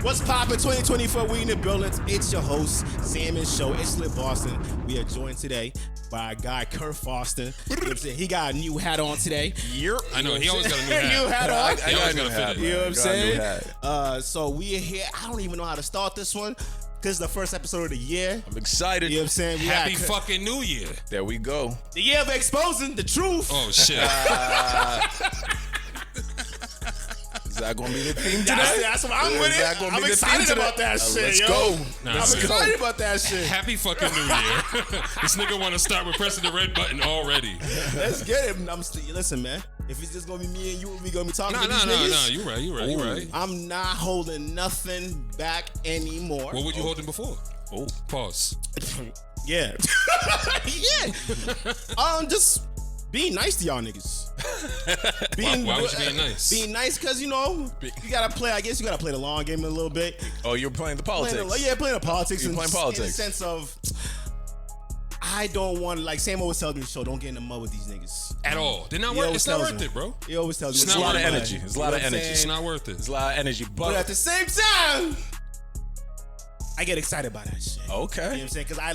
What's poppin'? 2024, we in the building. It's your host, Sam and Show. It's ItsLitBoston. We are joined today by our guy, Faustin. You know what I'm saying? He got a new hat on today. Yep. I know, he always got a new hat. New hat on. He always got a fit. You know what I'm saying? So we are here. I don't even know how to start this one because it's the first episode of the year. I'm excited. You know what I'm saying? Happy fucking New Year. There we go. The year of exposing the truth. Oh, shit. Is that going to be the theme today? That's what I'm with it. I'm excited about that shit, Let's yo. go. I'm excited about that shit. Happy fucking New Year. This nigga want to start with pressing the red button already. Let's get it. Listen, man. If it's just going to be me and you, we going to be talking to these niggas. No. You right. I'm not holding nothing back anymore. What were you holding before? Oh. Pause. Yeah. Just being nice to y'all niggas. Why was you being nice? Being nice because, you know, you got to play, I guess you got to play the long game a little bit. Oh, you're playing the politics. Playing the politics. You're playing politics. In the sense of, I don't want to, like Sam always tells me the show, don't get in the mud with these niggas. At all. They're not worth, it's not worth it, bro. He always tells me. It's a lot of energy. It's a lot of energy. It's not worth it. It's a lot of energy. But at the same time, I get excited by that shit. Okay. You know what I'm saying? Because I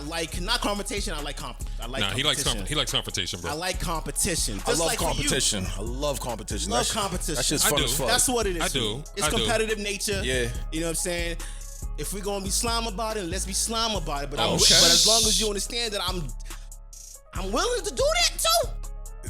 like not confrontation. I like competition. He likes confrontation, bro. I like competition. I love competition. I love competition. That shit's fun as fuck. That's what it is. I do. It's competitive nature. Yeah. You know what I'm saying? If we're gonna be slime about it, let's be slime about it. But but as long as you understand that I'm willing to do that too.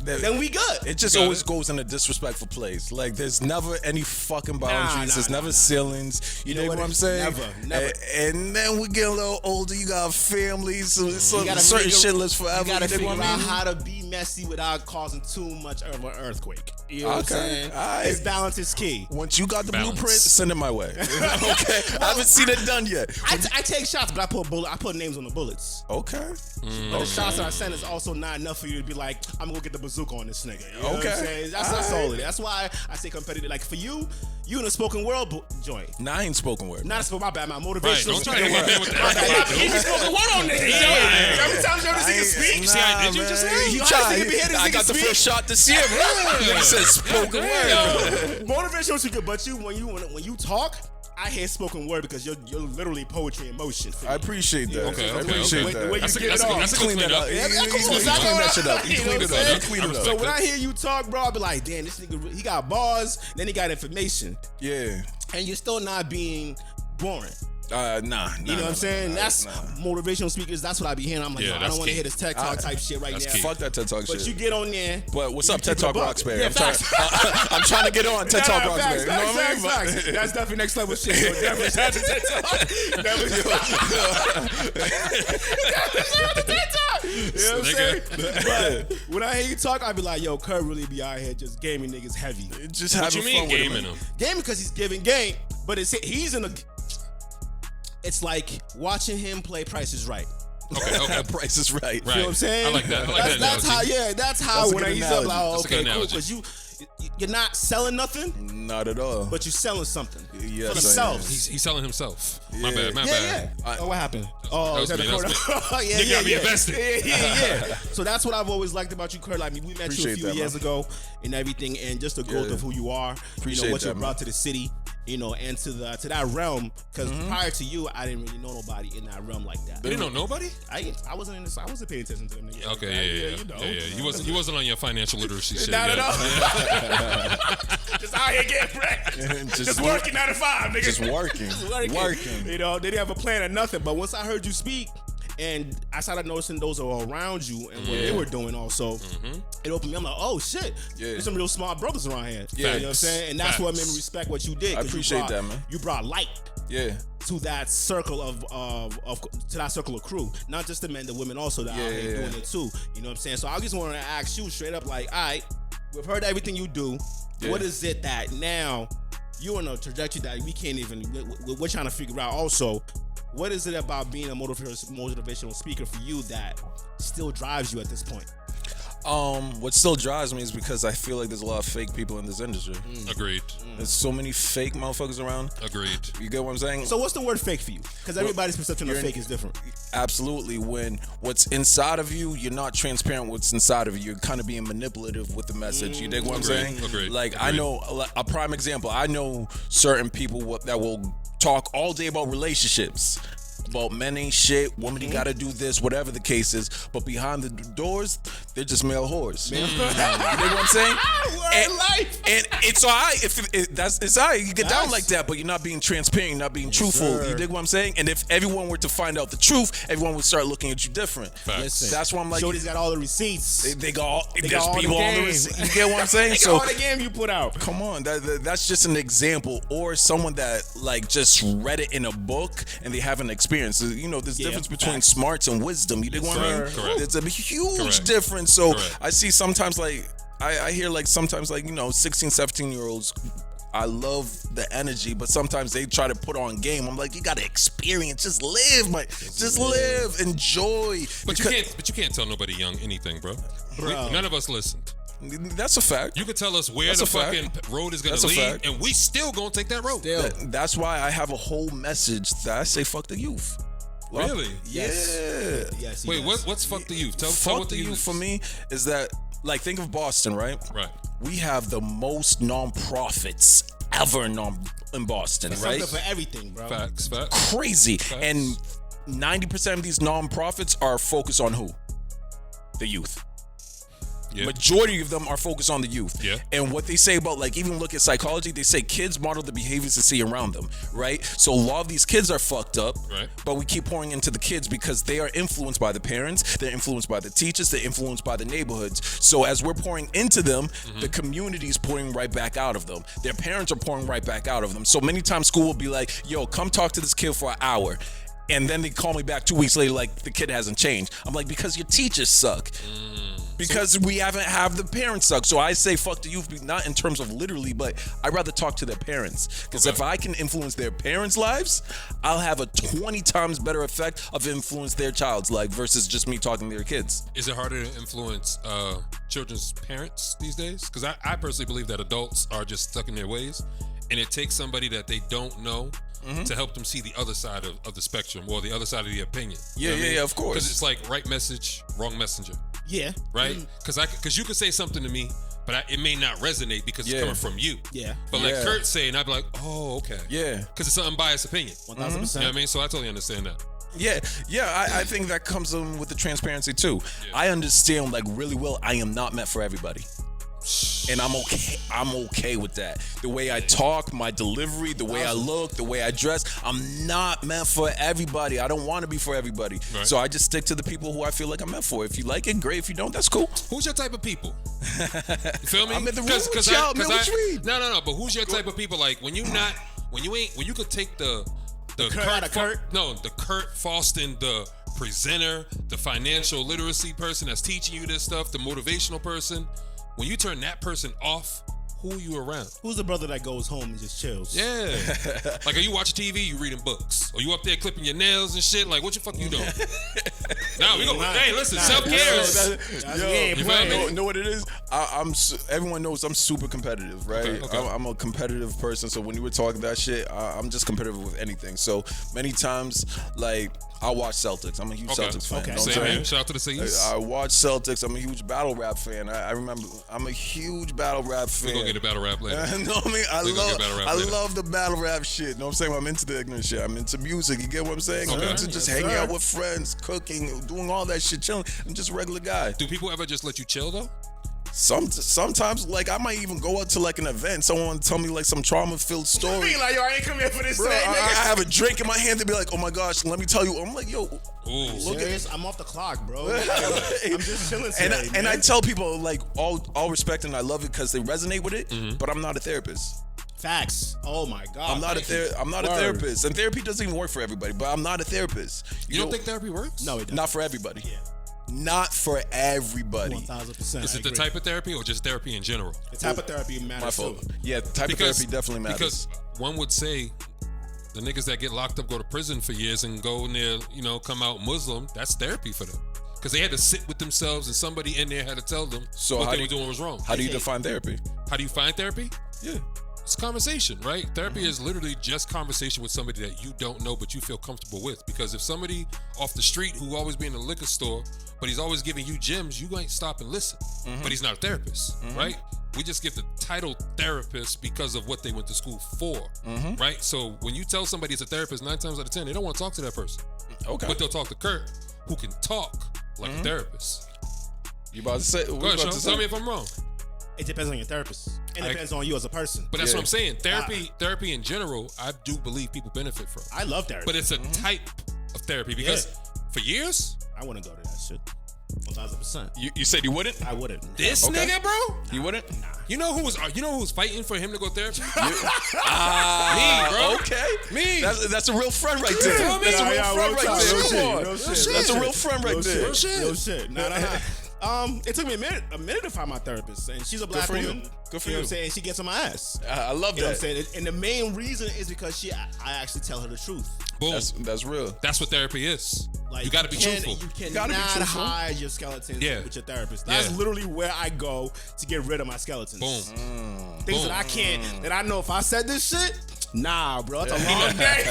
Then we good. It just always goes in a disrespectful place. Like there's never any fucking boundaries. There's never ceilings. You know what I'm saying? Never. And then we get a little older. You got families. So certain shit lives forever. You gotta figure out how to be messy without causing too much of an earthquake. You know what I'm saying? It's balance is key. Once you got the blueprint, send it my way. Okay. I haven't seen it done yet. I take shots, but I put names on the bullets. Okay. But the shots that I send is also not enough for you to be like, I'm gonna get the bazooka on this nigga. You know what I'm saying? That's all it is. That's why I say competitive. Like for you in a spoken word joint. Nah, I ain't spoken word. Not a spoken, my bad, my motivational. Right, don't try to hit me with that. He spoken word on niggas. Every time you see nigga speak, did you just say? He tried. I got the first shot this year. He said spoken word. Motivational speaker, but when you talk, I hear spoken word because you're literally poetry in motion. I appreciate that. Okay. I appreciate that. The way you get it off. That's a good clean up. He cleaned that shit up. He cleaned it up. He cleaned it up. So when I hear you talk, bro, I'll be like, damn, this nigga, he got bars, then he got information. Yeah. And you're still not being boring. Nah. You know what I'm saying? That's motivational speakers. That's what I be hearing. I'm like, I don't want to hear this TED Talk type shit right now. Fuck that TED Talk shit. But you get on there. But what's up, TED Talk Roxbury? Yeah, I'm trying to get on TED Talk Roxbury. Facts. That's definitely next level shit. So definitely shout out to TED Talk. Definitely shout out to TED Talk. You know what I'm saying? But when I hear you talk, I be like, yo, Kurt really be out here just gaming niggas heavy. Just What you having mean fun with gaming him. him? Gaming because he's giving game, but he's in a. It's like watching him play Price is Right. Okay. Price is right. You know what I'm saying? I like that. That's how when he's up, like, okay, cool. Because you're not selling nothing. Not at all. But you're selling something Yes, for themselves. He's selling himself. Yeah. My bad. Yeah. What happened? Oh, that was me. You got me invested. Yeah. So that's what I've always liked about you, Kurt. Like, we met Appreciate you a few years ago and everything, and just the growth of who you are. Appreciate what you that, brought to the city. And to that realm, because prior to you, I didn't really know nobody in that realm like that. You didn't know nobody? I wasn't in this. I wasn't paying attention to them niggas. Okay, yeah. You wasn't on your financial literacy shit. Not yet. at all. Just out here getting bread. Just working 9 to 5, nigga. Just working. You know, they didn't have a plan or nothing. But once I heard you speak, and I started noticing those are around you and what they were doing also, it opened me. I'm like, oh shit, there's some real smart brothers around here. Yeah. You know what I'm saying? And that's what made me respect what you did. I appreciate that, man. You brought light. Yeah. To that circle of crew, not just the men, the women also that are doing it too. You know what I'm saying? So I just wanted to ask you straight up, like, all right, we've heard everything you do. Yeah. What is it that now you're on a trajectory that we can't even? We're trying to figure out also. What is it about being a motivational speaker for you that still drives you at this point? What still drives me is because I feel like there's a lot of fake people in this industry. Agreed. There's so many fake motherfuckers around. Agreed. You get what I'm saying? So what's the word fake for you? Because everybody's perception of fake is different. Absolutely. When what's inside of you, you're not transparent with what's inside of you. You're kind of being manipulative with the message. You dig what I'm saying? Agreed. Like, I know a prime example. I know certain people that will talk all day about relationships. About men ain't shit, women you gotta do this, whatever the case is. But behind the doors, they're just male whores. You know what I'm saying? And it's alright if it's alright. You get down like that, but you're not being transparent, you're not being truthful. You dig what I'm saying? And if everyone were to find out the truth, everyone would start looking at you different. Listen, that's why I'm like, Shorty's got all the receipts. They got all, They there's got all people the on the game. receipt. You get what I'm saying? They got all the game you put out. Come on, that's just an example, or someone that like just read it in a book and they have an experience. You know, there's difference between smarts and wisdom. You dig what I mean? Correct. There's a huge difference. So I see sometimes like I hear like sometimes like, you know, 16, 17-year-olds. I love the energy, but sometimes they try to put on game. I'm like, you gotta experience, just live, just live, enjoy. But you can't tell nobody young anything, bro. None of us listened. That's a fact. You can tell us where the fucking road is gonna lead, and we still gonna take that road. That's why I have a whole message that I say fuck the youth. Really? Yeah. Yes. Wait, what's fuck the youth? Tell Fuck what the youth for me is that, like, think of Boston, right? Right. We have the most non-profits ever in Boston, right? Something for everything, bro. Facts. Crazy. And 90% of these non-profits are focused on who? The youth. Yeah. Majority of them are focused on the youth. Yeah. And what they say about, like, even look at psychology, they say kids model the behaviors they see around them, right? So a lot of these kids are fucked up, right? But we keep pouring into the kids because they are influenced by the parents, they're influenced by the teachers, they're influenced by the neighborhoods. So as we're pouring into them, the community's pouring right back out of them. Their parents are pouring right back out of them. So many times school will be like, yo, come talk to this kid for an hour. And then they call me back 2 weeks later like the kid hasn't changed. I'm like, because your teachers suck. Because we haven't have the parents suck. So I say fuck the youth, not in terms of literally, but I'd rather talk to their parents. Because if I can influence their parents' lives, I'll have a 20 times better effect of influence their child's life versus just me talking to their kids. Is it harder to influence children's parents these days? Because I personally believe that adults are just stuck in their ways, and it takes somebody that they don't know to help them see the other side of the spectrum or the other side of the opinion. Yeah, of course. Because it's like right message, wrong messenger. Yeah. Right? Because you could say something to me, but it may not resonate because it's coming from you. Yeah. But like Kurt saying, I'd be like, oh, okay. Yeah. Because it's an unbiased opinion. 1000%. You know what I mean? So I totally understand that. Yeah, I think that comes in with the transparency too. Yeah. I understand like really well I am not meant for everybody. And I'm okay with that. The way I talk, my delivery, the way I look, the way I dress, I'm not meant for everybody. I don't want to be for everybody. Right. So I just stick to the people who I feel like I'm meant for. If you like it, great. If you don't, that's cool. Who's your type of people? You feel me? I'm in the room with y'all, man. What you mean? No. But who's your type of people? Like when you could take the Kurt Faustin, the presenter, the financial literacy person that's teaching you this stuff, the motivational person. When you turn that person off, who are you around? Who's the brother that goes home and just chills? Yeah. Like, are you watching TV? You reading books? Or you up there clipping your nails and shit? Like, what the fuck you doing? Nah, we go. Hey, listen, self-care. You know what it is? Everyone knows I'm super competitive, right? Okay. I'm a competitive person. So when you were talking that shit, I'm just competitive with anything. So many times, like, I watch Celtics. I'm a huge Celtics fan. Okay. Same here. Shout out to the Saints. I watch Celtics. I'm a huge battle rap fan. I remember I'm a huge battle rap fan. We're gonna get a battle rap later. You know what I mean? I love the battle rap shit. You know what I'm saying? I'm into the ignorant shit. I'm into music. You get what I'm saying? I'm into just hanging out with friends, cooking, doing all that shit, chilling. I'm just a regular guy. Do people ever just let you chill though? Sometimes, like, I might even go out to like an event. Someone tell me like some trauma-filled story. You mean like, yo, I ain't come here for this. Bro, I have a drink in my hand to be like, oh my gosh, let me tell you. I'm like, yo, look at this. I'm off the clock, bro. I'm just chilling today, and I tell people like all respect and I love it because they resonate with it. But I'm not a therapist. Facts. Oh my God. I'm not a therapist, and therapy doesn't even work for everybody. But I'm not a therapist. You don't think therapy works? No, it doesn't. Not for everybody. Yeah. Not for everybody. 1000%. Is it the type of therapy or just therapy in general? The type of therapy matters too. Yeah, the type of therapy definitely matters. Because one would say the niggas that get locked up, go to prison for years and go in there, come out Muslim, that's therapy for them. because they had to sit with themselves, and somebody in there had to tell them what they were doing was wrong. How do you define therapy? How do you find therapy? Yeah. It's conversation, right? Therapy is literally just conversation with somebody that you don't know but you feel comfortable with. Because if somebody off the street who always be in the liquor store, but he's always giving you gems, you ain't stop and listen. But he's not a therapist, right? We just give the title therapist because of what they went to school for, right? So when you tell somebody it's a therapist, 9 times out of 10, they don't want to talk to that person. Okay. But they'll talk to Kurt, who can talk like a therapist. You about to say? Go ahead, Sean. Tell me if I'm wrong. It depends on your therapist. It depends on you as a person. But that's what I'm saying. Therapy in general, I do believe people benefit from. I love therapy. But it's a type of therapy because for years, I wouldn't go to that shit. 1,000%. You said you wouldn't? I wouldn't. This nigga, bro? You wouldn't? Nah. You know who was fighting for him to go therapy? Me, bro. Okay. Me. That's a real friend right there. That's a real friend right there. Come on. That's a real friend right there. No shit. Nah. It took me a minute to find my therapist, and she's a black woman. Good for you. You. Know what I'm saying? She gets on my ass. I love that. You know what I'm saying? And the main reason is because I actually tell her the truth. Boom. That's real. That's what therapy is. Like, you got to be truthful. You cannot hide your skeletons with your therapist. That's literally where I go to get rid of my skeletons. Boom. Things that I can't, that I know if I said this shit, nah, bro, it's a long day.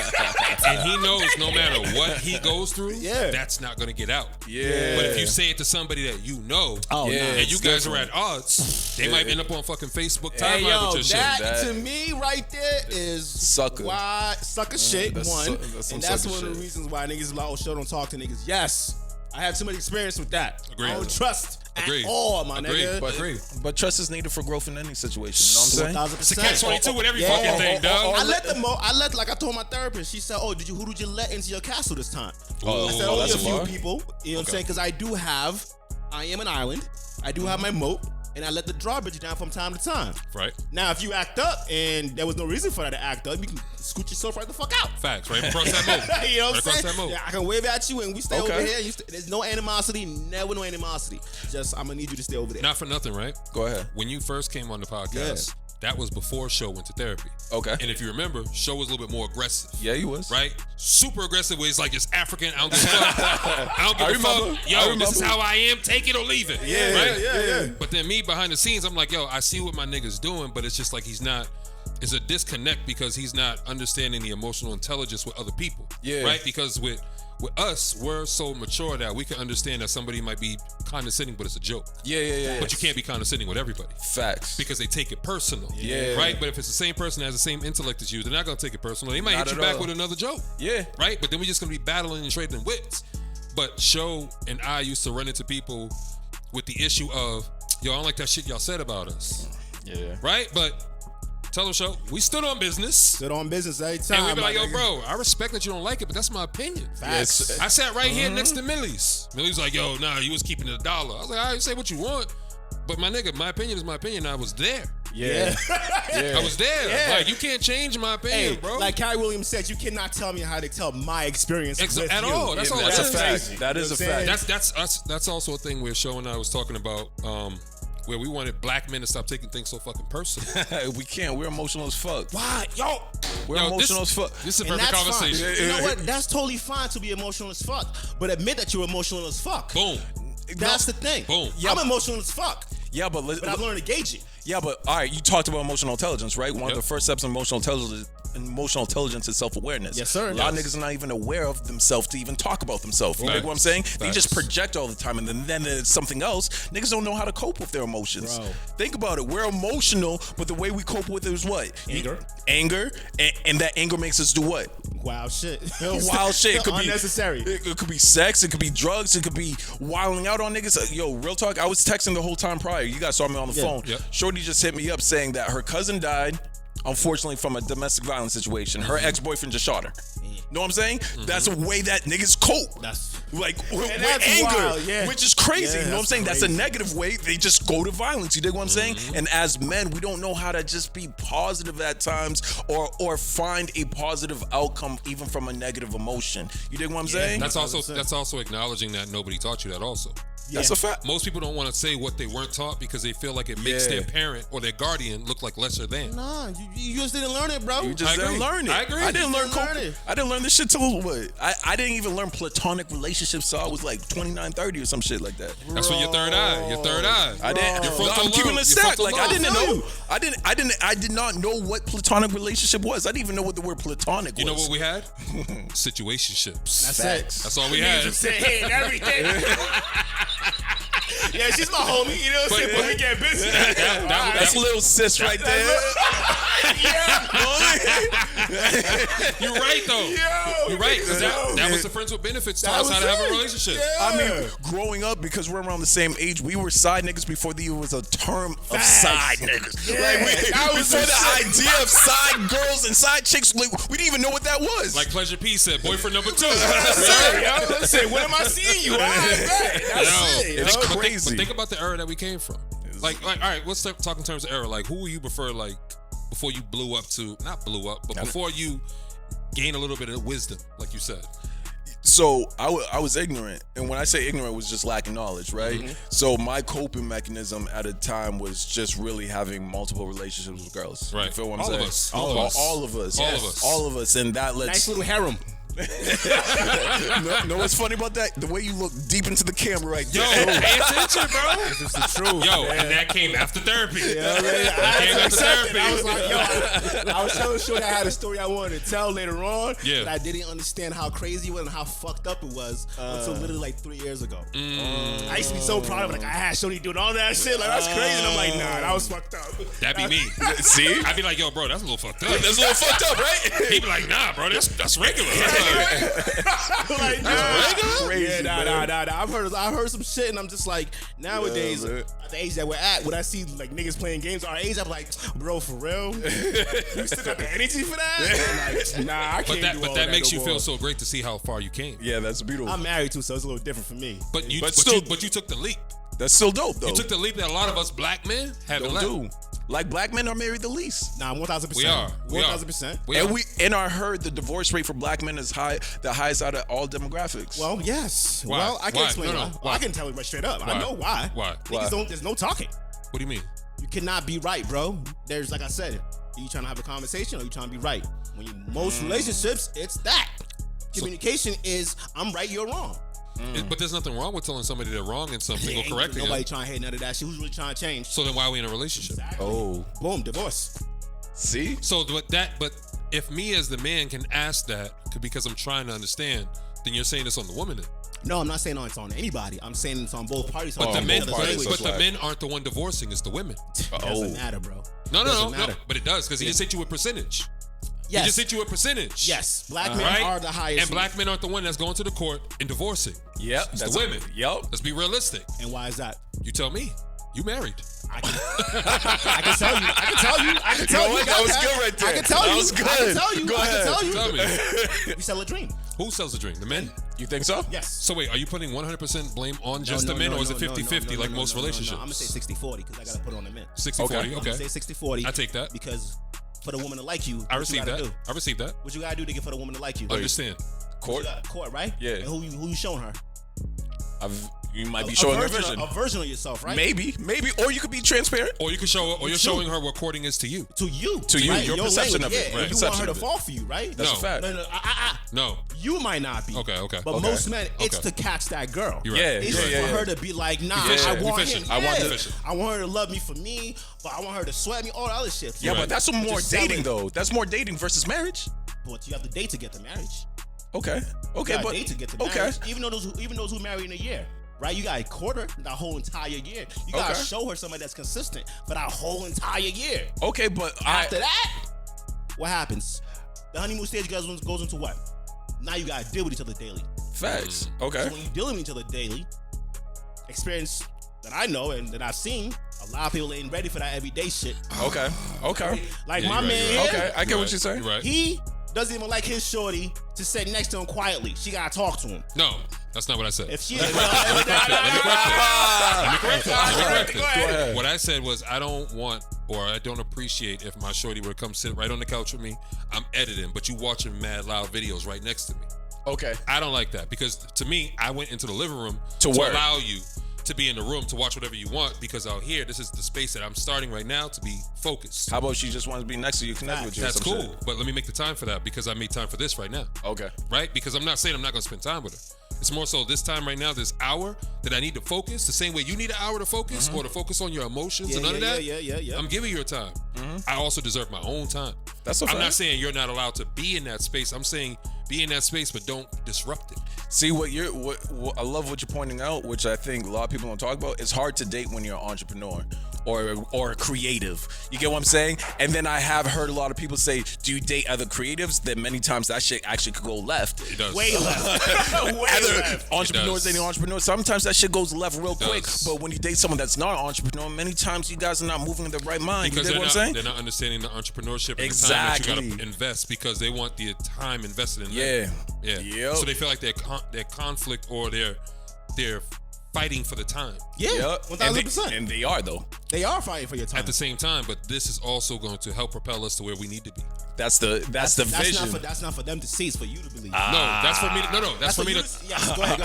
And he knows no matter what he goes through, that's not going to get out. Yeah. But if you say it to somebody that you know, and you guys are at odds, they might end up on fucking Facebook timeline with your shit. That to me right there is sucker. Why sucker shit, one. And that's one of the shit. reasons why niggas like, oh, show don't talk to niggas. Yes, I have too much experience with that. Agreed. I don't trust Agreed. at all, my nigga. But trust is needed for growth in any situation. You know what I'm saying? It's a catch-22 with every fucking thing, dog. Like I told my therapist, she said, "Oh, who did you let into your castle this time?" Oh, I said, "Only that's a few a bar. people." You know what I'm saying? Because I am an island. I do have my moat, and I let the drawbridge down from time to time. Right. Now, if you act up and there was no reason for that to act up, you can scoot yourself right the fuck out. Facts, right across that moat. You know what I'm Across saying? that moat. Yeah, I can wave at you and we stay over here. There's no animosity, never no animosity. Just, I'm going to need you to stay over there. Not for nothing, right? Go ahead. When you first came on the podcast, that was before Show went to therapy. Okay. And if you remember, Show was a little bit more aggressive. Yeah, he was. Right? Super aggressive where it's like, it's African, I don't give a fuck. I don't give a fuck. Yo, this is how I am, take it or leave it. Yeah. But then me behind the scenes, I'm like, yo, I see what my nigga's doing, but it's just like it's a disconnect because he's not understanding the emotional intelligence with other people. Yeah. Right? Because with us, we're so mature that we can understand that somebody might be condescending, but it's a joke. Yeah. But you can't be condescending with everybody. Facts. Because they take it personal. Yeah. Right? But if it's the same person that has the same intellect as you, they're not going to take it personal. They might hit you back with another joke. Yeah. Right? But then we're just going to be battling and trading wits. But Show and I used to run into people with the issue of, yo, I don't like that shit y'all said about us. Yeah. Right? But tell them, Show, we stood on business. Stood on business every time. And we be like, yo, bro, I respect that you don't like it, but that's my opinion. Facts. I sat right here next to Millie's. Millie's like, yo, nah, you was keeping it $1. I was like, all right, say what you want. But my nigga, my opinion is my opinion. I was there. Yeah. I was there. Yeah. Like, you can't change my opinion, bro. Like Kyrie Williams said, you cannot tell me how to tell my experience with at you. all. That's all. That's a That's fact. crazy. That is a fact. That's also a thing where Show and I was talking about, where we wanted black men to stop taking things so fucking personal. We can't. We're emotional as fuck. Why? Yo. We're emotional as fuck. This is a And perfect that's conversation. fine. You know what? That's totally fine to be emotional as fuck. But admit that you're emotional as fuck. Boom. That's the thing. Boom. I'm emotional as fuck. Yeah, but I've learned to gauge it. Yeah, but all right, you talked about emotional intelligence, right? One of the first steps in emotional intelligence is self-awareness. Yes, sir. A lot of niggas are not even aware of themselves to even talk about themselves. You know what I'm saying? They just project all the time, and then it's something else. Niggas don't know how to cope with their emotions. Bro. Think about it. We're emotional, but the way we cope with it is what? Anger. And that anger makes us do what? Wild shit. Wild shit. It could unnecessary. Be it could be sex. It could be drugs. It could be wilding out on niggas. Yo, real talk. I was texting the whole time prior. You guys saw me on the phone. Yep. Shorty just hit me up saying that her cousin died, unfortunately, from a domestic violence situation. Her ex-boyfriend just shot her. Know what I'm saying? That's a way that niggas cope. That's like with that's anger, wild, which is crazy. Yeah, you know what I'm saying? crazy. That's a negative way. They just go to violence. You dig what I'm saying? And as men, we don't know how to just be positive at times or find a positive outcome even from a negative emotion. You dig what I'm saying? That's also acknowledging that nobody taught you that also. That's a fact. Most people don't want to say what they weren't taught because they feel like it makes their parent or their guardian look like lesser than. Nah, you just didn't learn it, bro. You just didn't learn it. I agree. I didn't learn it. I didn't learn this shit till what? I didn't even learn platonic relationships till I was like 29, 30 or some shit like that. That's when your third eye. Your third eye. I didn't. Your frontal I'm keeping lobe. it stacked. Your Like I frontal didn't lobe. know. I did not know what platonic relationship was. I didn't even know what the word platonic was. You know what we had? Situationships. That's Facts. it. That's all we had. You said hey and everything. Yeah, she's my homie. You know what I'm saying? But we get busy. That's a little sis right there. You're right though. You're right. 'Cause that was the friends with benefits taught us how to have a relationship. Yeah. I mean, growing up, because we're around the same age, we were side niggas before there was a term of side niggas. Yeah, Like that was before the the shit. idea of side girls and side chicks, like, we didn't even know what that was. Like Pleasure P said, boyfriend number 2. Listen, when am I seeing you? That's it. It's yo. crazy. But think about the era that we came from. Like, all right, let's talk in terms of era. Like, who will you prefer, like, before you blew up to, not blew up, but before you gain a little bit of wisdom, like you said? So I was ignorant, and when I say ignorant, it was just lacking knowledge, right? Mm-hmm. So my coping mechanism at a time was just really having multiple relationships with girls. Right. You feel what I'm All of saying? us. All of us. All of us. All of us, and that lets. Nice little harem. Know what's funny about that? The way you look deep into the camera right Yo, there. pay attention, bro. It's the truth. Yo, and that came after therapy. Yeah, That came after therapy. I was like, yo, I was telling Shorty I had a story I wanted to tell later on, Yeah. but I didn't understand how crazy it was and how fucked up it was until literally like 3 years ago. I used to be so proud of it. Like, I had Shorty doing all that shit. Like, that's crazy. And I'm like, nah, that was fucked up. That'd be me. See? I'd be like, yo, bro, that's a little fucked up. That's a little fucked up, right? He'd be like, nah, bro, that's regular. Like, That's crazy, nah. I've heard some shit, and I'm just like, nowadays, man. at the age that we're at, when I see like niggas playing games our age, I'm like, bro, for real? You still got the energy for that? Like, nah, I can't do all But that makes no you more. feel so great to see how far you came. Yeah, that's beautiful. I'm married too, so it's a little different for me. But you took the leap. That's still dope, though. You took the leap that a lot of us black men haven't left. do. Like, black men are married the least. Nah, 1,000%. We are. 1,000%. And I heard the divorce rate for black men is the highest out of all demographics. Well, yes. Why? Well, I can Why? explain No, why. why? I can tell you right straight up. Why? I know why. Why? Niggas don't. There's no talking. What do you mean? You cannot be right, bro. There's, like I said, are you trying to have a conversation or are you trying to be right? When you most relationships, it's that. Communication is I'm right, you're wrong. But there's nothing wrong with telling somebody they're wrong in something or Ain't correcting nobody them. trying to hate none of that shit. Who's really trying to change? So then why are we in a relationship? Exactly. Oh. Boom, divorce. See? So but if me as the man can ask that because I'm trying to understand, then you're saying it's on the woman then. No, I'm not saying it's on anybody. I'm saying it's on both parties. But the on men, both parties. but the men aren't the one divorcing. It's the women. Doesn't matter, bro. No. Doesn't matter. But it does because he just hit you with percentage. Yes. He just hit you with percentage. Yes. Black men Right? are the highest. And black men aren't the one that's going to the court and divorcing. Yep. It's the women. Yep. Let's be realistic. And why is that? You tell me. You married. I can tell you. I can tell you. I can tell know you. what? That was good right there. I can tell you. That was I can good. tell you. Go I ahead. can tell you. Tell me. We sell a dream. Who sells the dream? The men? You think so? Yes. So wait, are you putting 100% blame on just the men, or is it 50-50 like most relationships? I'm gonna say 60-40 because I gotta put it on the men. 60-40, Okay. I'm gonna okay. say 60-40. I take that. Because for the woman to like you, I what received you gotta that. do? I received that. What you gotta do to get for the woman to like you? Understand. Court? Court, right? Yeah. And who you showing her? You might be showing her vision. A version of yourself, right? Maybe. Or you could be transparent. Or you can show, or you're showing her what courting is to you. To you. To you, right? your perception language, of it, yeah. right. And you want Perception her to of it. fall for you, right? That's No. a fact. No. No. You might not be. Okay. But Okay. most men, it's Okay. to catch that girl. You're right. Yeah, It's yeah, for yeah. her to be like, nah, Yeah. I Be want efficient. him. I want Yeah. efficient. I want her to love me for me, but I want her to sweat me, all the other shit. Yeah, Right. but that's more Just sell dating, it. though. That's more dating versus marriage. But you have to date to get to marriage. Okay. You Okay, gotta but date to get to okay. marriage. Even those who marry in a year. Right, you got a quarter that whole entire year. You gotta Okay. show her somebody that's consistent for that whole entire year. Okay, but After that, what happens? The honeymoon stage goes into what? Now you gotta deal with each other daily. facts. So Okay. when you dealing with each other daily, experience that I know and that I've seen, a lot of people ain't ready for that everyday shit. Okay. Okay. Like Yeah, my you're right, man you're right. here, Okay. I get what you're saying. You're right. he doesn't even like his shorty to sit next to him quietly. She gotta talk to him. No, that's not what I said. If she Let me correct it. Go ahead. What I said was I don't want or I don't appreciate if my shorty were to come sit right on the couch with me. I'm editing, but you watching mad loud videos right next to me. Okay. I don't like that because to me, I went into the living room To to work. allow you to be in the room to watch whatever you want, because out here, this is the space that I'm starting right now to be focused. How about she just wants to be next to you, connect with you? That's cool, shit? but let me make the time for that, because I made time for this right now. Okay. Right? Because I'm not saying I'm not going to spend time with her. It's more so this time right now, this hour that I need to focus, the same way you need an hour to focus or to focus on your emotions and none of that. Yeah. I'm giving you your time. I also deserve my own time. That's a fact. I'm not saying you're not allowed to be in that space. I'm saying be in that space, but don't disrupt it. See, what I love what you're pointing out, which I think a lot of people don't talk about. It's hard to date when you're an entrepreneur or a creative. You get what I'm saying? And then I have heard a lot of people say, do you date other creatives? Then many times that shit actually could go left. It does. Way left. Way left. Entrepreneurs dating entrepreneurs. Sometimes that shit goes left real quick. Does. But when you date someone that's not an entrepreneur, many times you guys are not moving in the right mind. Because you get what I'm saying? they're not understanding the entrepreneurship and Exactly. the time that you got to invest, because they want the time invested in Yeah. them. Yeah. Yep. So they feel like their conflict or they're fighting for the time. Yeah, Yep. 1,000%. And they are, though. They are fighting for your time. At the same time, but this is also going to help propel us to where we need to be. That's the vision. That's not for them to see. It's for you to believe. No, that's for me. That's for me to. Yeah, go ahead.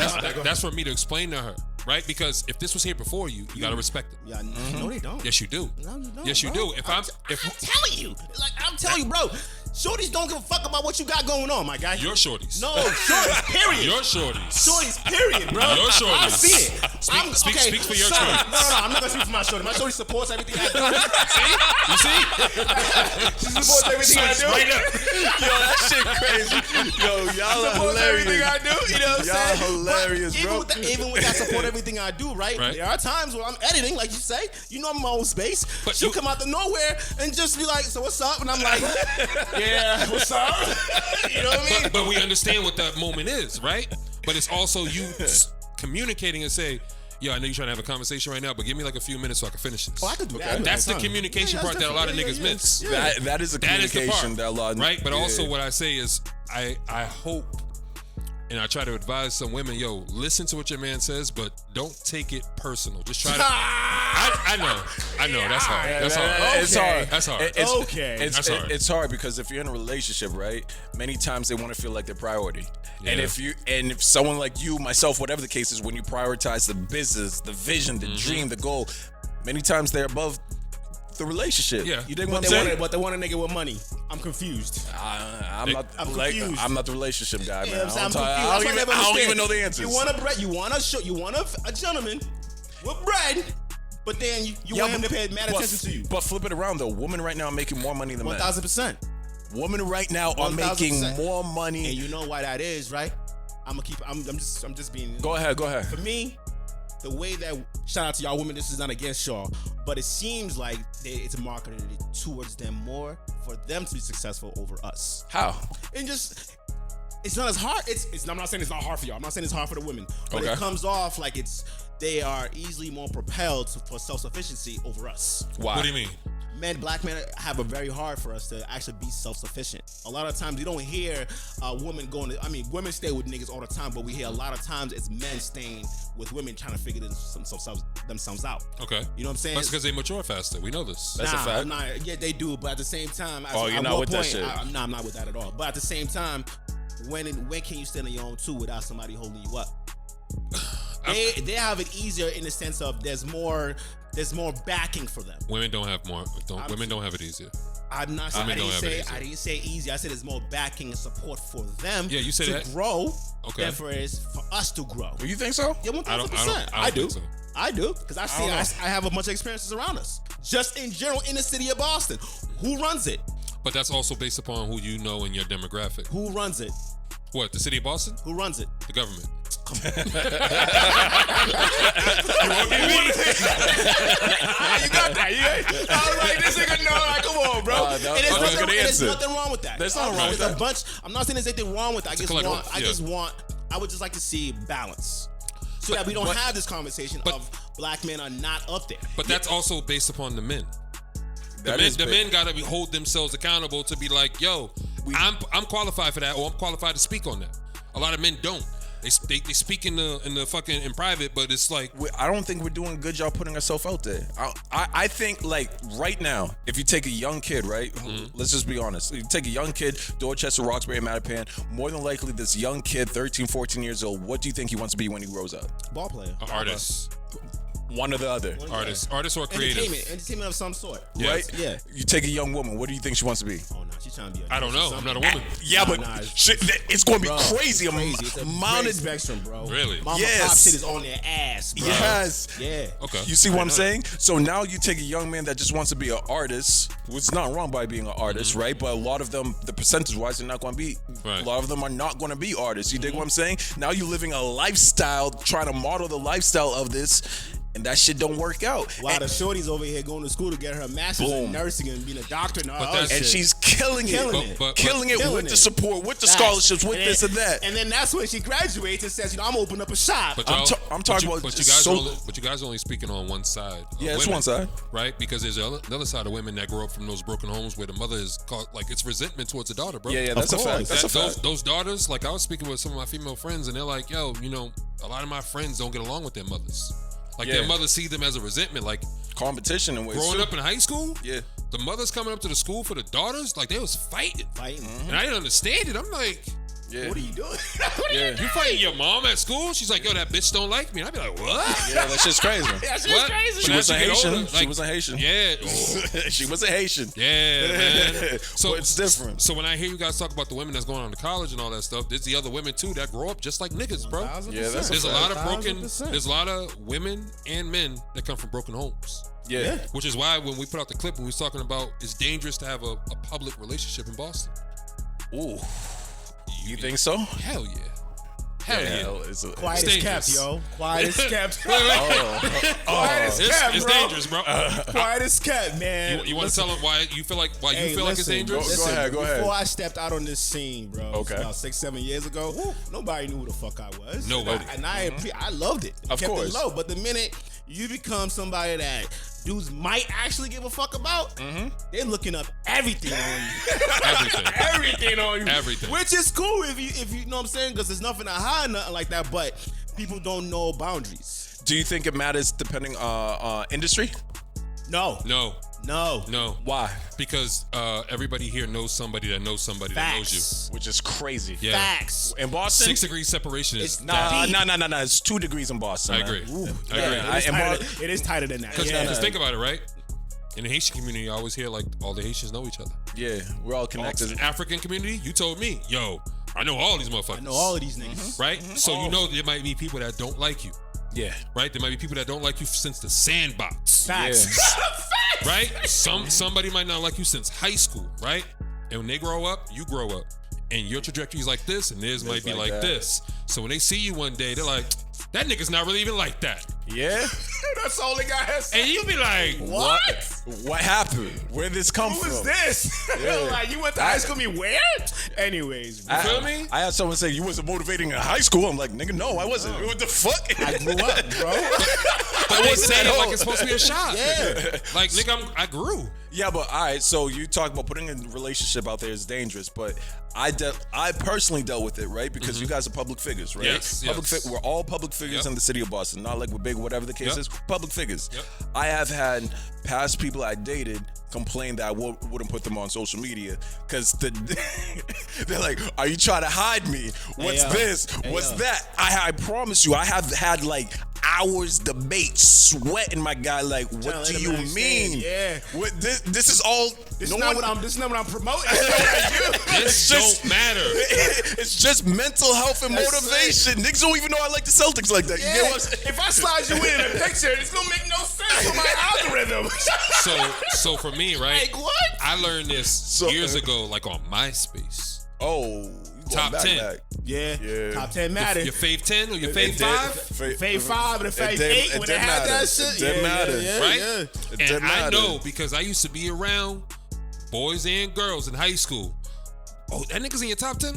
That's for me to explain to her, right? Because if this was here before you, you gotta respect it. Yeah, no, they don't. Yes, you do. No, you don't. Yes, you bro. do. I'm telling you, I'm telling you, bro. Shorties don't give a fuck about what you got going on, my guy. Your shorties. No, shorties. Period. Your shorties. Shorties. Period, bro. Your shorties. I've seen it. Speak for your son, shorties. No, I'm not gonna speak for my shorty. My shorty supports everything I do. You see? She supports everything I do. Right up. Yo, that shit crazy. Yo, y'all are Supports everything I hilarious. do. You know what I'm saying? Y'all hilarious, But bro. even with that support everything I do, right? Right. There are times where I'm editing, like you say. You know I'm in my own space. But She'll you- come out of nowhere and just be like, "So what's up?" And I'm like, "Yeah, what's up?" You know what I mean? But we understand what that moment is, right? But it's also you communicating and say, "Yo, I know you're trying to have a conversation right now, but give me like a few minutes so I can finish this." Oh, I could do that. That's the communication part that a lot of niggas miss. That is a That is the communication part, that a lot. right? But yeah. also what I say is I hope, and I try to advise some women, yo, listen to what your man says, but don't take it personal. Just try to. I know. That's hard. That's hard. It's hard. That's hard. It's That's hard. It's hard because if you're in a relationship, right? Many times they want to feel like they're priority. And Yeah. if someone like you, myself, whatever the case is, when you prioritize the business, the vision, the dream, the goal, many times they're above the relationship. Yeah. You dig But what I'm saying? but they want a nigga with money. I'm confused. I'm confused. I'm not the relationship guy, You know man. what I'm I saying? don't I'm confused. I don't even know the answers. You want a gentleman with bread, but then you want him to pay mad attention to you. But flip it around though. Women right now are making more money than men. 1,000%. Women right now are making 1,000%. more money. And you know why that is, right? I'm just being. Go ahead. For me, the way that, shout out to y'all women, this is not against y'all, but it seems like it's marketed towards them more for them to be successful over us. How? And just, it's not as hard. I'm not saying it's not hard for y'all. I'm not saying it's hard for the women, but Okay. it comes off like they are easily more propelled for self-sufficiency over us. Why? What do you mean? Black men have it very hard for us to actually be self-sufficient. A lot of times you don't hear women women stay with niggas all the time, but we hear a lot of times it's men staying with women trying to figure themselves out. Okay. You know what I'm saying? That's because they mature faster. We know this. That's a fact. Yeah, they do, but at the same time, You're not with that shit. I'm not with that at all. But at the same time, when can you stand on your own too without somebody holding you up? They have it easier in the sense of there's more backing for them. Women don't have more. Women don't have it easier. I'm not saying I didn't say easy. I said there's more backing and support for them. Yeah, you said to that. grow. Okay. Than for us to grow. Do you think so? Yeah, 1,000%. I don't think so. I do because I have a bunch of experiences around us. Just in general, in the city of Boston, who runs it? But that's also based upon who you know in your demographic. Who runs it? What? The city of Boston? Who runs it? The government. You got that? I was like, this nigga know. Like, come on, bro. There's nothing wrong with that. There's nothing wrong with that. A bunch. I'm not saying there's anything wrong with that. I would just like to see balance, so that we don't have this conversation of black men are not up there. But that's also based upon the men. The men gotta hold themselves accountable to be like, yo, I'm qualified for that, or I'm qualified to speak on that. A lot of men don't. They speak in the fucking in private, but it's like I don't think we're doing a good job putting ourselves out there. I think like right now, if you take a young kid, right? Let's just be honest. You take a young kid, Dorchester, Roxbury, Mattapan. More than likely, this young kid, 13, 14 years old. What do you think he wants to be when he grows up? Ball player. an artist. One or the other. Artist or creative. Entertainment of some sort. Yes. Right? Yeah. You take a young woman. What do you think she wants to be? Oh no, she's trying to be. I don't know. I'm not a woman. Yeah, but it's going to be crazy. It's a Mounted spectrum, bro. Really? Mama Yes. pop shit is on their ass, bro. Yes. Yeah. Okay. You see what I'm saying? So now you take a young man that just wants to be an artist, which is not wrong by being an artist, right? But a lot of them, the percentage-wise, they're not going to be. Right. A lot of them are not going to be artists. You dig what I'm saying? Now you're living a lifestyle, trying to model the lifestyle of this, and that shit don't work out. Wow, the shorty's over here going to school to get her master's in nursing and being a doctor and all But that that's- shit. And she's killing it. Killing it Killing with it. the support, with the Facts. scholarships, with And this then- and that. And then that's when she graduates and says, I'm opening up a shop. But I'm y'all- talking about But you just guys are only speaking on one side. of Yeah, it's women, one side. right? Because there's another side of women that grow up from those broken homes where the mother is caught, like it's resentment towards the daughter, bro. Yeah, that's a course. fact. That's a fact. Those daughters, like I was speaking with some of my female friends, and they're like, "Yo, a lot of my friends don't get along with their mothers. Like their mothers see them as a resentment. Like Competition in ways. growing too. up in high school, Yeah. the mothers coming up to the school for the daughters, like they was fighting, Fighting. and I didn't understand it. I'm like, Yeah. What are you doing? Yeah. you fighting your mom at school? She's like, yo, that bitch don't like me. And I'd be like, what? Yeah, that shit's crazy. That's What? crazy. But She as wasn't you get Haitian. older, She like- wasn't Haitian. Yeah. She wasn't Haitian. Yeah, man. But it's different. So when I hear you guys talk about the women that's going on to college and all that stuff, there's the other women too that grow up just like niggas, bro. 1000%. Yeah, that's There's a lot of broken. 1000%. There's a lot of women and men that come from broken homes. Yeah. Which is why when we put out the clip, when we was talking about it's dangerous to have a public relationship in Boston. Ooh. You think so? Hell yeah. Hell yeah. It's Quiet It's as kept, dangerous. yo. Quiet as kept. Wait, wait. Quiet as kept, It's bro. dangerous, bro. Quiet as kept, man. You want to tell them why you feel like it's listen, dangerous? Go ahead, go ahead. Before I stepped out on this scene, bro, Okay. about 6-7 years ago, nobody knew who the fuck I was. Nobody. And I loved it. Of Kept course. it low. But the minute you become somebody that dudes might actually give a fuck about, they're looking up everything on you. Everything. Everything on you. Everything. Which is cool if you know what I'm saying, because there's nothing to hide, nothing like that. But people don't know boundaries. Do you think it matters depending industry? No. No. Why? Because everybody here knows somebody that knows somebody that knows Facts. Which is crazy. you. Yeah. Facts. In Boston? 6 degrees separation is It's Nah, deep. no. It's 2 degrees in Boston. I man. agree. I Yeah, agree. It is tighter than that. Because think about it, right? In the Haitian community, I always hear like all the Haitians know each other. Yeah, we're all connected. In the African community, you told me, yo, I know all these motherfuckers. I know all of these niggas. Right? So you know there might be people that don't like you. Yeah. Right? There might be people that don't like you since the sandbox. Facts. Right? Somebody might not like you since high school, right? And when they grow up, you grow up. And your trajectory is like this, and theirs might be like like that. this. So when they see you one day, they're like, that nigga's not really even like that. Yeah? That's all the guy has. And you be like, What? What happened? Where did this come Who from? is this? Like, you went to high school, me where? Anyways, bro. feel me? I had someone say you wasn't motivating in high school. I'm like, nigga, no, I wasn't. What the fuck? I grew up, bro. but they wasn't say at it all. like it's supposed to be a shot. Yeah. Like, nigga, I grew. Yeah, but all right. So you talk about putting a relationship out there is dangerous, but I personally dealt with it, right? Because you guys are public figures, right? Yes, yes. We're all public figures Yep. in the city of Boston. Not like we're big, whatever the case Yep. is. Public figures. Yep. I have had past people I dated complain that I wouldn't put them on social media because they're like, "Are you trying to hide me? What's yo. this? Hey, What's yo. that?" I promise you, I have had like hours debate, sweating my guy. Like, what Trying to do let you him understand, mean? yeah. What this is all. This no is not one. what I'm promoting. This is not what I do. This just- don't matter. It's just mental health and That's motivation. Niggas don't even know I like the Celtics like that. You Yeah. get what I'm saying? If I slide you in a picture, it's gonna make no sense for my algorithm. So for me, right? Like what? I learned this years ago, like on MySpace. Oh, you going Top 10. Yeah. Yeah. Top 10 matter. Your fave 10 or your fave 5? Fave 5 and a fave 8 It when they did had matter. that shit. It did matter. Right? Yeah. It And did I matter. know because I used to be around boys and girls in high school. Oh, that nigga's in your top 10?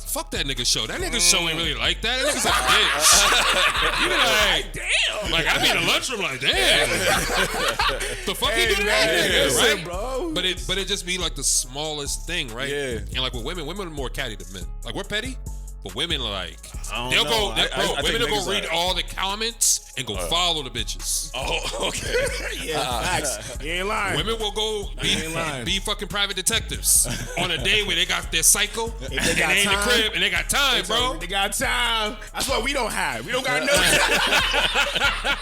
Fuck that nigga show. That nigga show ain't really like that. That nigga's a bitch. You be like, Damn. like I be in the lunchroom like, damn. The fuck he do to that nigga, listen, right? bro. But it just be like the smallest thing, right? Yeah. And like with women are more catty than men. Like we're petty, But women are like, I they'll don't go, know. I women will think go read niggas all the comments and go follow the bitches. Oh, okay. Yeah, facts. You ain't lying. Women will go be fucking private detectives on a day where they got their cycle and they in the crib and they got time, bro. They got time. That's what we don't have. We don't got no time.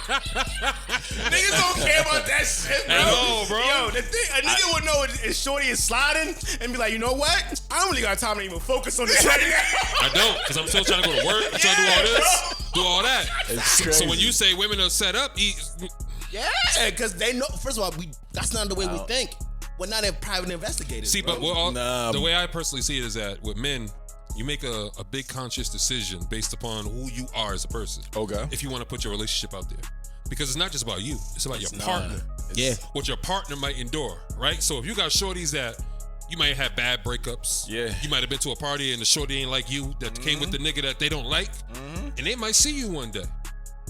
Niggas don't care about that shit, bro. At all, bro. Yo, the thing, a nigga would know if shorty is sliding and be like, you know what? I don't really got time to even focus on this right now. I don't, because I'm still trying to go to work. I'm trying to do all this, do all that. So when you say women are set up, yeah, because they know. First of all, that's not the way we think. We're not private investigators. see, bro. but the way I personally see it is that with men, you make a big conscious decision based upon who you are as a person. Okay. If you want to put your relationship out there. Because it's not just about you. It's about your partner. Yeah. What your partner might endure, right? So if you got shorties that you might have bad breakups. Yeah. You might have been to a party and the shorty ain't like you that came with the nigga that they don't like. And they might see you one day.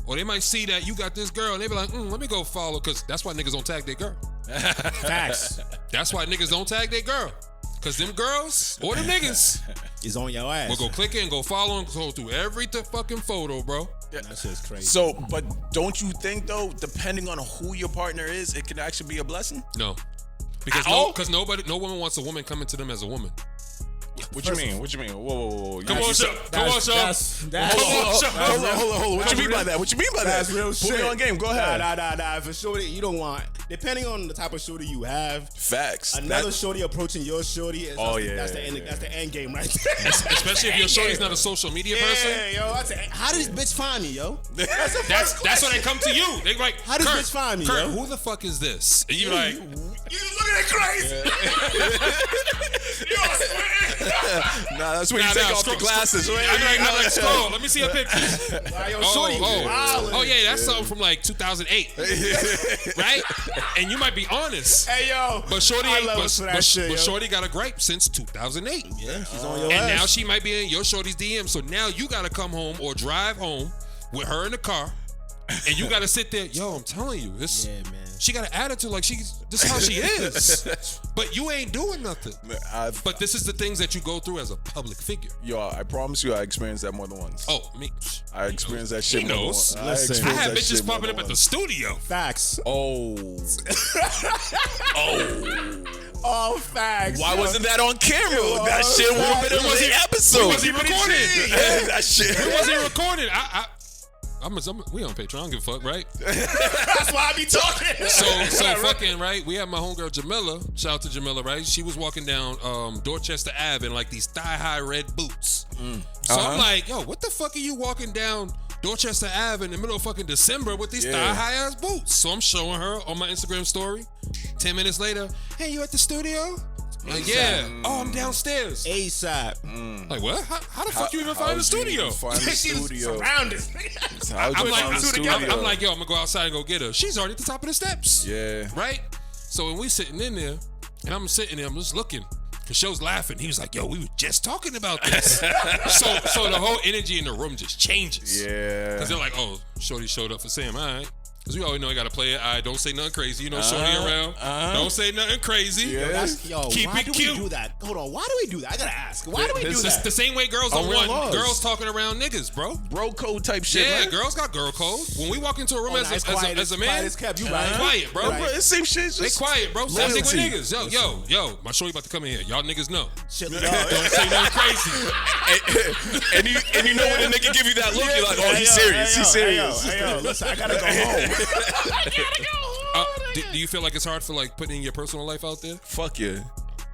Or they might see that you got this girl and they be like, let me go follow. Because that's why niggas don't tag their girl. Facts. That's why niggas don't tag their girl. Because them girls or them niggas is on your ass. will go click it and go follow and go through every fucking photo, bro. That shit's crazy. So, but don't you think though, depending on who your partner is, it can actually be a blessing? No. Because no woman wants a woman coming to them as a woman. What you mean? Whoa. Come on, Sean. Hold on. What you mean by that? That's real shit. Put me on game. Go ahead. Nah. For shorty, you don't want. Depending on the type of shorty you have, Facts. another shorty approaching your shorty is that's the end game right there. Especially if your shorty's not a social media person. Yeah, yo. How did this bitch find me, yo? That's when they come to you. They like, how did this bitch find me, Kurt, yo? who the fuck is this? And you like, you looking at crazy. Nah, that's when you take off the glasses. I'm like, scroll. Let me see your pictures. Yo, shorty, yeah, that's something from like 2008, right? And you might be honest. Hey, yo. But shorty I ain't. love us for that But shit, shorty got a gripe since 2008. Yeah, she's on your And ass. now she might be in your shorty's DM. So now you gotta come home or drive home with her in the car, and you gotta sit there. Yo, I'm telling you, this. Yeah, man. She got an attitude like this is how she is. But you ain't doing nothing. But this is the things that you go through as a public figure. Yo, I promise you, I experienced that more than once. Oh, me. I experienced that shit He more than knows. once. Listen. I had bitches popping up at the studio. Facts. Oh, facts. why wasn't that on camera? Yo, That shit would have been on the episode. We wasn't recorded. That shit. We wasn't recorded. We on Patreon. I don't give a fuck, right? That's why I be talking. So fucking right. We had my homegirl Jamila. Shout out to Jamila, right? She was walking down Dorchester Ave in like these thigh-high red boots. So I'm like, yo, what the fuck are you walking down Dorchester Ave in the middle of fucking December with these thigh-high ass boots? So I'm showing her on my Instagram story. 10 minutes later, hey, you at the studio? Like, yeah. Oh, I'm downstairs. ASAP. Like, what? How the fuck you even find the studio? Surrounded. I'm like, yo, I'm gonna go outside and go get her. She's already at the top of the steps. Yeah. Right? So when we sitting in there, and I'm sitting there, I'm just looking. Cause Show's laughing. He was like, yo, we were just talking about this. so the whole energy in the room just changes. Yeah. Cause they're like, oh, Shorty showed up for Sam, all right. Because we always know you got to play it. All right, don't say nothing crazy. You know, Shorty around. Don't say nothing crazy. Yeah. Keep why it do cute. we do that? Hold on, why do we do that? I gotta ask. Why do we do It's that? the same way girls don't Unreal want laws. girls talking around niggas, bro. Bro code type shit. Yeah, man. girls got girl code. When we walk into a room as a man, it's kept. You they right. quiet, bro. Bro, it's same shit. They Just quiet, bro. Same thing with loyalty. niggas. Yo, my shorty about to come in here. Y'all niggas know. Shit, Don't say nothing crazy. and you know when a nigga give you that look, you're like, oh, he's serious. He's serious. Hey, yo, listen, I gotta go home. Do you feel like it's hard for like putting your personal life out there? Fuck yeah.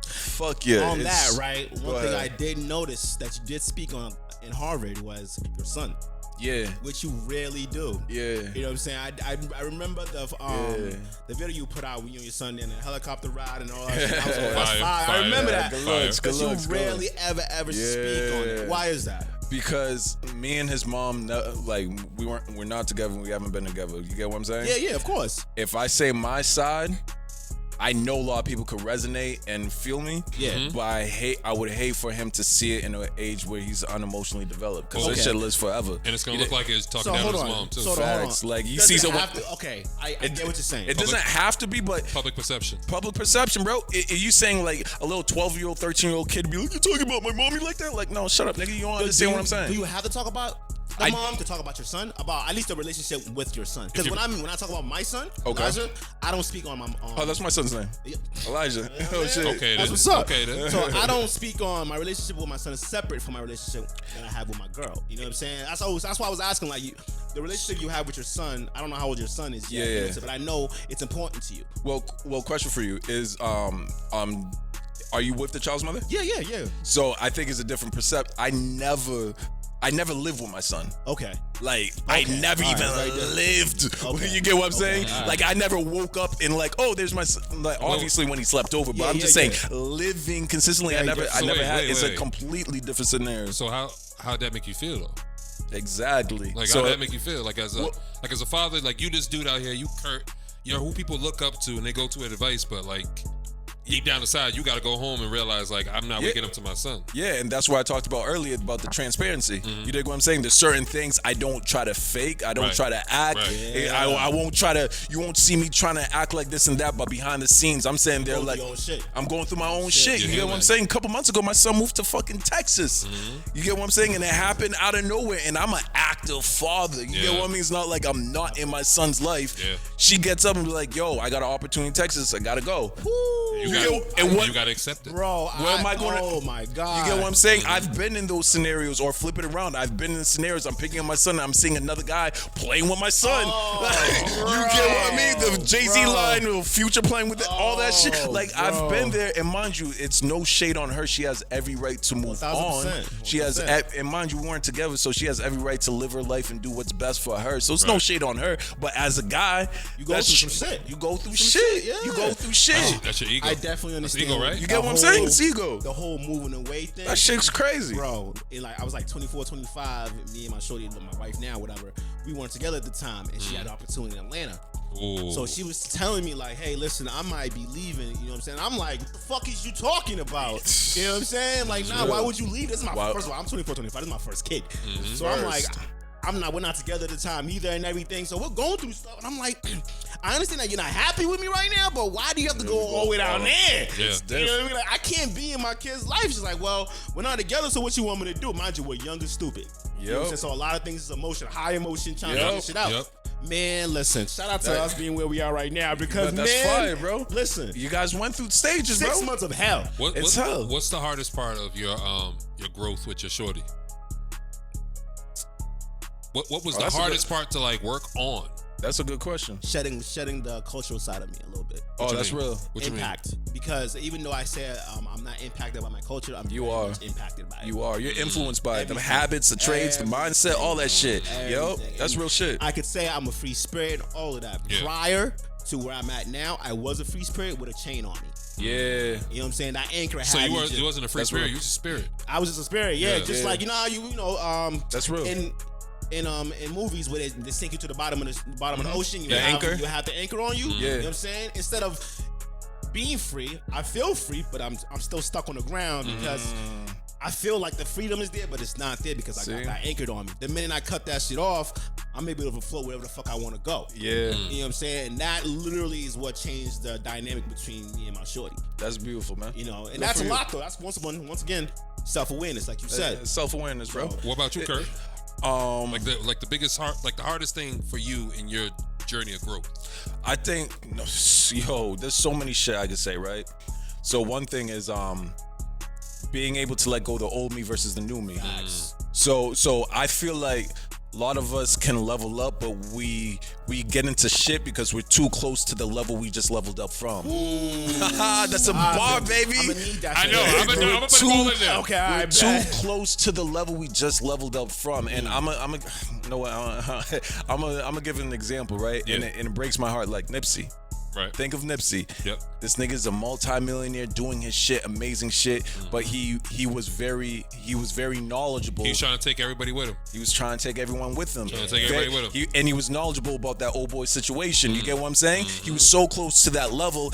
Fuck yeah. On that, right? Go One thing ahead. I did notice that you did speak on in Harvard was your son, Yeah. which you rarely do. Yeah. You know what I'm saying? I remember the video you put out with you and your son in a helicopter ride and all that shit. I was like, that's fire. I remember that. Good looks, But good you looks, good rarely looks. ever speak on it. Why is that? Because me and his mom, like, we're not together. We haven't been together. You get what I'm saying? Yeah, of course. If I say my side, I know a lot of people could resonate and feel me. Yeah. But I would hate for him to see it in an age where he's unemotionally developed, because this shit lives forever. And it's gonna look like he's talking down to his mom too. Facts. Like he sees it. Okay, I get what you're saying. It doesn't have to be, but Public perception. public perception, bro. Are you saying like a little 12-year-old, 13-year-old kid be like, "You're talking about my mommy like that"? Like, no, shut up, nigga. You don't understand what I'm saying. Do you have to talk about the mom to talk about your son? About at least the relationship with your son? Because when I talk about my son, Elijah, I don't speak on my. Oh, that's my son's name, Elijah. Oh shit. Okay, that's what's up. Okay, then. So I don't speak on my relationship with my son is separate from my relationship that I have with my girl. You know what I'm saying? That's why I was asking, like, the relationship you have with your son. I don't know how old your son is yet, Yeah. but I know it's important to you. Well, question for you is, are you with the child's mother? Yeah. So I think it's a different perception. I never lived with my son. Okay. Like, I never even lived. Okay. You get what I'm saying? Right. Like, I never woke up and like, oh, there's my son. Like, obviously when he slept over, but I'm just saying, living consistently, I never had. It's a completely different scenario. So how'd that make you feel though? Exactly. Like, how'd that make you feel? Like as a father, like you this dude out here, you who people look up to and they go to advice, but like deep down inside, you got to go home and realize, like, I'm not waking up to my son. Yeah, and that's what I talked about earlier about the transparency. You dig what I'm saying? There's certain things I don't try to fake. I don't try to act. Right. I won't try to. You won't see me trying to act like this and that. But behind the scenes, I'm saying they're like, I'm going through my own shit. You get what I'm saying? A couple months ago, my son moved to fucking Texas. You get what I'm saying? And it happened out of nowhere. And I'm an active father. You get what I mean? It's not like I'm not in my son's life. Yeah. She gets up and be like, yo, I got an opportunity in Texas. I gotta go. You gotta accept it, bro. Where am I going? Oh my god! You get what I'm saying? I've been in those scenarios, or flip it around. I've been in scenarios. I'm picking up my son. And I'm seeing another guy playing with my son. You get what I mean? The Jay-Z line, the Future playing with it, all that shit. Like I've been there, and mind you, it's no shade on her. She has every right to move on. She has, and mind you, we weren't together, so she has every right to live her life and do what's best for her. So it's no shade on her. But as a guy, you go through some shit. You go through shit. Yeah. You go through shit. That's your ego. I definitely understand. Ego, right? You get what I'm saying? It's ego. The whole moving away thing. That shit's crazy. Bro, I was like 24, 25, me and my shorty, my wife now, whatever, we weren't together at the time, and she had an opportunity in Atlanta. Ooh. So she was telling me like, hey, listen, I might be leaving, you know what I'm saying? I'm like, what the fuck is you talking about? You know what I'm saying? Like, nah, why would you leave? This is my, first of all, I'm 24, 25, this is my first kid. So I'm like, we're not together at the time either and everything. So we're going through stuff. And I'm like, I understand that you're not happy with me right now, but why do you have to go all the way down there? Yeah. You know what I mean? Like, I can't be in my kid's life. She's like, well, we're not together, so what you want me to do? Mind you, we're young and stupid. You know what I'm saying? So a lot of things is emotion, high emotion, trying to figure shit out. Man, listen, shout out to us being where we are right now because, that's fine, bro. Listen. You guys went through stages, bro. 6 months of hell. It's hell. What's the hardest part of your growth with your shorty? What was the hardest part to like work on? That's a good question. Shedding the cultural side of me a little bit. Oh, that's real. What you mean? Impact. Because even though I say I'm not impacted by my culture, I'm very much impacted by it. You are. You're influenced by it. The habits, the traits, the mindset, all that shit. Yo, that's real shit. I could say I'm a free spirit, all of that. Yeah. Prior to where I'm at now, I was a free spirit with a chain on me. Yeah. You know what I'm saying? That anchor had so you wasn't a free spirit, you was a spirit. I was just a spirit, just like, you know, that's real. In movies where they sink you to the bottom of the ocean, you have the anchor on you. Yeah. You know what I'm saying? Instead of being free, I feel free, but I'm still stuck on the ground because I feel like the freedom is there, but it's not there because I got that anchored on me. The minute I cut that shit off, I'm able to float wherever the fuck I want to go. Yeah. You know what I'm saying? And that literally is what changed the dynamic between me and my shorty. That's beautiful, man. You know, and that's a lot though. That's once again, self-awareness, like you said. Self-awareness, bro. What about you, Kurt? Like the biggest the hardest thing for you in your journey of growth. I think, there's so many shit I could say, right? So one thing is being able to let go of the old me versus the new me. So I feel like a lot of us can level up, but we get into shit because we're too close to the level we just leveled up from. That's a bar, baby. I'm gonna need that. I know. I'm gonna put it all in there. Okay, we're too close to the level we just leveled up from, and I'm gonna give an example, right? Yeah. And it breaks my heart. Like Nipsey. Right. Think of Nipsey. Yep. This nigga's a multi-millionaire doing his shit, amazing shit, but he was very knowledgeable. He was trying to take everybody with him. He was trying to take everyone with him. And he was knowledgeable about that old boy situation. You get what I'm saying? He was so close to that level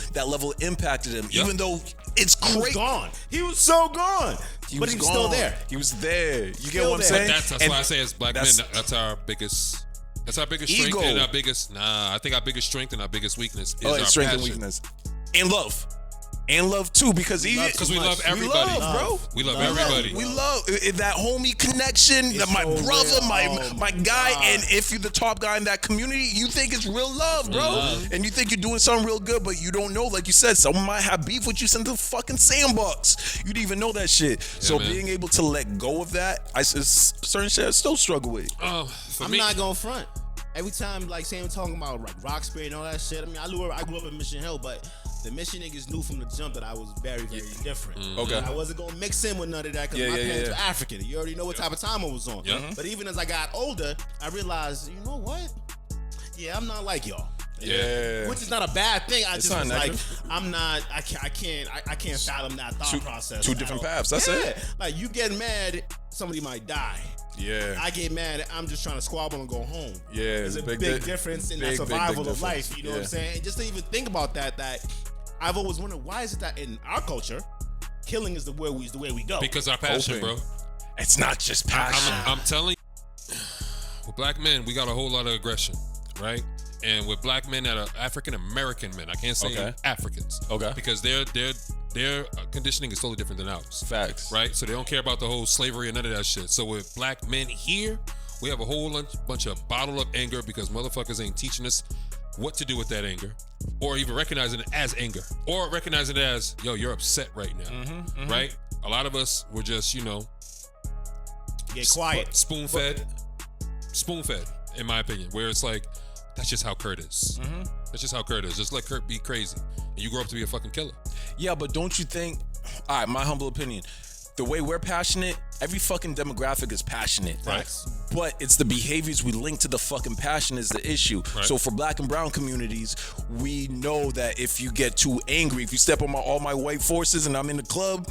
impacted him. Even though it's great. He was gone. He was so gone. But he was still there. He was there. You get what I'm saying? But that's why I say as black men, that's our biggest strength ego. and our biggest. I think our biggest strength and our biggest weakness is our strength passion. and weakness, and love. And love too, because we love everybody. We love, bro. We love everybody. We love that homie connection. That my brother, my guy, and if you're the top guy in that community, you think it's real love, bro. And you think you're doing something real good, but you don't know. Like you said, someone might have beef with you since the fucking sandbox. You didn't even know that shit. So being able to let go of that, certain shit I still struggle with. I'm not gonna front. Every time, like, Sam talking about like Roxbury and all that shit. I mean, I grew up in Mission Hill, but the Mission niggas knew from the jump that I was very, very different. Okay. I wasn't gonna mix in with none of that because my parents were African. You already know what type of time I was on. But even as I got older, I realized, you know what? Yeah, I'm not like y'all. Yeah. Which is not a bad thing. I It's just was like, negative. I can't fathom that thought process. Two different paths. That's it. Like, you get mad, somebody might die. Yeah. I get mad, I'm just trying to squabble and go home. Yeah, There's a big difference in that survival of life. You know what I'm saying? And just to even think about that I've always wondered, why is it that in our culture, killing is the way we go? Because our passion, bro. It's not just passion. I'm telling you, with black men, we got a whole lot of aggression, right? And with black men that are African American men, I can't say Africans, because their conditioning is totally different than ours. Facts. Right? So they don't care about the whole slavery and none of that shit. So with black men here, we have a whole bunch of bottled up anger because motherfuckers ain't teaching us what to do with that anger, or even recognizing it as anger, or recognizing it as, yo, you're upset right now, right? A lot of us were just, get quiet, spoon fed, in my opinion, where it's like, that's just how Kurt is. That's just how Kurt is. Just let Kurt be crazy, and you grow up to be a fucking killer. Yeah, but don't you think, all right, my humble opinion, the way we're passionate, every fucking demographic is passionate. Right. But it's the behaviors we link to the fucking passion is the issue. Right. So for black and brown communities, we know that if you get too angry, if you step on all my white forces and I'm in the club,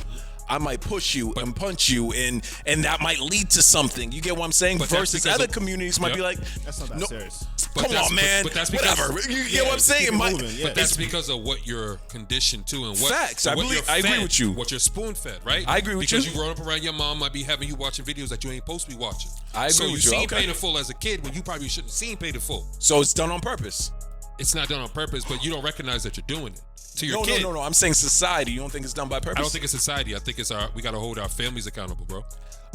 I might push you and punch you, and that might lead to something. You get what I'm saying? Versus other communities might be like, that's not that serious. Come on, man. But that's because, whatever. You get what I'm saying? But that's because of what you're conditioned to and what. Facts. I agree with you. What you're spoon fed, right? I agree with because you. Because you growing up around your mom might be having you watching videos that you ain't supposed to be watching. I agree so with you. So you seen Paid in Full as a kid when you probably shouldn't have seen Paid in Full. So it's done on purpose. It's not done on purpose, but you don't recognize that you're doing it. To your kid. No. I'm saying society. You don't think it's done by purpose? I don't think it's society. I think it's we got to hold our families accountable, bro. All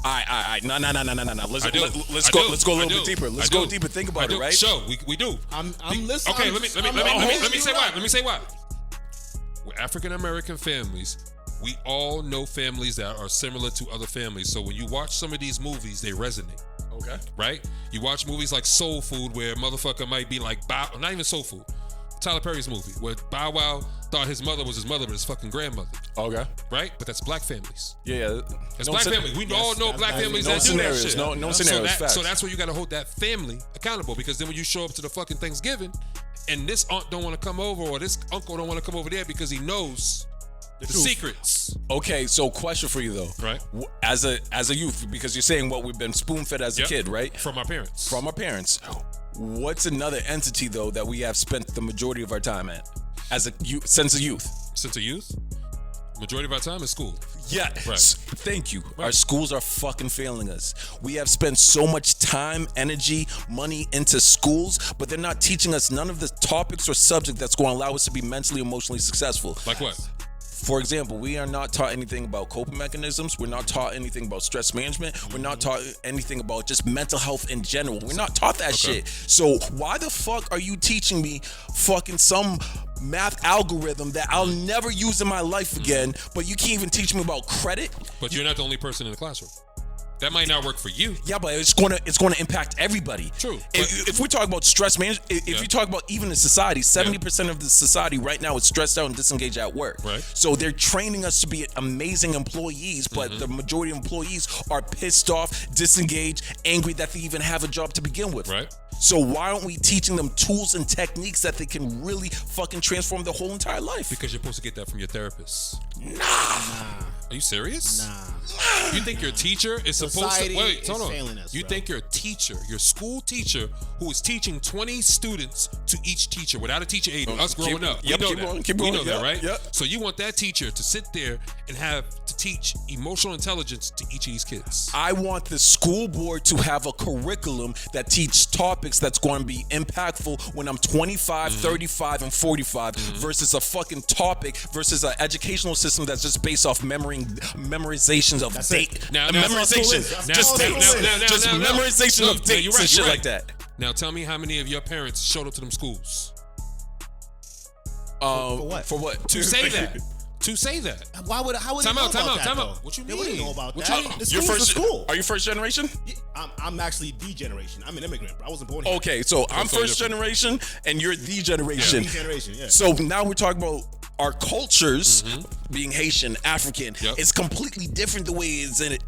right. No. Let's go a little bit deeper. Let's go deeper. Think about it, right? Sure, we do. I'm listening. Okay, let me say why. Let me say why. With African American families, we all know families that are similar to other families. So when you watch some of these movies, they resonate. Okay. Right? You watch movies like Soul Food, where a motherfucker might be like not even Soul Food. Tyler Perry's movie, where Bow Wow thought his mother was his mother, but his fucking grandmother. Okay. Right? But that's black families. Yeah. That's black families. We all know black families that do that shit. No scenarios. So that's where you got to hold that family accountable, because then when you show up to the fucking Thanksgiving, and this aunt don't want to come over, or this uncle don't want to come over there because he knows the secrets. Okay, so question for you though. Right. As a youth, because you're saying what we've been spoon fed as a kid, right? From our parents. What's another entity though that we have spent the majority of our time at as a sense of youth? Sense of youth? Majority of our time is school. Yeah. Right. Thank you. Right. Our schools are fucking failing us. We have spent so much time, energy, money into schools, but they're not teaching us none of the topics or subject that's going to allow us to be mentally, emotionally successful. Like what? For example, we are not taught anything about coping mechanisms. We're not taught anything about stress management. We're not taught anything about just mental health in general. We're not taught that shit. So why the fuck are you teaching me fucking some math algorithm that I'll never use in my life again, but you can't even teach me about credit? But you're not the only person in the classroom. That might not work for you. Yeah, but it's gonna impact everybody. True. If we talk about stress management, if you talk about even in society, 70% of the society right now is stressed out and disengaged at work. Right. So they're training us to be amazing employees, but the majority of employees are pissed off, disengaged, angry that they even have a job to begin with. Right. So why aren't we teaching them tools and techniques that they can really fucking transform their whole entire life? Because you're supposed to get that from your therapist. Nah. Are you serious? Nah. You think your teacher is supposed to wait? Hold on. Failing us, You bro. think your teacher, your school teacher, who is teaching 20 students to each teacher without a teacher aid, us growing up, Yep, we know keep that. going, keep We going. know that, Yep, right? yep. So you want that teacher to sit there and have to teach emotional intelligence to each of these kids. I want the school board to have a curriculum that teach topics that's going to be impactful when I'm 25, 35, and 45 versus a fucking topic versus an educational system that's just based off memorizations of date. Now, memorization. Just memorization of dates you're right, and shit you're like right. that. Now tell me how many of your parents showed up to them schools For what? For what? to say that. To say that. Why would? How would they Time know out, time about out, that, time though? out. What you They wouldn't mean? know about What that. you mean? The You're school's a school. Are you first generation? I'm actually the generation. I'm an immigrant, bro. I wasn't born here. Okay, so I'm so first different. generation and you're the generation. The generation, yeah. So now we're talking about our cultures being Haitian, African. Yep. It's completely different the way it's in it.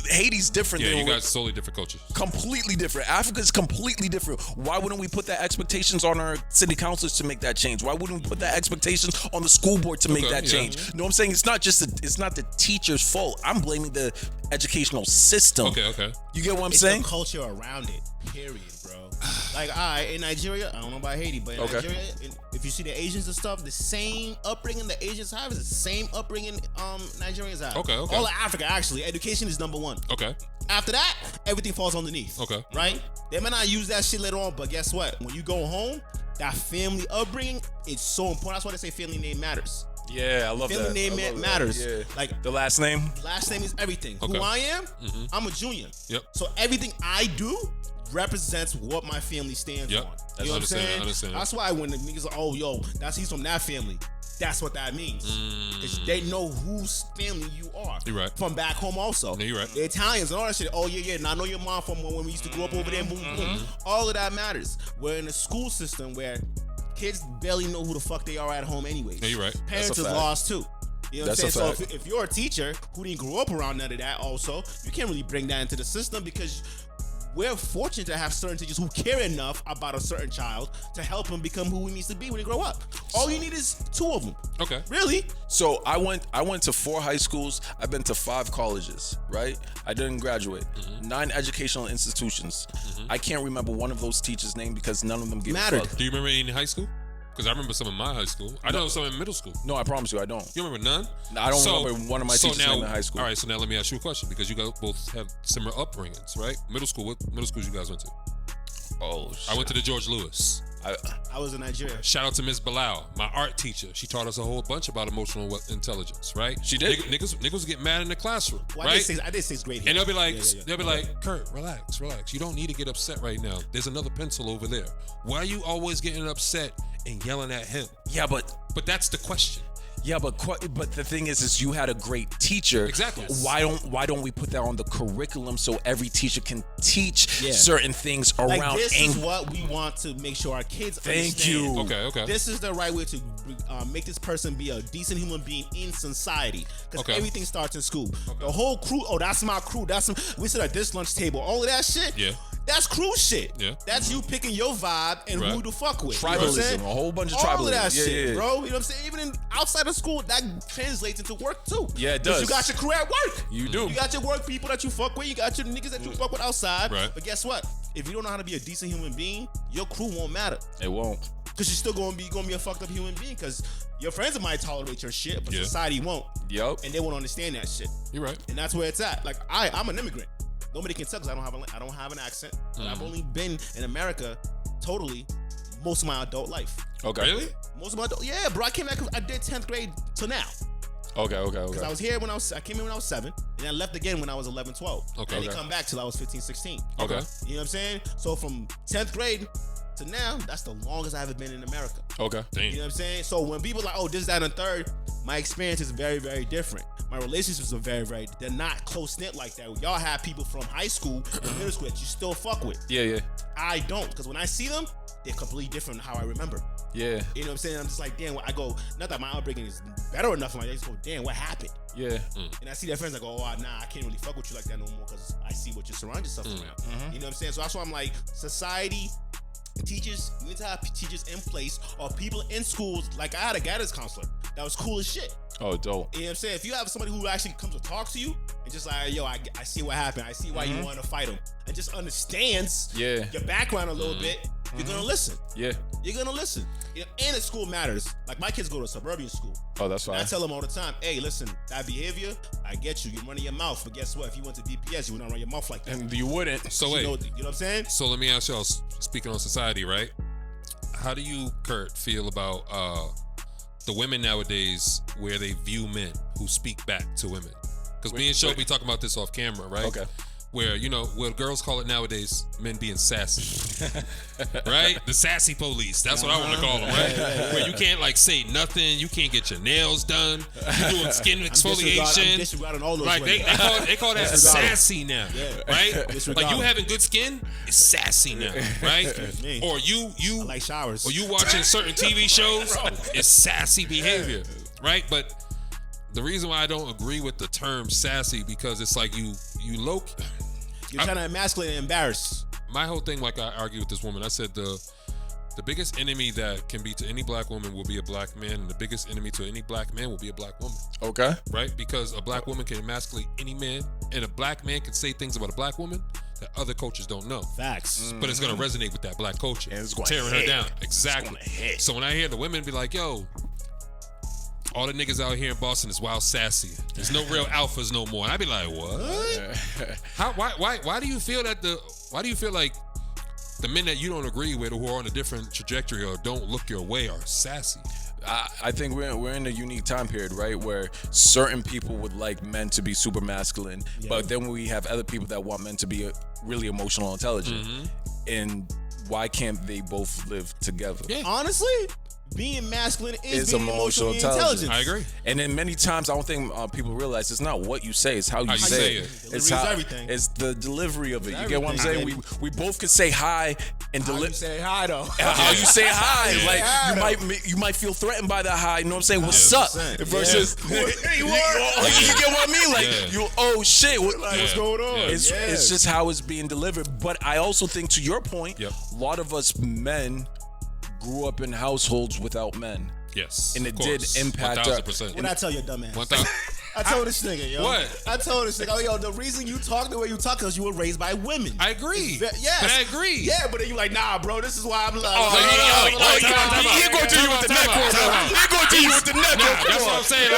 Haiti's different Yeah, than you guys totally different cultures. completely different. Africa's completely different. Why wouldn't we put that expectations on our city councils to make that change? Why wouldn't we put that expectations on the school board to make Okay, that yeah. change? You know what I'm saying? It's not just it's not the teacher's fault. I'm blaming the educational system. Okay. You get what I'm It's saying? the culture around it, period, bro. Like, in Nigeria, I don't know about Haiti, but in Okay. Nigeria, if you see the Asians and stuff, the same upbringing the Asians have is the same upbringing Nigerians have. Okay. All of Africa, actually. Education is number one. Okay. After that, everything falls underneath. Okay. Right? They might not use that shit later on, but guess what? When you go home, that family upbringing, it's so important. That's why they say family name matters. Yeah, I love Family that. name I love that. matters. Yeah. Like, The last name? last name is everything. Okay. Who I am, I'm a junior. Yep. So everything I do represents what my family stands Yep. on. That's You know what I'm understand, saying? understand. That's why when the niggas are, oh, yo, he's from that family. That's what that means. Because they know whose family you are. You're right. From back home also. Yeah, you're right. The Italians and all that shit. Oh, yeah. Now I know your mom from when we used to grow up over there. Boom, boom. All of that matters. We're in a school system where kids barely know who the fuck they are at home anyways. Yeah, you're right. Parents That's a is fact. lost too. You know what I'm That's saying? a So fact. if you're a teacher who didn't grow up around none of that also, you can't really bring that into the system because we're fortunate to have certain teachers who care enough about a certain child to help him become who he needs to be when he grow up. All you need is 2 of them. Okay. Really? So I went to 4 high schools. I've been to 5 colleges, right? I didn't graduate. 9 educational institutions. I can't remember one of those teachers' name because none of them gave a Mattered. fuck. Do you remember any in high school? Because I remember some in my high school. I know some in middle school. No, I promise you, I don't. You remember none? I don't remember one of my teachers' now, name in high school. All right, so now let me ask you a question because you guys both have similar upbringings, right? Middle school, what middle schools you guys went to? Oh, shit. I went to the George Lewis. I was in Nigeria. Shout out to Miss Bilal, my art teacher. She taught us a whole bunch about emotional intelligence, right? She did? Niggas get mad in the classroom, Well, right? I did 6th grade here. And they'll be like, Yeah. they'll be like, Kurt, relax. You don't need to get upset right now. There's another pencil over there. Why are you always getting upset and yelling at him? Yeah, but But that's the question. but the thing is you had a great teacher. Exactly. Why don't we put that on the curriculum so every teacher can teach Yeah. certain things around Like this is anger? what we want to make sure our kids Thank understand. you. Okay. This is the right way to make this person be a decent human being in society. Because Okay. everything starts in school. The whole crew, oh, that's my crew. We sit at this lunch table. All of that shit. Yeah. That's crew shit. Yeah. That's you picking your vibe and Right. who to fuck with. You know what I'm Tribalism, saying? a whole bunch of All tribalism. of that Yeah, shit, yeah. bro. You know what I'm saying? Even outside of school, that translates into work too. Yeah, it 'Cause does. You got your crew at work. You do. You got your work people that you fuck with. You got your niggas that you fuck with outside. Right. But guess what? If you don't know how to be a decent human being, your crew won't matter. It won't. Cause you're still gonna be a fucked up human being. Cause your friends might tolerate your shit, but Yeah. society won't, Yup. and they won't understand that shit. You're right. And that's where it's at. Like I'm an immigrant. Nobody can tell because I don't have an accent. But I've only been in America totally most of my adult life. Okay. Really? Most of my adult, yeah, bro. I came back. I did 10th grade to now. Okay. Cause I was here I came in when I was 7, and I left again when I was 11, 12. Okay. I didn't come back till I was 15, 16. Okay. You know what I'm saying? So from 10th grade to now, that's the longest I've ever been in America. Okay. Damn. You know what I'm saying? So when people are like, oh, this, that, and third, my experience is very, very different. My relationships are very, they're not close-knit like that. Y'all have people from high school and middle school that you still fuck with. Yeah. I don't, because when I see them, they're completely different than how I remember. Yeah. You know what I'm saying? I'm just like, damn, I go, not that my upbringing is better enough, I just go, damn, what happened? Yeah. And I see their friends, I go, oh, nah, I can't really fuck with you like that no more because I see what you surround yourself around. You know what I'm saying? So that's why I'm like, society teachers, you need to have teachers in place or people in schools. Like I had a guidance counselor that was cool as shit. Oh, dope. You know what I'm saying? If you have somebody who actually comes to talk to you and just like, yo, I see what happened. I see why you want to fight him. And just understands your background a little bit, you're going to listen. Yeah. You're going to listen. And the school matters. Like my kids go to a suburban school. Oh, that's fine. I tell them all the time, hey, listen, that behavior, I get you. You're running your mouth. But guess what? If you went to DPS, you would not run your mouth like that. And you wouldn't. So wait. You know what I'm saying? So let me ask y'all, speaking on society, right? How do you, Kurt, feel about the women nowadays where they view men who speak back to women? Because me and Shelby talking about this off camera, right? Okay. Where, what girls call it nowadays, men being sassy. Right? The sassy police. That's what I want to call them, right? Where you can't, say nothing. You can't get your nails done. You're doing skin exfoliation. I'm disregarding all those like, they call that sassy now, right? Like, you having good skin is sassy now, right? Or you I like showers. Or you watching certain TV shows, it's sassy behavior, right? But the reason why I don't agree with the term sassy, because it's like you low. You're trying to emasculate and embarrass. My whole thing, like I argued with this woman, I said the biggest enemy that can be to any black woman will be a black man, and the biggest enemy to any black man will be a black woman. Okay. Right? Because a black woman can emasculate any man, and a black man can say things about a black woman that other coaches don't know. Facts. But it's going to resonate with that black culture. And it's going tearing to her down. Exactly. So when I hear the women be like, yo, all the niggas out here in Boston is wild sassy. There's no real alphas no more. And I be like, what? Why do you feel like the men that you don't agree with or who are on a different trajectory or don't look your way are sassy? I think we're in a unique time period, right, where certain people would like men to be super masculine, but then we have other people that want men to be really emotional and intelligent. And why can't they both live together? Yeah. Honestly, being masculine is being emotionally intelligent. I agree. And then many times, I don't think people realize it's not what you say, it's how you say it. It's everything. It's the delivery of it. You get what I'm saying? We both could say hi and deliver. How you say hi though? How you say hi? Like you might feel threatened by that hi. You know what I'm saying? What's up? Versus you get what I mean? Like oh shit, what's going on? It's just how it's being delivered. But I also think, to your point, a lot of us men grew up in households without men. Yes. And it did impact our... 1,000%. What I tell your dumb ass? 1,000. I told this nigga, yo. What? I told this nigga, the reason you talk the way you talk is you were raised by women. I agree. Yes. But I agree. Yeah, but then you like, nah, bro, this is why I'm like... He's going to you with the neck. He's going to you with the neck. That's what I'm saying.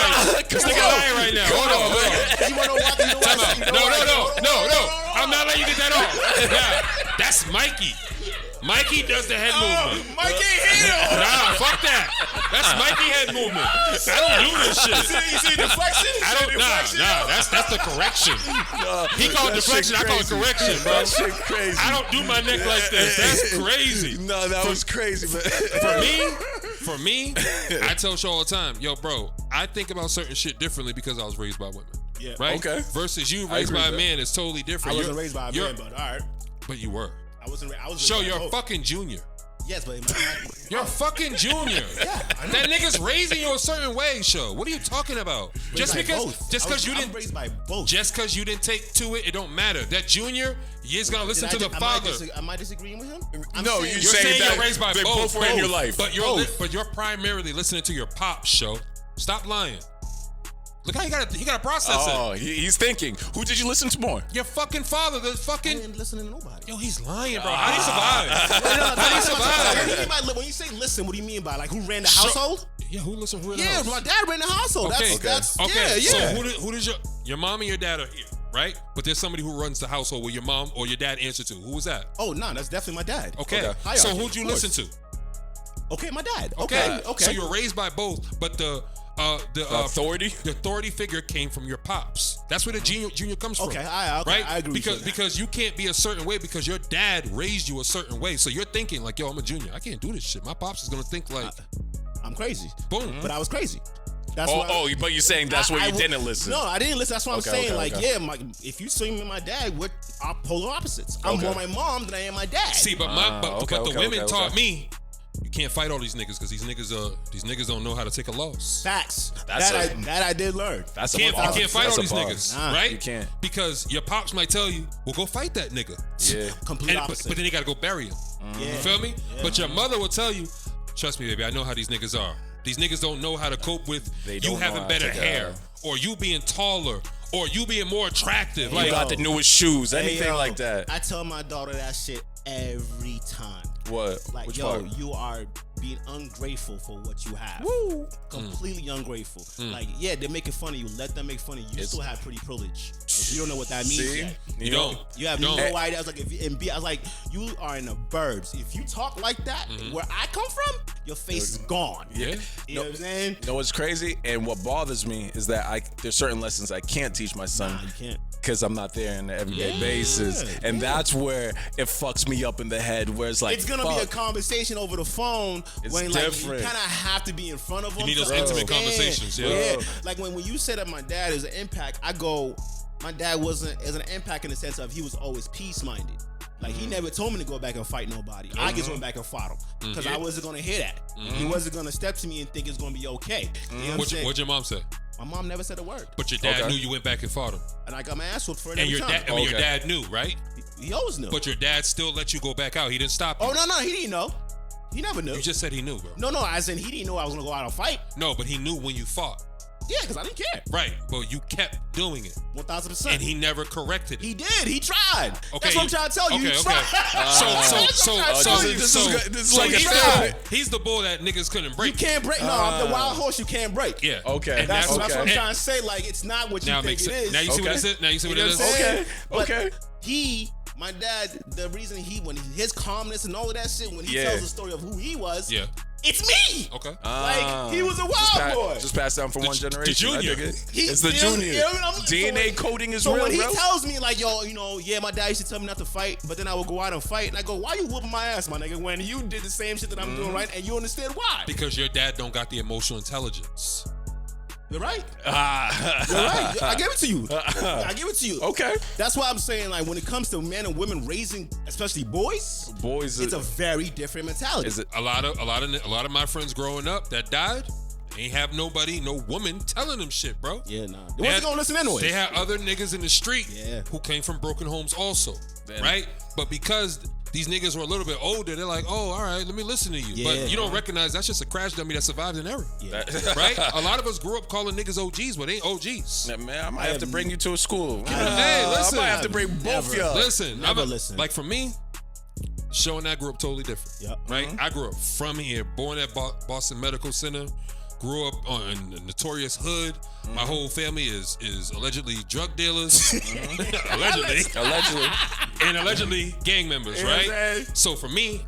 This nigga lying right now. Hold on, man. You want to watch? No. I'm not letting you get that off. Nah, that's Mikey. Mikey does the head movement. Mikey here. Nah, fuck that. That's Mikey head movement. I don't do this shit. You see deflection? Nah. That's the correction. He called deflection. I call it correction, bro. That shit crazy. I don't do my neck like this. That's crazy. No, that was crazy, man. For me, I tell you all the time, yo, bro, I think about certain shit differently because I was raised by women. Yeah. Right? Okay. Versus you raised by a man is totally different. I wasn't raised by a man, but all right. But you were. I was Show you're a fucking junior. Yes, but you're a fucking junior. Yeah, that nigga's raising you a certain way. Show. What are you talking about? Just because you didn't raised by both. Just because you didn't take to it don't matter. That junior, he's gonna listen to the father. Am I disagreeing with him? You're saying that you're raised by both in your life. But you're primarily listening to your pop. Show. Stop lying. Look how you gotta process it. Oh, he's thinking. Who did you listen to more? Your fucking father. The fucking. I didn't listen to nobody. Yo, he's lying, bro. How do you survive? How do you survive? When you say listen, what do you mean by like who ran the household? Yeah, who listened? Who ran the house? Yeah, my dad ran the household. Okay, That's okay. Yeah. So who does your mom and your dad are here, right? But there's somebody who runs the household where your mom or your dad answer to. Who was that? Oh no, that's definitely my dad. Okay. So who'd you listen to? Okay, my dad. Okay. So you're raised by both, but the authority figure came from your pops. That's where the junior comes from. Okay, right? I agree. Because you can't be a certain way because your dad raised you a certain way. So you're thinking like, yo, I'm a junior. I can't do this shit. My pops is gonna think like I'm crazy. Boom. But I was crazy. That's but you're saying that's where you didn't listen. No, I didn't listen. That's what I'm saying. If you see me and my dad, we're polar opposites. I'm more my mom than I am my dad. See, but the women taught me. You can't fight all these niggas because these niggas don't know how to take a loss. Facts. That I did learn. You can't fight all these niggas, right? You can't. Because your pops might tell you, well, go fight that nigga. Yeah. Complete opposite. But then you got to go bury him. Yeah. You feel me? Yeah. But your mother will tell you, trust me, baby, I know how these niggas are. These niggas don't know how to cope with you having better hair, or you being taller, or you being more attractive. You got the newest shoes, anything like that. I tell my daughter that shit every time. What? Like, Which yo, part? you are being ungrateful for what you have. Woo. Completely ungrateful. Like, yeah, they're making fun of you. Let them make fun of you. You still have pretty privilege. If you don't know what that means See? yet. You don't. You have no idea. I was like, I was like, you are in the burbs. If you talk like that, where I come from, your face is gone. Yeah. You know what I'm saying? You know what's crazy? And what bothers me is that there's certain lessons I can't teach my son. Nah, you can't. Because I'm not there on an everyday basis. And that's where it fucks me up in the head, where it's like, it's gonna be a conversation over the phone when like different. you kind of have to be in front of them. You need those to intimate understand. conversations, Yeah. Like when you said that my dad is an impact, I go, my dad wasn't as an impact in the sense of he was always peace minded. Like he never told me to go back and fight nobody. I just went back and fought him because I wasn't gonna hear that. He wasn't gonna step to me and think it's gonna be okay. You know what I'm saying? What'd your mom say? My mom never said a word, But your dad knew you went back and fought him. and I got my ass whooped for it And every your time. dad, your dad knew, right? He always knew. But your dad still let you go back out. He didn't stop you. Oh no, he didn't know. He never knew. You just said he knew, bro. No, as in he didn't know I was gonna go out and fight. No, but he knew when you fought. Yeah, because I didn't care. Right, but you kept doing it. 1000%. And he never corrected it. He did. He tried. Okay, That's what I'm trying to tell you. Okay, He okay. tried. This is like a therapy. He's the bull that niggas couldn't You break. can't break. No, I'm the wild horse you can't break. Yeah. Okay. And That's what I'm okay. trying to say. Like, it's not what you Now it think makes it sense. is. Now you see what Okay. it is? Now you see what You it know is? what I'm saying? Okay. But my dad, the reason his calmness and all of that shit, when he tells the story of who he was, Yeah. it's me. Okay. Like, he was a wild boy. Just passed down from one generation. junior. I dig it. He- It's the you know, junior. you know what I'm- DNA coding is So real, when he bro. tells me like, yo, my dad used to tell me not to fight, but then I would go out and fight, and I go, why you whooping my ass, my nigga, when you did the same shit that I'm doing, right? And you understand why? Because your dad don't got the emotional intelligence. You're right. You're right. I give it to you. I give it to you. Okay. That's why I'm saying, like, when it comes to men and women raising, especially boys, it's a very different mentality. Is it? A lot of my friends growing up that died ain't have nobody, no woman telling them shit, bro. Yeah, nah. They wasn't gonna listen anyway. They had other niggas in the street Yeah. who came from broken homes also, Man. right? But because these niggas were a little bit older, they're like, oh, all right, let me listen to you. But you don't recognize that's just a crash dummy that survived an era, right? A lot of us grew up calling niggas OGs, but they ain't OGs. Man, I might have to bring you to a school. Hey, listen. I might have to bring both y'all. Listen, listen. Like for me, Show and I grew up totally different. Yep. Right? I grew up from here, born at Boston Medical Center, grew up in the notorious hood. My whole family is allegedly drug dealers. Allegedly. And allegedly gang members, right? So for me,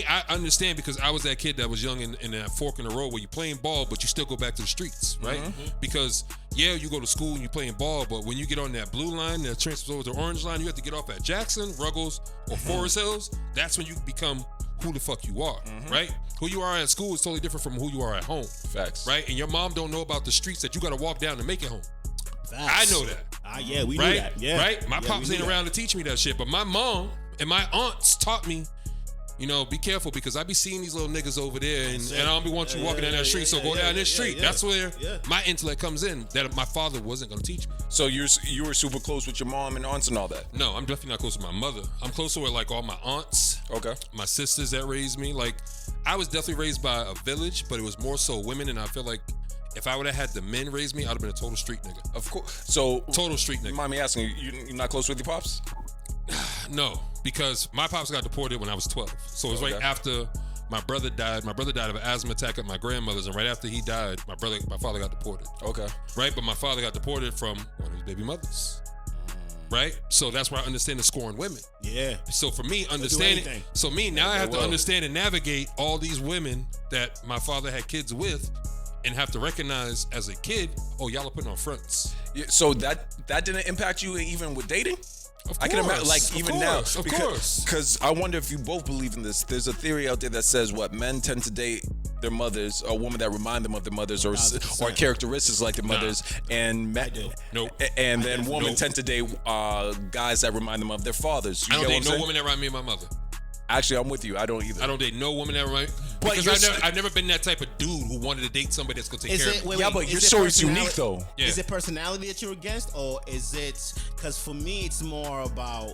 I understand because I was that kid that was young in that fork in the road where you playing ball, but you still go back to the streets, right? Because you go to school and you playing ball, but when you get on that blue line that transfers over to the orange line, you have to get off at Jackson, Ruggles, or Forest Hills. That's when you become who the fuck you are, right? Who you are at school is totally different from who you are at home. Facts. Right? And your mom don't know about the streets that you got to walk down to make it home. Facts. I know that. Yeah, we Right? knew that. Yeah. Right? My Yeah, pops we ain't knew around to teach me that shit, but my mom and my aunts taught me, be careful because I be seeing these little niggas over there and I don't be want you walking down that street, so go down this street. That's where my intellect comes in that my father wasn't going to teach me. So you were super close with your mom and aunts and all that? No, I'm definitely not close to my mother. I'm closer with like all my aunts. Okay. My sisters that raised me. Like, I was definitely raised by a village, but it was more so women, and I feel like if I would have had the men raise me, I'd have been a total street nigga. Of course. So Total street nigga. mind me asking you're not close with your pops? No, because my pops got deported when I was 12. So it was right after my brother died. My brother died of an asthma attack at my grandmother's, and right after he died, my father got deported. Okay. Right? But my father got deported from one of his baby mothers. Right? So that's where I understand the scoring women. Yeah. So for me, understanding, anything. so me, now I have to understand and navigate all these women that my father had kids with and have to recognize as a kid, oh, y'all are putting on fronts. Yeah, so that didn't impact you even with dating? Of course, I can imagine, like, even now. Of course. Because I wonder if you both believe in this. There's a theory out there that says men tend to date their mothers, or women that remind them of their mothers, or characteristics like their mothers, and men, Nope. And then women tend to date guys that remind them of their fathers. I don't date no woman that remind me of my mother. Actually, I'm with you. I don't either. I don't date no woman that remind me. But Because I've never been that type of dude who wanted to date somebody that's going to take care of me. But your story's unique, though. Yeah. Is it personality that you're against, or is it, because for me it's more about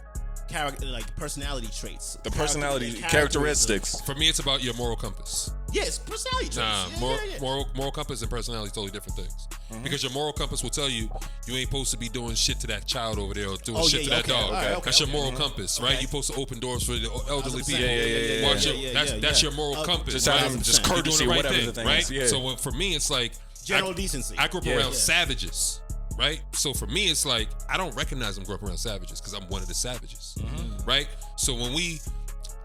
character, like personality traits. The personality characteristics. For me, it's about your moral compass. Yes, personality traits. Moral compass and personality are totally different things. Because your moral compass will tell you you ain't supposed to be doing shit to that child over there or doing shit to that dog. That's your moral compass, right? You're supposed to open doors for the elderly people. That's your moral compass. Just courtesy, right whatever thing, the thing right? is. So for me, it's like general decency. I grew up around savages. Right? So for me, it's like, I don't recognize them grew up around savages because I'm one of the savages. Right? So when we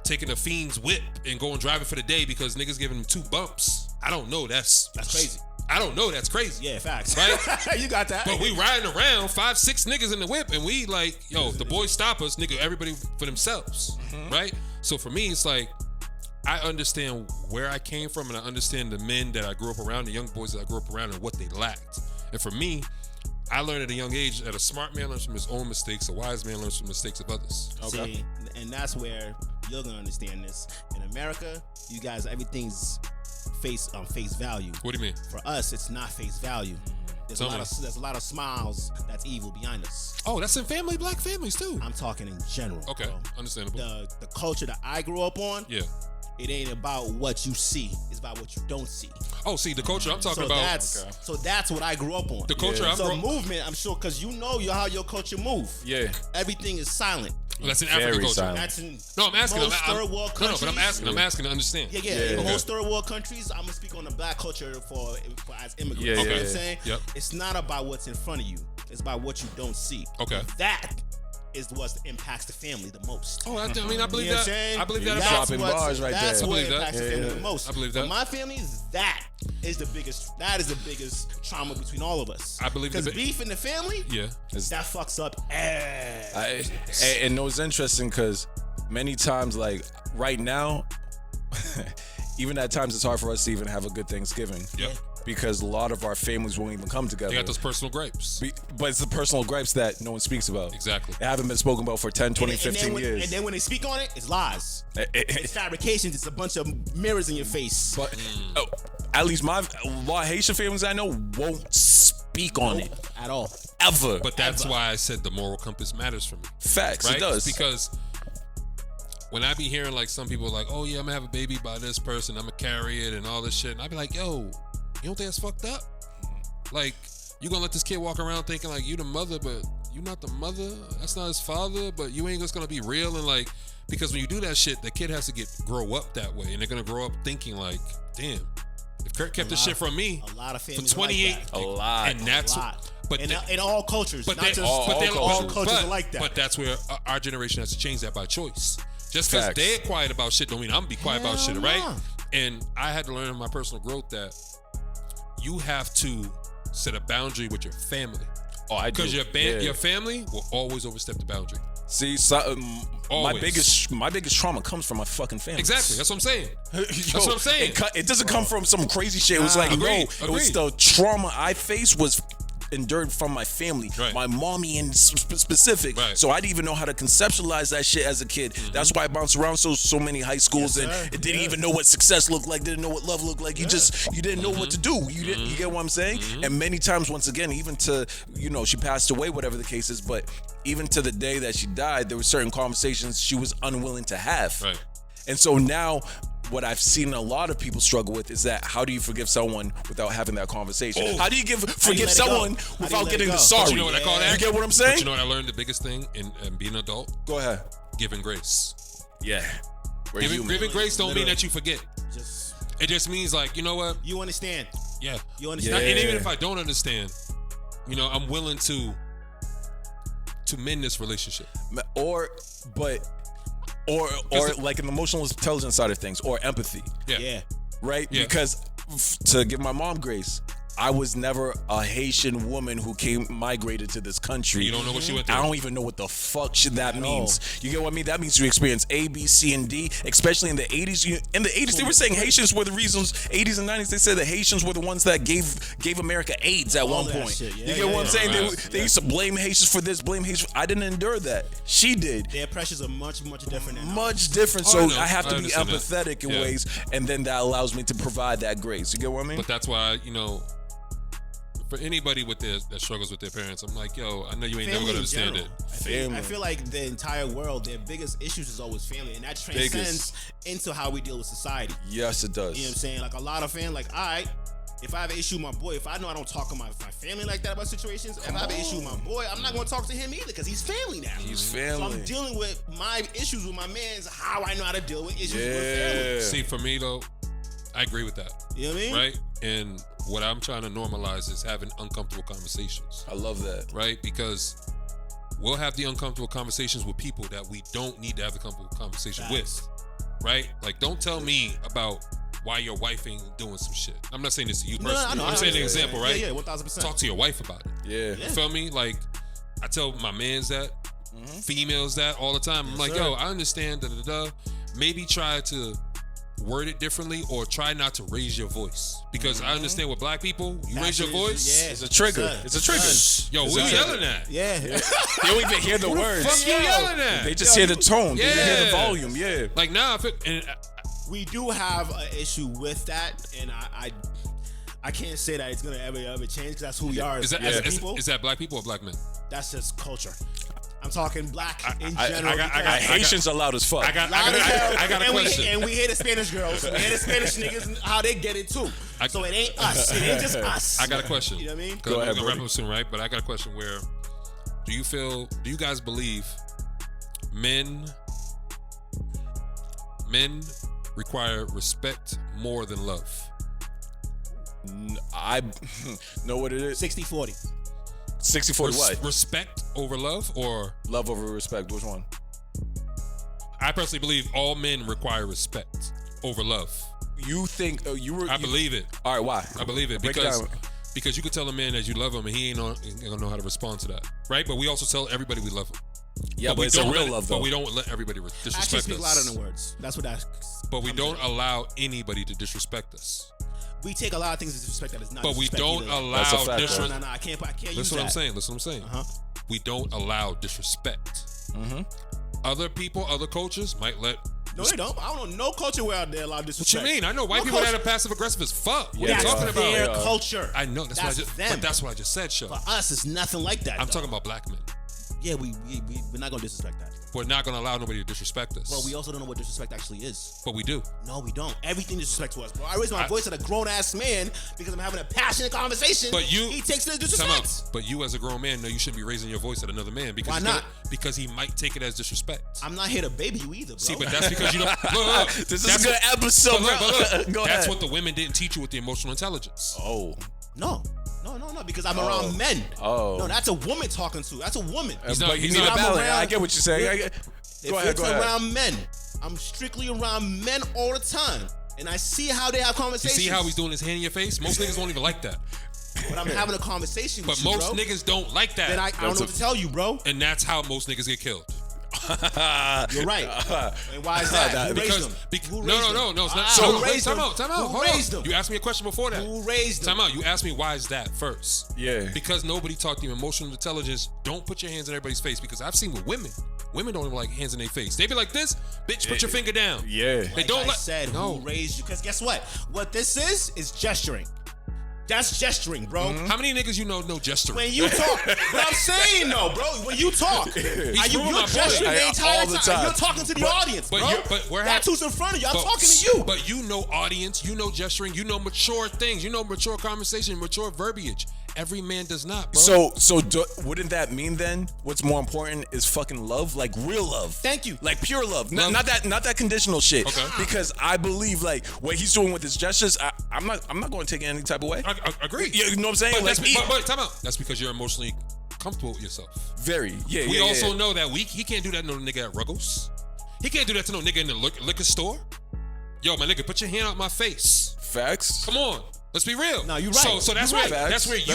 taking a fiend's whip and going driving for the day because niggas giving them 2 bumps, I don't know. That's crazy. I don't know. That's crazy. Yeah, facts. Right? You got that. But we riding around 5, 6 niggas in the whip and we like, yo, the boys stop us, nigga, everybody for themselves. Right? So for me, it's like, I understand where I came from and I understand the men that I grew up around, the young boys that I grew up around and what they lacked. And for me, I learned at a young age that a smart man learns from his own mistakes, a wise man learns from the mistakes of others. Okay. See, and that's where you're gonna understand this. In America, you guys, everything's face value. What do you mean? For us, it's not face value. There's a lot of smiles that's evil behind us. Oh, that's in black families too. I'm talking in general. Okay, bro. Understandable. The culture that I grew up on. Yeah. It ain't about what you see. It's about what you don't see. Oh, see, the culture I'm talking about. So that's what I grew up on. The culture movement, I'm sure, because you know how your culture move. Yeah. Everything is silent. Well, that's in African culture. Silent. That's in I'm asking. most third world countries. No, but I'm asking to understand. In most third world countries, I'm gonna speak on the black culture for as immigrants. You know what I'm saying? Yep. It's not about what's in front of you. It's about what you don't see. Okay. That is what impacts the family the most. Oh, I believe you know that. I believe that that's about dropping bars right that's there. what impacts the family the most. I believe that. For my family, that is the biggest trauma between all of us. I believe because beef in the family, that fucks up ass. And it was interesting because many times, like right now, even at times it's hard for us to even have a good Thanksgiving. Yeah. Because a lot of our families won't even come together. They got those personal gripes. But it's the personal gripes that no one speaks about. Exactly. They haven't been spoken about for 10, 20, 15 years. And then when they speak on it, it's lies. It's fabrications. It's a bunch of mirrors in your face. But at least a lot of Haitian families I know won't speak on it. At all. Ever. But that's why I said the moral compass matters for me. Facts, right? It does. Because when I be hearing like some people like, oh yeah, I'm gonna have a baby by this person, I'm gonna carry it and all this shit, and I be like, yo, you don't think that's fucked up? Like, you gonna let this kid walk around thinking like you the mother, but you not the mother? That's not his father, but you ain't just gonna be real and like, because when you do that shit, the kid has to grow up that way, and they're gonna grow up thinking like, damn, if Kurt kept this shit from me a lot of families for 28, like that. A lot. and that's a lot. But in all cultures, but not just all cultures are like that. But that's where our generation has to change that by choice. Just because they're quiet about shit don't mean I'm gonna be quiet about shit, right? And I had to learn in my personal growth that you have to set a boundary with your family. Oh, I do. Because your family will always overstep the boundary. See, my biggest trauma comes from my fucking family. Exactly. That's what I'm saying. That's what I'm saying. It doesn't come from some crazy shit. It was like, agreed. it was the trauma I faced was endured from my family, my mommy in specific. So I didn't even know how to conceptualize that shit as a kid. That's why I bounced around so many high schools and it didn't even know what success looked like, didn't know what love looked like. You didn't know what to do. You get what I'm saying? And many times, once again, even to, she passed away, whatever the case is, but even to the day that she died, there were certain conversations she was unwilling to have. Right. And so now what I've seen a lot of people struggle with is that how do you forgive someone without having that conversation? How do you forgive someone without getting the sorry? But you know what I call that? You get what I'm saying? But you know what I learned the biggest thing in being an adult? Go ahead. Giving grace. Yeah. Giving grace don't mean that you forget. It just means like, you know what? You understand. Yeah. You understand. And even if I don't understand, I'm willing to mend this relationship. Or like an emotional intelligence side of things, or empathy. Yeah. Right? Yeah. Because to give my mom grace, I was never a Haitian woman who migrated to this country. You don't know what she went through. I don't even know what the fuck that means. You get what I mean? That means you experience A, B, C, and D, especially in the 80s. In the 80s, they were saying Haitians were the reasons, 80s and 90s, they said the Haitians were the ones that gave America AIDS at one point. Shit, you get what I'm saying? They used to blame Haitians for this, blame Haitians. I didn't endure that. She did. Their pressures are much, much different. Much different. So I have to be empathetic in ways, and then that allows me to provide that grace. You get what I mean? But that's why, for anybody that struggles with their parents, I'm like, yo, I know you ain't never gonna understand it. I feel like the entire world, their biggest issues is always family, and that transcends into how we deal with society. Yes, it does. You know what I'm saying? Like a lot of fans, like, all right, if I have an issue with my boy, if I know I don't talk to my family like that about situations, if I have an issue with my boy, I'm not going to talk to him either because he's family now. He's family. So I'm dealing with my issues with my man's how I know how to deal with issues with family. See, for me though, I agree with that. You know what I mean? Right? And what I'm trying to normalize is having uncomfortable conversations. I love that. Right? Because we'll have the uncomfortable conversations with people that we don't need to have the comfortable conversation with. Right? Like, don't tell me about why your wife ain't doing some shit. I'm not saying this to you personally. No, I'm saying an example, right? Yeah, 1,000%. Talk to your wife about it. Yeah. You feel me? Like, I tell my mans that, females that all the time. I'm like, yo, I understand, maybe try to word it differently or try not to raise your voice. Because I understand with black people, you raise your voice, it's a trigger. It's a trigger. Yo, what are you yelling at? Yeah. They don't even hear the words. Fuck you yelling at? They just hear the tone. They just hear the volume. Yeah. Like, now, we do have an issue with that, and I can't say that it's gonna ever change because that's who we are as people. Is that black people or black men? That's just culture. I'm talking black in general. Haitians are loud as fuck. I got a question. And we hear the Spanish girls. We hear the Spanish niggas how they get it too. So it ain't us. It ain't just us. I got a question. You know what I mean? Because I'm gonna wrap up soon, right? But I got a question where do you guys believe men require respect more than love? I know what it is. 60-40. 60-40 what? Respect over love or? Love over respect. Which one? I personally believe all men require respect over love. You think I believe it. All right, why? I believe it because you could tell a man that you love him and he ain't gonna know how to respond to that, right? But we also tell everybody we love him. Yeah, but it's a real love, though. But we don't let everybody disrespect us. Actually speak louder than words. That's what that. But we don't allow anybody to disrespect us. We take a lot of things as disrespect that is not. But we don't allow disrespect. No, I can't use Listen that. Listen what I'm saying. We don't allow disrespect. Other people, other cultures might let. No, they don't. I don't know no culture where they allow disrespect. What you mean? I know white people that are passive aggressive as fuck. What are you talking about? Their culture. I know. That's what I just said, Show. For us, it's nothing like that. I'm talking about black men. Yeah, we're not gonna disrespect that. We're not gonna allow nobody to disrespect us. Well, we also don't know what disrespect actually is. But we do. No, we don't. Everything is disrespect to us, bro. I raise my voice at a grown ass man because I'm having a passionate conversation. But he takes it as disrespect. But you, as a grown man, know you shouldn't be raising your voice at another man because why not? Because he might take it as disrespect. I'm not here to baby you either, bro. See, but that's because you don't. Look, this is a good episode, bro. Go ahead. That's what the women didn't teach you with the emotional intelligence. Oh. No, because I'm around men. Oh. No, that's a woman talking to. That's a woman. He's not a balance. I get what you're saying. Go ahead. Around men. I'm strictly around men all the time. And I see how they have conversations. You see how he's doing his hand in your face? Most niggas don't even like that. But I'm having a conversation with you, bro. But most niggas don't like that. Then I don't know what to tell you, bro. And that's how most niggas get killed. You're right. And why is that? Who raised them? No, it's not. So who raised them? Time out. Who raised them? You asked me a question before that. Who raised them? Time out. You asked me why is that first. Yeah. Because nobody taught you emotional intelligence. Don't put your hands in everybody's face. Because I've seen with women don't even like hands in their face. They be like this, bitch, put your finger down. Yeah. They don't said who raised you. Because guess what? What this is gesturing. That's gesturing, bro. How many niggas you know gesturing? When you talk. But I'm saying, though, bro, when you talk, you're gesturing the entire time. You're talking to the audience, bro. That's who's in front of you. I'm talking to you. But you know audience, you know gesturing, you know mature things, you know mature conversation, mature verbiage. Every man does not, bro. So wouldn't that mean then what's more important is fucking love, like real love? Thank you. Like pure love. Not that conditional shit. Okay. Because I believe like what he's doing with his gestures, I'm not going to take it any type of way. I agree. You know what I'm saying? But time out. That's because you're emotionally comfortable with yourself. Very. Yeah. We also know that he can't do that to no nigga at Ruggles. He can't do that to no nigga in the liquor store. Yo, my nigga, put your hand out my face. Facts. Come on. Let's be real. No, you're right. So that's where you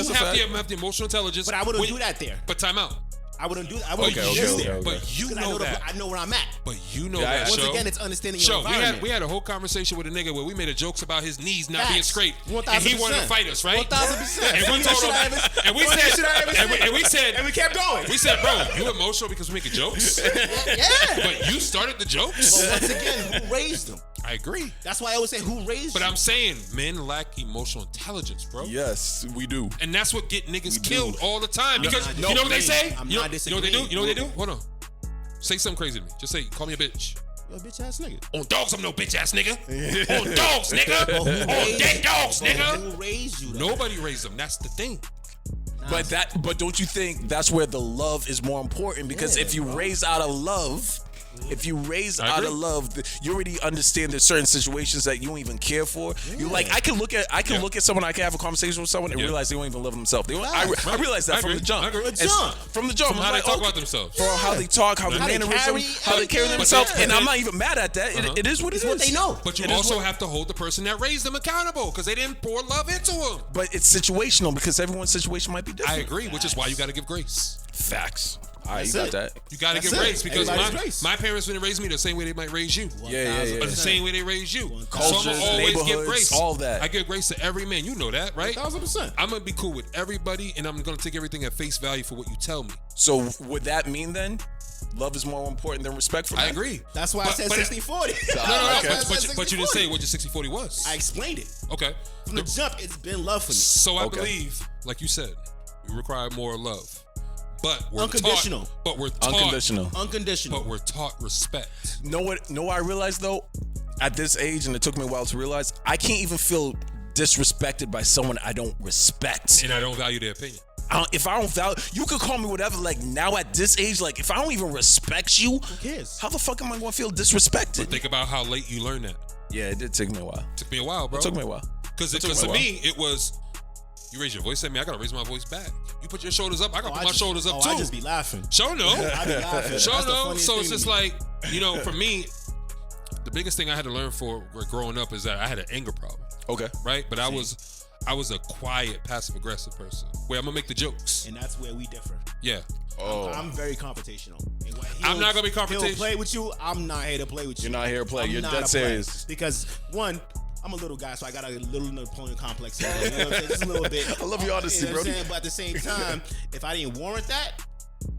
have the emotional intelligence. But I wouldn't do that there. But time out. I wouldn't do that. I wouldn't do this there. But you know that. I know where I'm at. But you know that. Once again, it's understanding your environment. We had a whole conversation with a nigga where we made jokes about his knees not being straight, 1,000%. and he wanted to fight us, right? 1,000%. And we said, and we kept going. We said, bro, you emotional because we making jokes? Yeah. But you started the jokes. But once again, who raised them? I agree. That's why I always say, who raised But you? I'm saying men lack emotional intelligence, bro. Yes, we do. And that's what get niggas killed all the time. Because not you know what they say? disagreeing. I'm You know not what they do? disagreeing. You know what they do? Hold on. Say something crazy to me. Just say, call me a bitch. You're a bitch ass nigga. On dogs, I'm no bitch ass nigga. On dogs, nigga. But who On raised dead you? dogs, But nigga. who raised you? Though? Nobody raised them. That's the thing. But don't you think that's where the love is more important? Because if you raise out of love, you already understand there's certain situations that you don't even care for. You like, I can look at someone, I can have a conversation with someone and realize they don't even love themselves. I realize that from the jump. From the jump. From how they talk about themselves. From how they talk, how they mannerisms, how they carry themselves. And I'm not even mad at that. It is what it is. What they know. But you also have to hold the person that raised them accountable because they didn't pour love into them. But it's situational because everyone's situation might be different. I agree, which is why you got to give grace. Facts. All right, you got that. You got to give grace because my parents didn't raise me the same way they might raise you. Yeah. Or the same way they raise you. Cultures, so I'm gonna always give neighborhoods, grace. all that. I give grace to every man. You know that, right? 1,000%. I'm gonna be cool with everybody, and I'm gonna take everything at face value for what you tell me. So would that mean then love is more important than respect for men? I agree. That's why I said 60-40. No. Okay. But you didn't say what your 60-40 was. I explained it. Okay. From the jump, it's been love for me. So I believe, like you said, we require more love. But we're unconditional. Taught, but we're taught, Unconditional. But we're taught respect. Know what I realized though? At this age, and it took me a while to realize, I can't even feel disrespected by someone I don't respect. And I don't value their opinion. If I don't value, you could call me whatever. Like now at this age, like if I don't even respect you, who cares? How the fuck am I going to feel disrespected? But think about how late you learned that. Yeah, it did take me a while. Took me a while, bro. It took me a while. Because to me, it was, you raise your voice at me, I gotta raise my voice back. You put your shoulders up, I gotta put my shoulders up too. I just be laughing. Show no. I be laughing. Show no. So it's thing just like, for me, the biggest thing I had to learn for growing up is that I had an anger problem. Okay. Right? But I was a quiet, passive aggressive person where I'm gonna make the jokes. And that's where we differ. Yeah. Oh. I'm very confrontational. I'm not gonna be confrontational. He'll play with you. I'm not here to play with you. You're not here to play. You're dead serious. Because one, I'm a little guy, so I got a little Napoleon complex. You know what I'm saying? Just a little bit. I love your honesty, bro. But at the same time, if I didn't warrant that,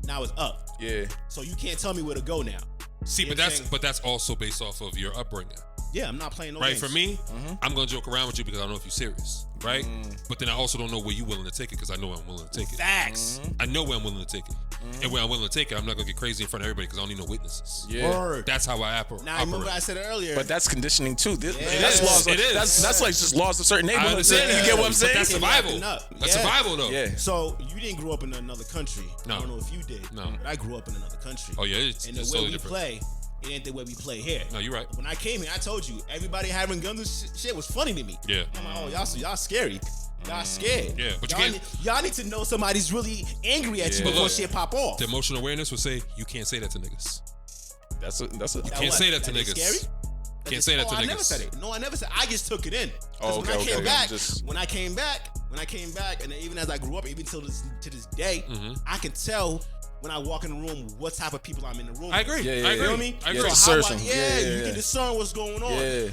now it's up. Yeah. So you can't tell me where to go now. See, but that's also based off of your upbringing. Yeah, I'm not playing no right, games. for me, I'm gonna joke around with you because I don't know if you're serious, right? But then I also don't know where you're willing to take it because I know where I'm willing to take it. Facts. I know where I'm willing to take it. And where I'm willing to take it, I'm not gonna get crazy in front of everybody because I don't need no witnesses. Yeah. Word. That's how I operate. Now, remember I said earlier. But that's conditioning too. That's is. laws. It is. That's like just laws of certain I neighborhoods. understand. You get what I'm saying? But that's survival. That's survival though. Yeah. So you didn't grow up in another country. No. I don't know if you did. No. But I grew up in another country. Oh yeah, it's and the way totally we different. play, it ain't the way we play here. No, you're right. When I came here, I told you, everybody having guns and shit was funny to me. Yeah. I'm like, oh, y'all scary. Y'all scared. Yeah, but y'all need to know somebody's really angry at you before shit pop off. The emotional awareness would say you can't say that to niggas. That's a You can't say that to niggas. Scary? Can't say that to niggas. I never said it. No, I never said. I just took it in. Oh, when I came back, when I came back, and even as I grew up, even to this day, I can tell when I walk in the room what type of people I'm in the room. I agree. Yeah, I agree. You know what I mean? I agree. You can discern what's going on. Yeah.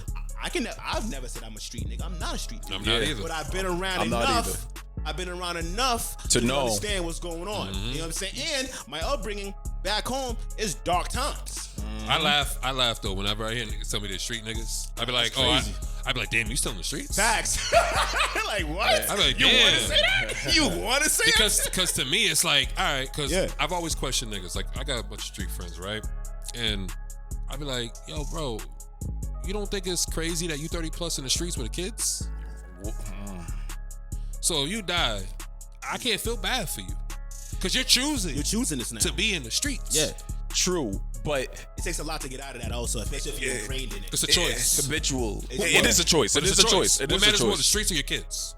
I've never said I'm a street nigga. I'm not a street nigga. I'm not either. But I've been around enough. I've been around enough to understand what's going on. You know what I'm saying? And my upbringing back home is dark times. I laugh though whenever I hear niggas tell me they're street niggas. I be like, I be like, damn, you still in the streets? Facts. Like what? I be like, you damn. want to say that? You want to say that? Because to me it's like, all right, because I've always questioned niggas. Like I got a bunch of street friends, right? And I be like, yo, bro, you don't think it's crazy that you 30 plus in the streets with the kids? So if you die, I can't feel bad for you. Because you're choosing this now. to be in the streets. Yeah, true. But it takes a lot to get out of that also, especially if you're ingrained in it. It's a choice. It's habitual. It is a choice. It is a choice. What matters more, the streets or your kids?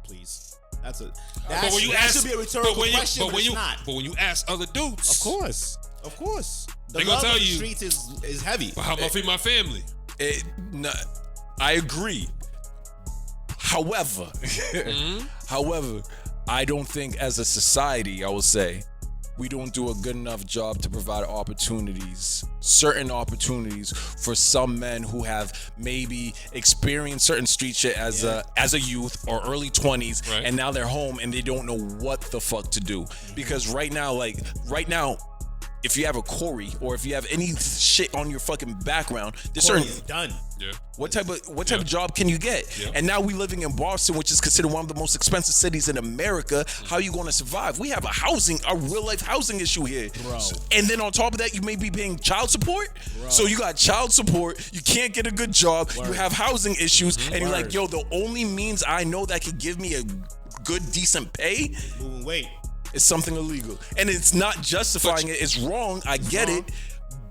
Please. That should be a rhetorical question, but it's not. But when you ask other dudes. Of course. They're going to tell you. The streets is heavy. But how about feed my family? I agree. However, I don't think as a society, I will say, we don't do a good enough job to provide certain opportunities for some men who have maybe experienced certain street shit as a youth or early 20s, right. And now they're home and they don't know what the fuck to do. Because right now, if you have a Corey or if you have any shit on your fucking background, there's Corey certain is done. Yeah. what type of job can you get? Yeah. And now we living in Boston, which is considered one of the most expensive cities in America. How are you going to survive? We have a real life housing issue here, Bro. And then on top of that, you may be paying child support. Bro. So you got child support. You can't get a good job. You have housing issues, and you're like, yo, the only means I know that could give me a good, decent pay Moving weight. is something illegal, and it's not justifying it. It's wrong. I get it.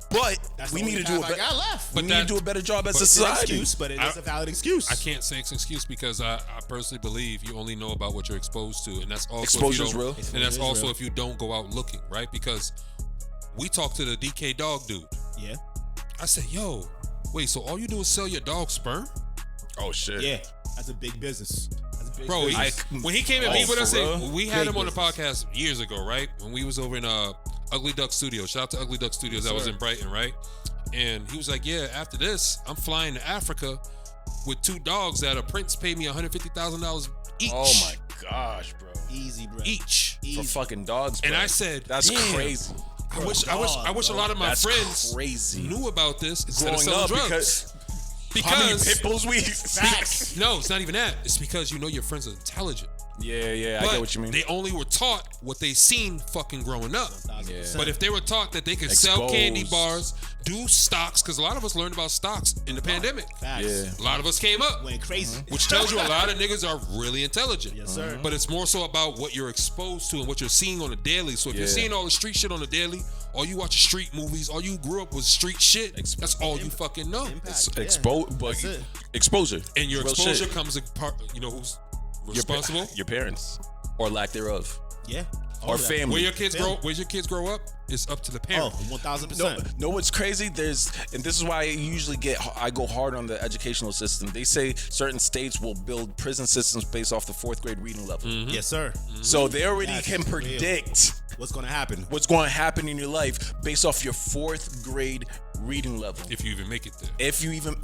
But That's we the need to only do a path I got left. we need to do a better job as a It's an society. excuse, but it is a valid excuse. I can't say it's an excuse because I personally believe you only know about what you're exposed to, and that's also Exposure's if you don't- real. and that's It is also real. if you don't go out looking, right? Because we talked to the DK dog dude. Yeah. I said, "Yo, wait, so all you do is sell your dog sperm?" Oh shit. Yeah. That's a big business. That's a big Bro, business. when he came and meet with us, for real? we had Big him on the business. podcast years ago, right? When we was over in Ugly Duck Studios. Shout out to Ugly Duck Studios. That was sir. in Brighton, right? And he was like, "Yeah, after this, I'm flying to Africa with 2 dogs that a prince paid me $150,000 each." Oh my gosh, bro. Easy, bro. Each. Easy. For fucking dogs, bro. And I said, that's "Damn, crazy. I wish a lot of my That's friends crazy. knew about this instead of Growing selling up, drugs." how many Because pit bulls we Facts. no, it's not even that. It's because you know your friends are intelligent. Yeah, I But get what you mean. they only were taught what they seen fucking growing up. 1000%. But if they were taught that they could sell candy Exposed. bars, do stocks, because a lot of us learned about stocks in the pandemic. Facts. Yeah. A lot of us came up, Went crazy. which tells you a lot of niggas are really intelligent. Yes, sir. But it's more so about what you're exposed to and what you're seeing on the daily. So if you're Yeah. seeing all the street shit on the daily, or you watch street movies, or you grew up with street shit, that's all you fucking know. Impact. Yeah. But That's it. exposure. And your Real exposure shit. comes a part, you know who's Your responsible? your parents or lack thereof, Yeah. or that. family. Where your kids grow up is up to the Oh, parent. 1000%. No, what's crazy? And this is why I go hard on the educational system. They say certain states will build prison systems based off the 4th grade reading level. Yes, sir. So they already That's can real. predict What's going to happen? what's going to happen in your life based off your 4th grade reading level. If you even make it there. If you even,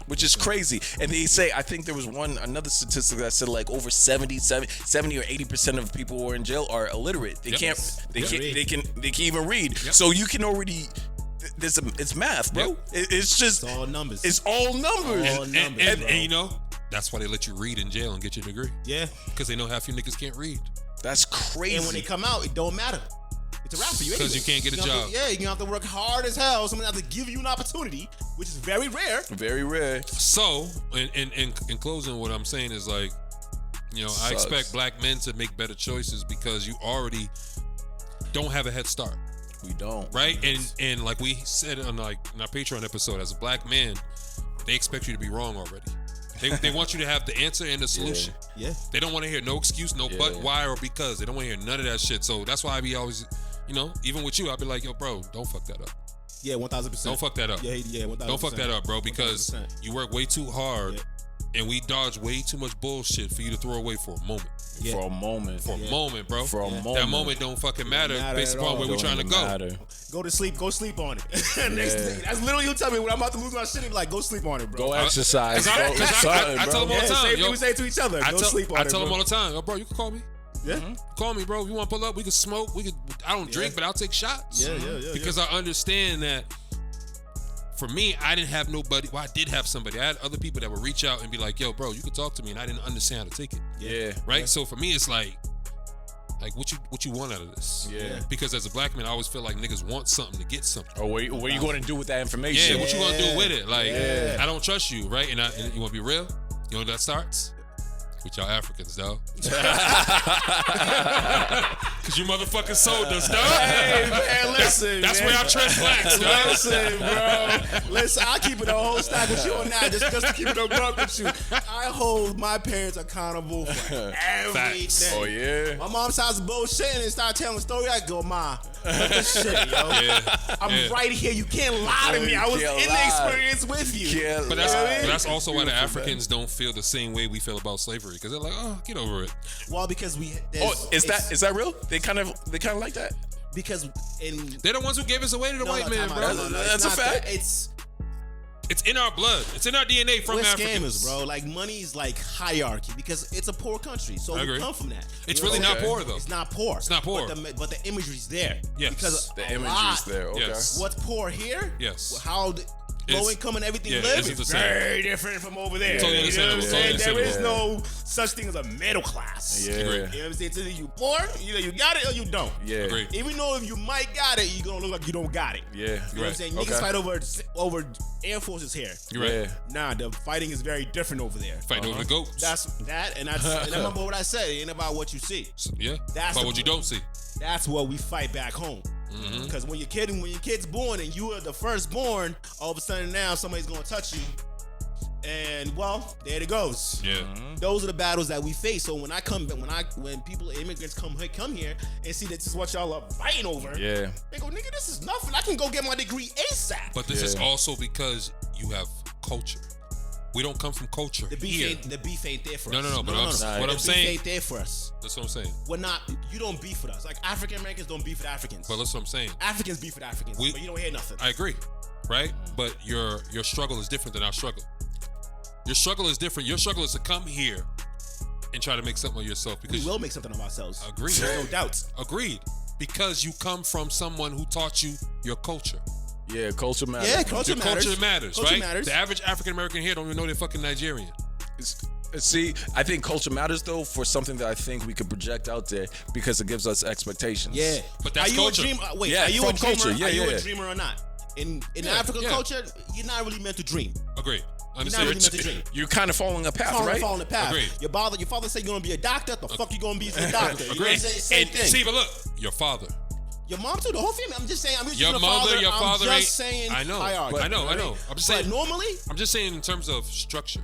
which is crazy. And they say, I think there was another statistic that said like over 70 or 80% of people who are in jail are illiterate. They Yep. can't they can even read. Yep. So you can already, it's math, bro. It's just, It's all numbers. it's all numbers. All numbers, And bro. you know, that's why they let you read in jail and get your degree. Yeah. Because they know half you niggas can't read. That's crazy. And when they come out, it don't matter. It's a wrap for you 'Cause anyway. you can't get a You're gonna have job. to- you're gonna have to work hard as hell. Someone have to give you an opportunity, which is very rare. Very rare. So, in closing, what I'm saying is like, you know, I Sucks. expect black men to make better choices because you already don't have a head start, We don't. right? And like we said on like in our Patreon episode, as a black man, they expect you to be wrong already. They want you to have the answer and the solution. Yeah. They don't want to hear no excuse, no but, Yeah. why, or because. They don't want to hear none of that shit. So that's why I be always, you know, even with you, I'll be like, yo, bro, don't fuck that up. Yeah, 1000%. Don't fuck that up. Yeah, 1000%. Don't fuck that up, bro, because 1000%. you work way too hard and we dodge way too much bullshit for you to throw away for a moment. Yeah. For a moment. For a moment, bro. For a moment. That moment don't fucking matter matter based at upon all. where we're Don't trying to even go. matter. Go to sleep. Go sleep on it. Next thing, that's literally you tell me when I'm about to lose my shit. He be like, go sleep on it, bro. Go exercise. Cause I- Go cause I- something, I tell bro. them all the Yeah, time, same yo. thing we say to each other. Go sleep on I it, tell them bro. all the time, yo, bro, you can call me. Yeah. Call me, bro. If you want to pull up, we can smoke. I don't drink, but I'll take shots. Yeah. Because I understand that for me, I didn't have nobody. Well, I did have somebody. I had other people that would reach out and be like, yo, bro, you can talk to me. And I didn't understand how to take it. Yeah. Right? So for me, it's like what you want out of this? Yeah. Because as a black man, I always feel like niggas want something to get something. Or what you going to do with that Yeah, information? what you gonna do with it? Like, Yeah. I don't trust you, right? And you wanna be real? You know where that starts? With y'all Africans, dog. Cause you motherfucking sold us, dog. Hey, man, listen, That's man. where I trust blacks, dog. Listen, bro. Listen, I keep it a whole stack with you on that, just to keep it a buck with you. I hold my parents accountable for everything. Facts. Oh, yeah. My mom starts bullshitting and start telling a story. I go, Ma, what the shit, yo? Yeah. I'm right here. You can't lie to me. I was in Can't the lie. experience with you. Can't But lie. that's also why the Beautiful, Africans don't feel the same way we feel about slavery. Because they're like, oh, get over it. Well, because Oh, is that real? They kind of like that? because in They're the ones who gave us away to the white man, bro. No, That's it's a not fact. that. It's It's in our blood. It's in our DNA from We're Africans. scammers, bro. Like money is like hierarchy because it's a poor country, so I we agree. come from that. It's You know really what not I'm saying? poor though. It's not poor. It's not poor. But the imagery's there. Yes. Because The a imagery's lot, there. Okay. Yes. What's poor here? Yes. How low income and everything live isn't is the same. very different from over there. Totally You know what I'm understandable. saying? Totally There is understandable. no such thing as a middle class. Yeah. You know what I'm saying? It's either you poor, either you got it or you don't. Yeah. Agreed. Even though if you might got it, you're gonna look like you don't got it. Yeah. You know what I'm saying? Niggas fight over Air Forces here. You're right. Nah, the fighting is very different over there. Fighting over the goats. That's that, and that's and remember what I said. It ain't about what you see. Yeah. That's About the- what you don't see. That's what we fight back home. Because when your kid's born and you are the firstborn, all of a sudden now somebody's gonna touch you, and well, there it goes. Yeah. Those are the battles that we face. So when immigrants come here and see that this is what y'all are fighting over, Yeah. they go, nigga, this is nothing. I can go get my degree ASAP. But this is also because you have culture. We don't come from culture. The beef here. ain't there for No, us. no, no. But what The I'm beef saying, ain't there for us. that's what I'm saying. We're not. You don't beef with us. Like African Americans don't beef with Africans. But that's what I'm saying. Africans beef with Africans, but you don't hear nothing. I agree, right? But your struggle is different than our struggle. Your struggle is different. Your struggle is to come here and try to make something of yourself because We will make something of ourselves. Agreed. No doubt. Agreed. Because you come from someone who taught you your culture. Yeah. Culture matters. Yeah, culture Your matters. culture matters, Culture right? matters. The average African American here don't even know they're fucking Nigerian. See, I think culture matters though for something that I think we could project out there because it gives us expectations. Yeah, But that's are you culture. a dreamer? Wait, Yeah, are you from a dreamer? culture. Yeah, are you yeah. a dreamer or not? In Yeah, African yeah. culture, you're not really meant to dream. Agreed. You're not Understand? really meant to dream. You're kind of following a path, right? Following the path. Agreed. Your father said you're gonna be a doctor. The fuck you gonna be as a doctor? You know what I'm Agreed. saying? Same thing. See, but look, your father. Your mom too. The whole family. I'm just saying. I'm using Your the mother, father. your father I'm ain't. just saying. I know. Hierarchy, I know. right? I'm just saying. But normally, I'm just saying in terms of structure.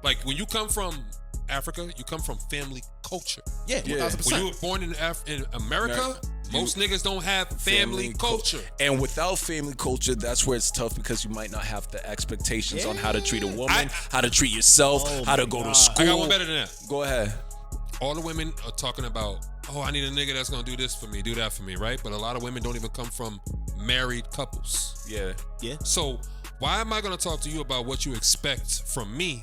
Like when you come from Africa, you come from family culture. yeah, 1,000%. When you were born in America, most niggas don't have family culture. And without family culture, that's where it's tough because you might not have the expectations on how to treat a woman, how to treat yourself, how to go to school. I got one better than that. Go ahead. All the women are talking about, oh, I need a nigga that's gonna do this for me, do that for me, right? But a lot of women don't even come from married couples. Yeah. Yeah. So why am I gonna talk to you about what you expect from me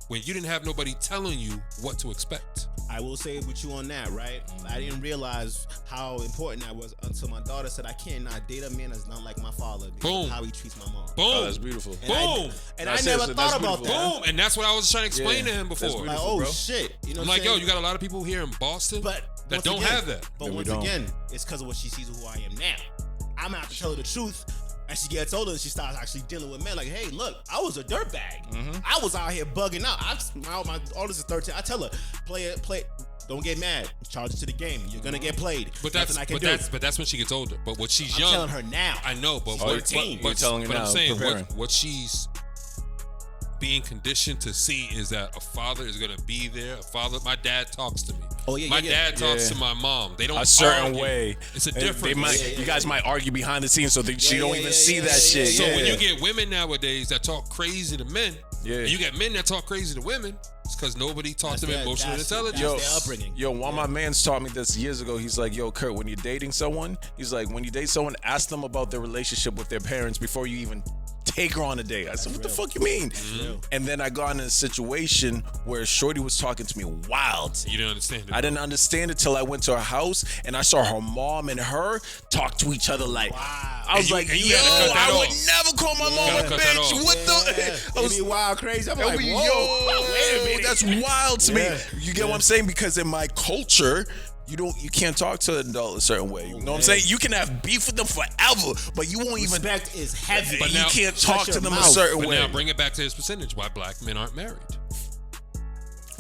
when you didn't have nobody telling you what to expect? I will say with you on that, right? I didn't realize how important that was until my daughter said, I cannot date a man that's not like my father because Boom. of how he treats my mom. Boom. Oh, that's beautiful. And I Boom. That's never it. thought That's about beautiful. that. Boom. And that's what I was trying to explain Yeah. to him That's before. beautiful. Like, oh bro. shit. You know I'm what like, I'm yo, you got a lot of people here in Boston But that once don't again- have that. But Yeah, we once don't. again, it's because of what she sees of who I am now. I'm gonna have to tell her the truth. As she gets older, she starts actually dealing with men. Like, hey, look, I was a dirtbag. I was out here bugging out. My oldest is 13. I tell her, play. Don't get mad. Charge it to the game. You're gonna get played. But Nothing I can do. that's when she gets older. But what she's I'm young, telling her now. I know, but She's what, 13. but, You're telling her but I'm now, saying preparing. what she's being conditioned to see is that a father is gonna be there. My dad talks to me. Oh, yeah, My yeah, dad talks Yeah. to my mom. They don't A certain argue. way. It's a They difference. might, you guys might argue behind the scenes so that she don't even see that shit. So yeah. when you get women nowadays that talk crazy to men, Yeah. and you get men that talk crazy to women, it's because nobody taught them emotional intelligence. That's their upbringing. Yo, one of my mans taught me this years ago. He's like, yo, Kurt, when you're dating someone, he's like, when you date someone, ask them about their relationship with their parents before you even take her on a date. I said, what the fuck you mean? And then I got in a situation where Shorty was talking to me wild. You didn't understand it. I didn't understand it till I went to her house and I saw her mom and her talk to each other like, I was like, and you yo, had to cut that I would off. never call my mom gotta a cut that bitch. off. What the? I was Maybe wild crazy. I'm like, yo, whoa, wait a minute. that's wild to me. Yeah. You get what I'm saying? Because in my culture, you can't talk to an adult a certain way. You know what I'm saying? You can have beef with them forever, but you won't even. Respect is heavy. But you now- can't talk Shut to your them a mouth. certain But way. now bring it back to his percentage. Why black men aren't married?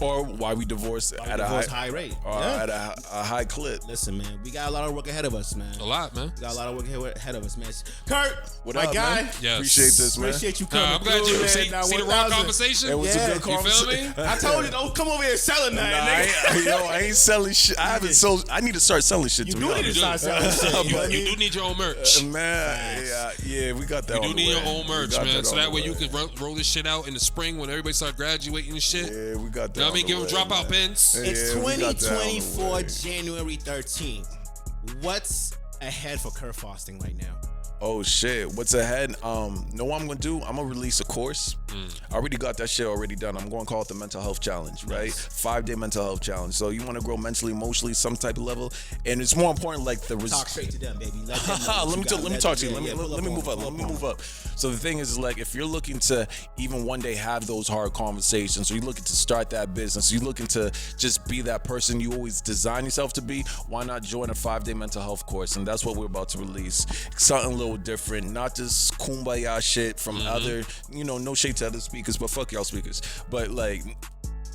Or why we divorce at a high rate. or Yeah. at a high clip. Listen, man, we got a lot of work ahead of us, man. A lot, man. We got a lot of work ahead of us, man. Kurt, What my up, guy. man? Yes. Appreciate this, man. Appreciate you coming. I'm glad through, you man. see Now, the raw 1000. conversation. It was Yeah. a good You feel conversation. me? I told you, don't come over here selling nothing, nigga. I ain't selling shit. I haven't sold. I need to start selling shit. You to do be need to honest. start selling shit. You do need your own merch. Man, yeah, we got that. You on do the need your way. own We merch, got man. that So on that the way you can roll this shit out in the spring when everybody start graduating and shit. Yeah, we got that. You know what I on mean? the Give them way, dropout man. pins. It's Yeah, we got that on the 2024, way. January 13th. What's ahead for Kurt Faustin right now? Oh shit, what's ahead? Know what I'm gonna do? I'm gonna release a course. I already got that shit already done. I'm gonna call it the mental health challenge, right? 5-day mental health challenge. So you wanna grow mentally, emotionally, some type of level. And it's more important like the Talk straight to them, baby. Let them let me talk to you. Yeah, Let me move up. Let me move up. So the thing is like if you're looking to even one day have those hard conversations, or you're looking to start that business, you're looking to just be that person you always design yourself to be, why not join a 5-day mental health course? And that's what we're about to release. Something a little different, not just kumbaya shit from other, no shade to other speakers, but fuck y'all speakers. But like,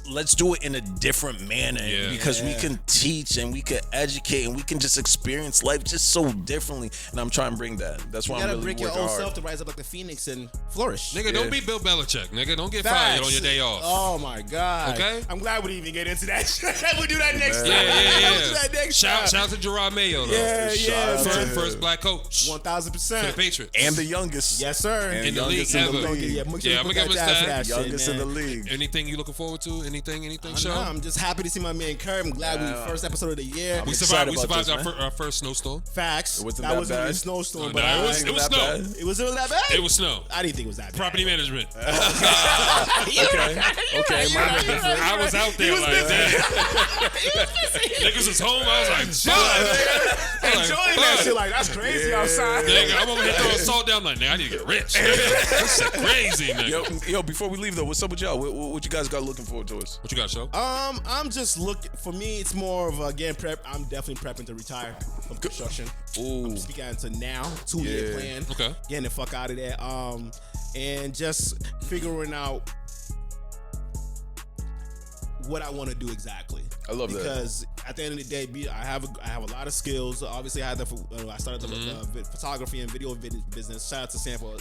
let's do it in a different manner because we can teach and we can educate and we can just experience life just so differently. And I'm trying to bring that. That's why I'm really working hard. You gotta break your own self to rise up like the phoenix and flourish. Nigga, don't be Bill Belichick. Nigga, don't get fired on your day off. Oh my God. Okay? I'm glad we didn't even get into that shit. We'll do that next time. Yeah. Do that next time. Shout out to Gerard Mayo, though. First black coach. 1000%. For the Patriots. And the youngest. Yes, sir. In the league ever. I'm gonna give him a stat. Youngest in the league. Anything you looking forward to? Anything, Sean? I'm just happy to see my man Kurt. I'm glad we first episode of the year. We survived our first snowstorm. Facts. That was wasn't really bad. a snowstorm, No, but it was snow. It was that bad? It was snow. I didn't think it was that bad. Property management. Okay. I was out there like that. Niggas was home. I was like, fuck. Enjoying that shit like that's crazy outside. Nigga, I'm over here throwing salt down like, nigga, I need to get rich. This is crazy, nigga. Yo, before we leave though, what's up with y'all? What you guys got looking forward to us? What you got, Show? I'm just looking. For me, it's more of again prep. I'm definitely prepping to retire from construction. Ooh. I'm speaking into now 2-year plan. Okay. Getting the fuck out of there. And just figuring out what I want to do exactly. I love that. Because at the end of the day, I have a lot of skills. Obviously, I started the photography and video business. Shout out to Sam for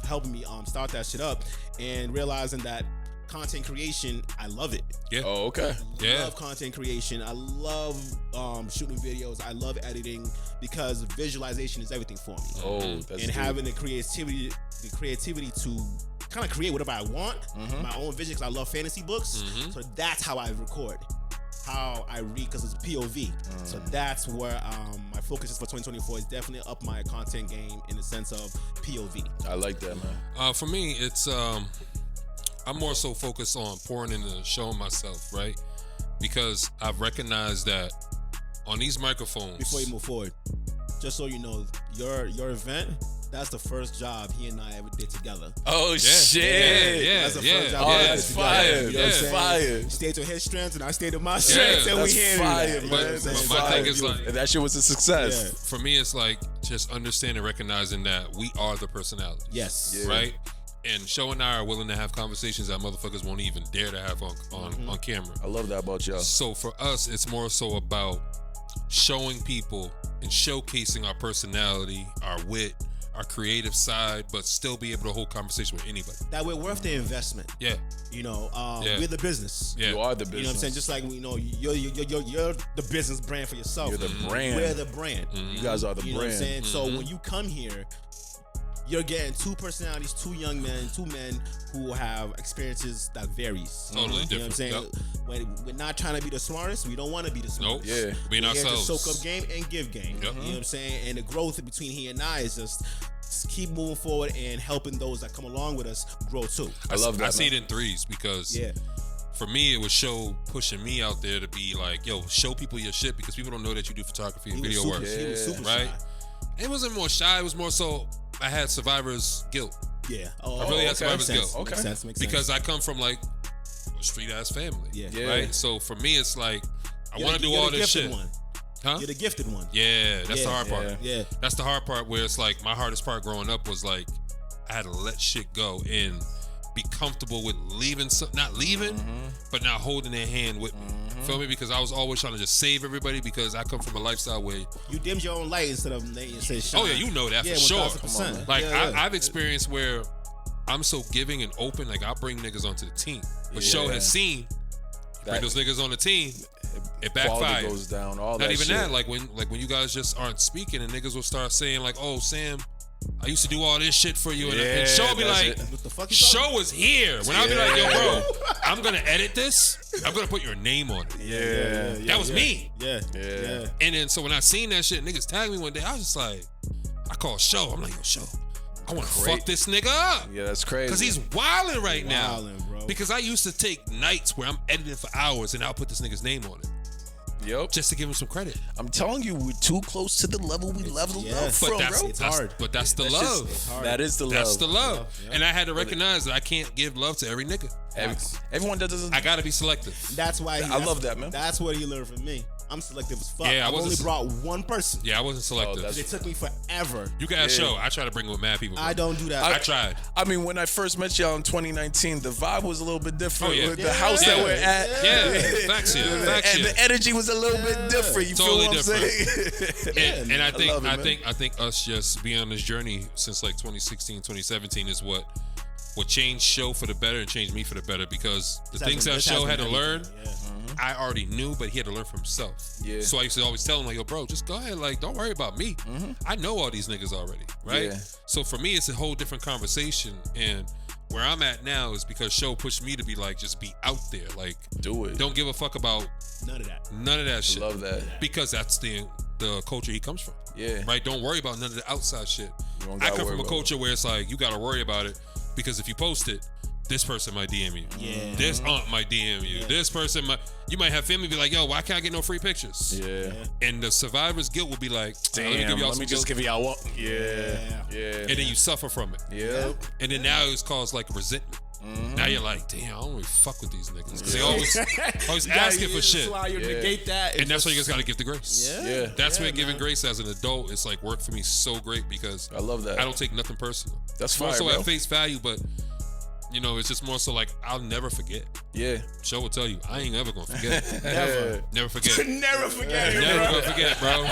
helping me start that shit up, and realizing that content creation, I love it. Yeah. Oh, okay. Yeah. I love content creation. I love shooting videos. I love editing because visualization is everything for me. Oh, that's and having the creativity to kind of create whatever I want, my own vision, because I love fantasy books. So that's how I record, how I read, because it's POV. So that's where my focus is for 2024 is definitely up my content game in the sense of POV. I like that, man. For me, it's I'm more so focused on pouring into showing myself, right? Because I've recognized that on these microphones. Before you move forward, just so you know, your event, that's the first job he and I ever did together. Oh shit! Yeah, that's the first job. Oh, that's fire! You know what I'm saying? Fire! He stayed to his strengths and I stayed to my strengths, and we That's handled fire, that. man. But my thing is like, and that shit was a success. for me, it's like just understanding, recognizing that we are the personalities. Yes. Yeah. Right? And Show and I are willing to have conversations that motherfuckers won't even dare to have on camera. I love that about y'all. So for us, it's more so about showing people and showcasing our personality, our wit, our creative side, but still be able to hold conversation with anybody. That we're worth the investment. Yeah. You know, we're the business. Yeah. You are the business. You know what I'm saying? Just like you're the business brand for yourself. You're the brand. We're the brand. You guys are the You know brand. what I'm saying? So when you come here, you're getting two personalities, two young men, two men who have experiences that varies. Totally different. You know what I'm saying? Yep. When we're not trying to be the smartest, we don't want to be the smartest. Yeah. Being We're here to ourselves. soak up game and give game. Yep. You know what I'm saying? And the growth between he and I is just keep moving forward and helping those that come along with us grow too. I love that. I see it in threes because for me, it was Show pushing me out there to be like, yo, show people your shit because people don't know that you do photography and video work. He was super right? shy. It wasn't more shy. It was more so I had survivor's guilt. Yeah. I really had survivor's guilt. Okay. Makes sense. Because I come from like a street ass family. Yeah. Right? So for me, it's like, I You're want to do you're all the this gifted shit. One. Huh? You're the gifted one. Yeah, that's the hard part. Yeah. That's the hard part where it's like my hardest part growing up was like I had to let shit go and be comfortable with leaving, not leaving, but not holding their hand with me. Feel me? Because I was always trying to just save everybody because I come from a lifestyle where you dimmed your own light instead of letting it say shine. oh yeah, you know that for sure. 1000%. Like I've experienced where I'm so giving and open, like I'll bring niggas onto the team. But Show has seen you bring those niggas on the team, it backfires. Goes down. All Not that even shit. that. Like when you guys just aren't speaking and niggas will start saying like, "Oh, Sam, I used to do all this shit for you," and Show will be like, What the fuck you "Show is here." When I'll be like, "Yo, bro, I'm gonna edit this. I'm gonna put your name on it." Yeah. That was me. Yeah. And then so when I seen that shit, niggas tagged me one day. I was just like, I call Show. I'm like, yo, Show, I want to fuck this nigga up. Yeah, that's crazy. Because he's wilding right now. Bro. Because I used to take nights where I'm editing for hours and I'll put this nigga's name on it. Yep. Just to give him some credit. I'm telling you, we're too close to the level we leveled up from, bro. It's hard. But that's the love. That is the love. That's the love. Yeah. And I had to recognize that I can't give love to every nigga. Everyone doesn't. I gotta be selective. That's why. I love that, man. That's what he learned from me. I'm selective as fuck. Yeah, I've only brought one person. Yeah, I wasn't selective. It took me forever. You can ask Show. I try to bring with mad people. Bro. I don't do that. I tried. I mean, when I first met y'all in 2019, the vibe was a little bit different with the house that we're at. Yeah, facts here. And the energy was a little bit different. You totally feel what I'm saying? And I think us just being on this journey since like 2016, 2017 is what changed Show for the better and changed me for the better, because the things that Show had to learn, I already knew, but he had to learn for himself. Yeah. So I used to always tell him, like, yo, bro, just go ahead. Like, don't worry about me. I know all these niggas already, right? Yeah. So for me, it's a whole different conversation. And where I'm at now is because Show pushed me to be like, just be out there. Like, do it. Don't give a fuck about none of that. None of that shit. Love that. Because that's the culture he comes from. Yeah. Right? Don't worry about none of the outside shit. I come from a culture where it's like, you got to worry about it, because if you post it, this person might DM you. Yeah. This aunt might DM you. Yeah. This person you might have family be like, yo, why can't I get no free pictures? Yeah. And the survivor's guilt will be like, damn, let me just give y'all one. Yeah. And then you suffer from it. Yeah. And then now it's caused like resentment. Now you're like, damn, I don't really fuck with these niggas, because they always asking for shit. Negate that. And that's why you guys got to give the grace. Yeah. That's where giving grace as an adult, it's like worked for me so great, because I love that. I don't take nothing personal. That's fine. Also at face value, but you know, it's just more so like, I'll never forget. Yeah. Show will tell you, I ain't ever gonna forget. Never forget. Never forget. Never gonna forget, bro.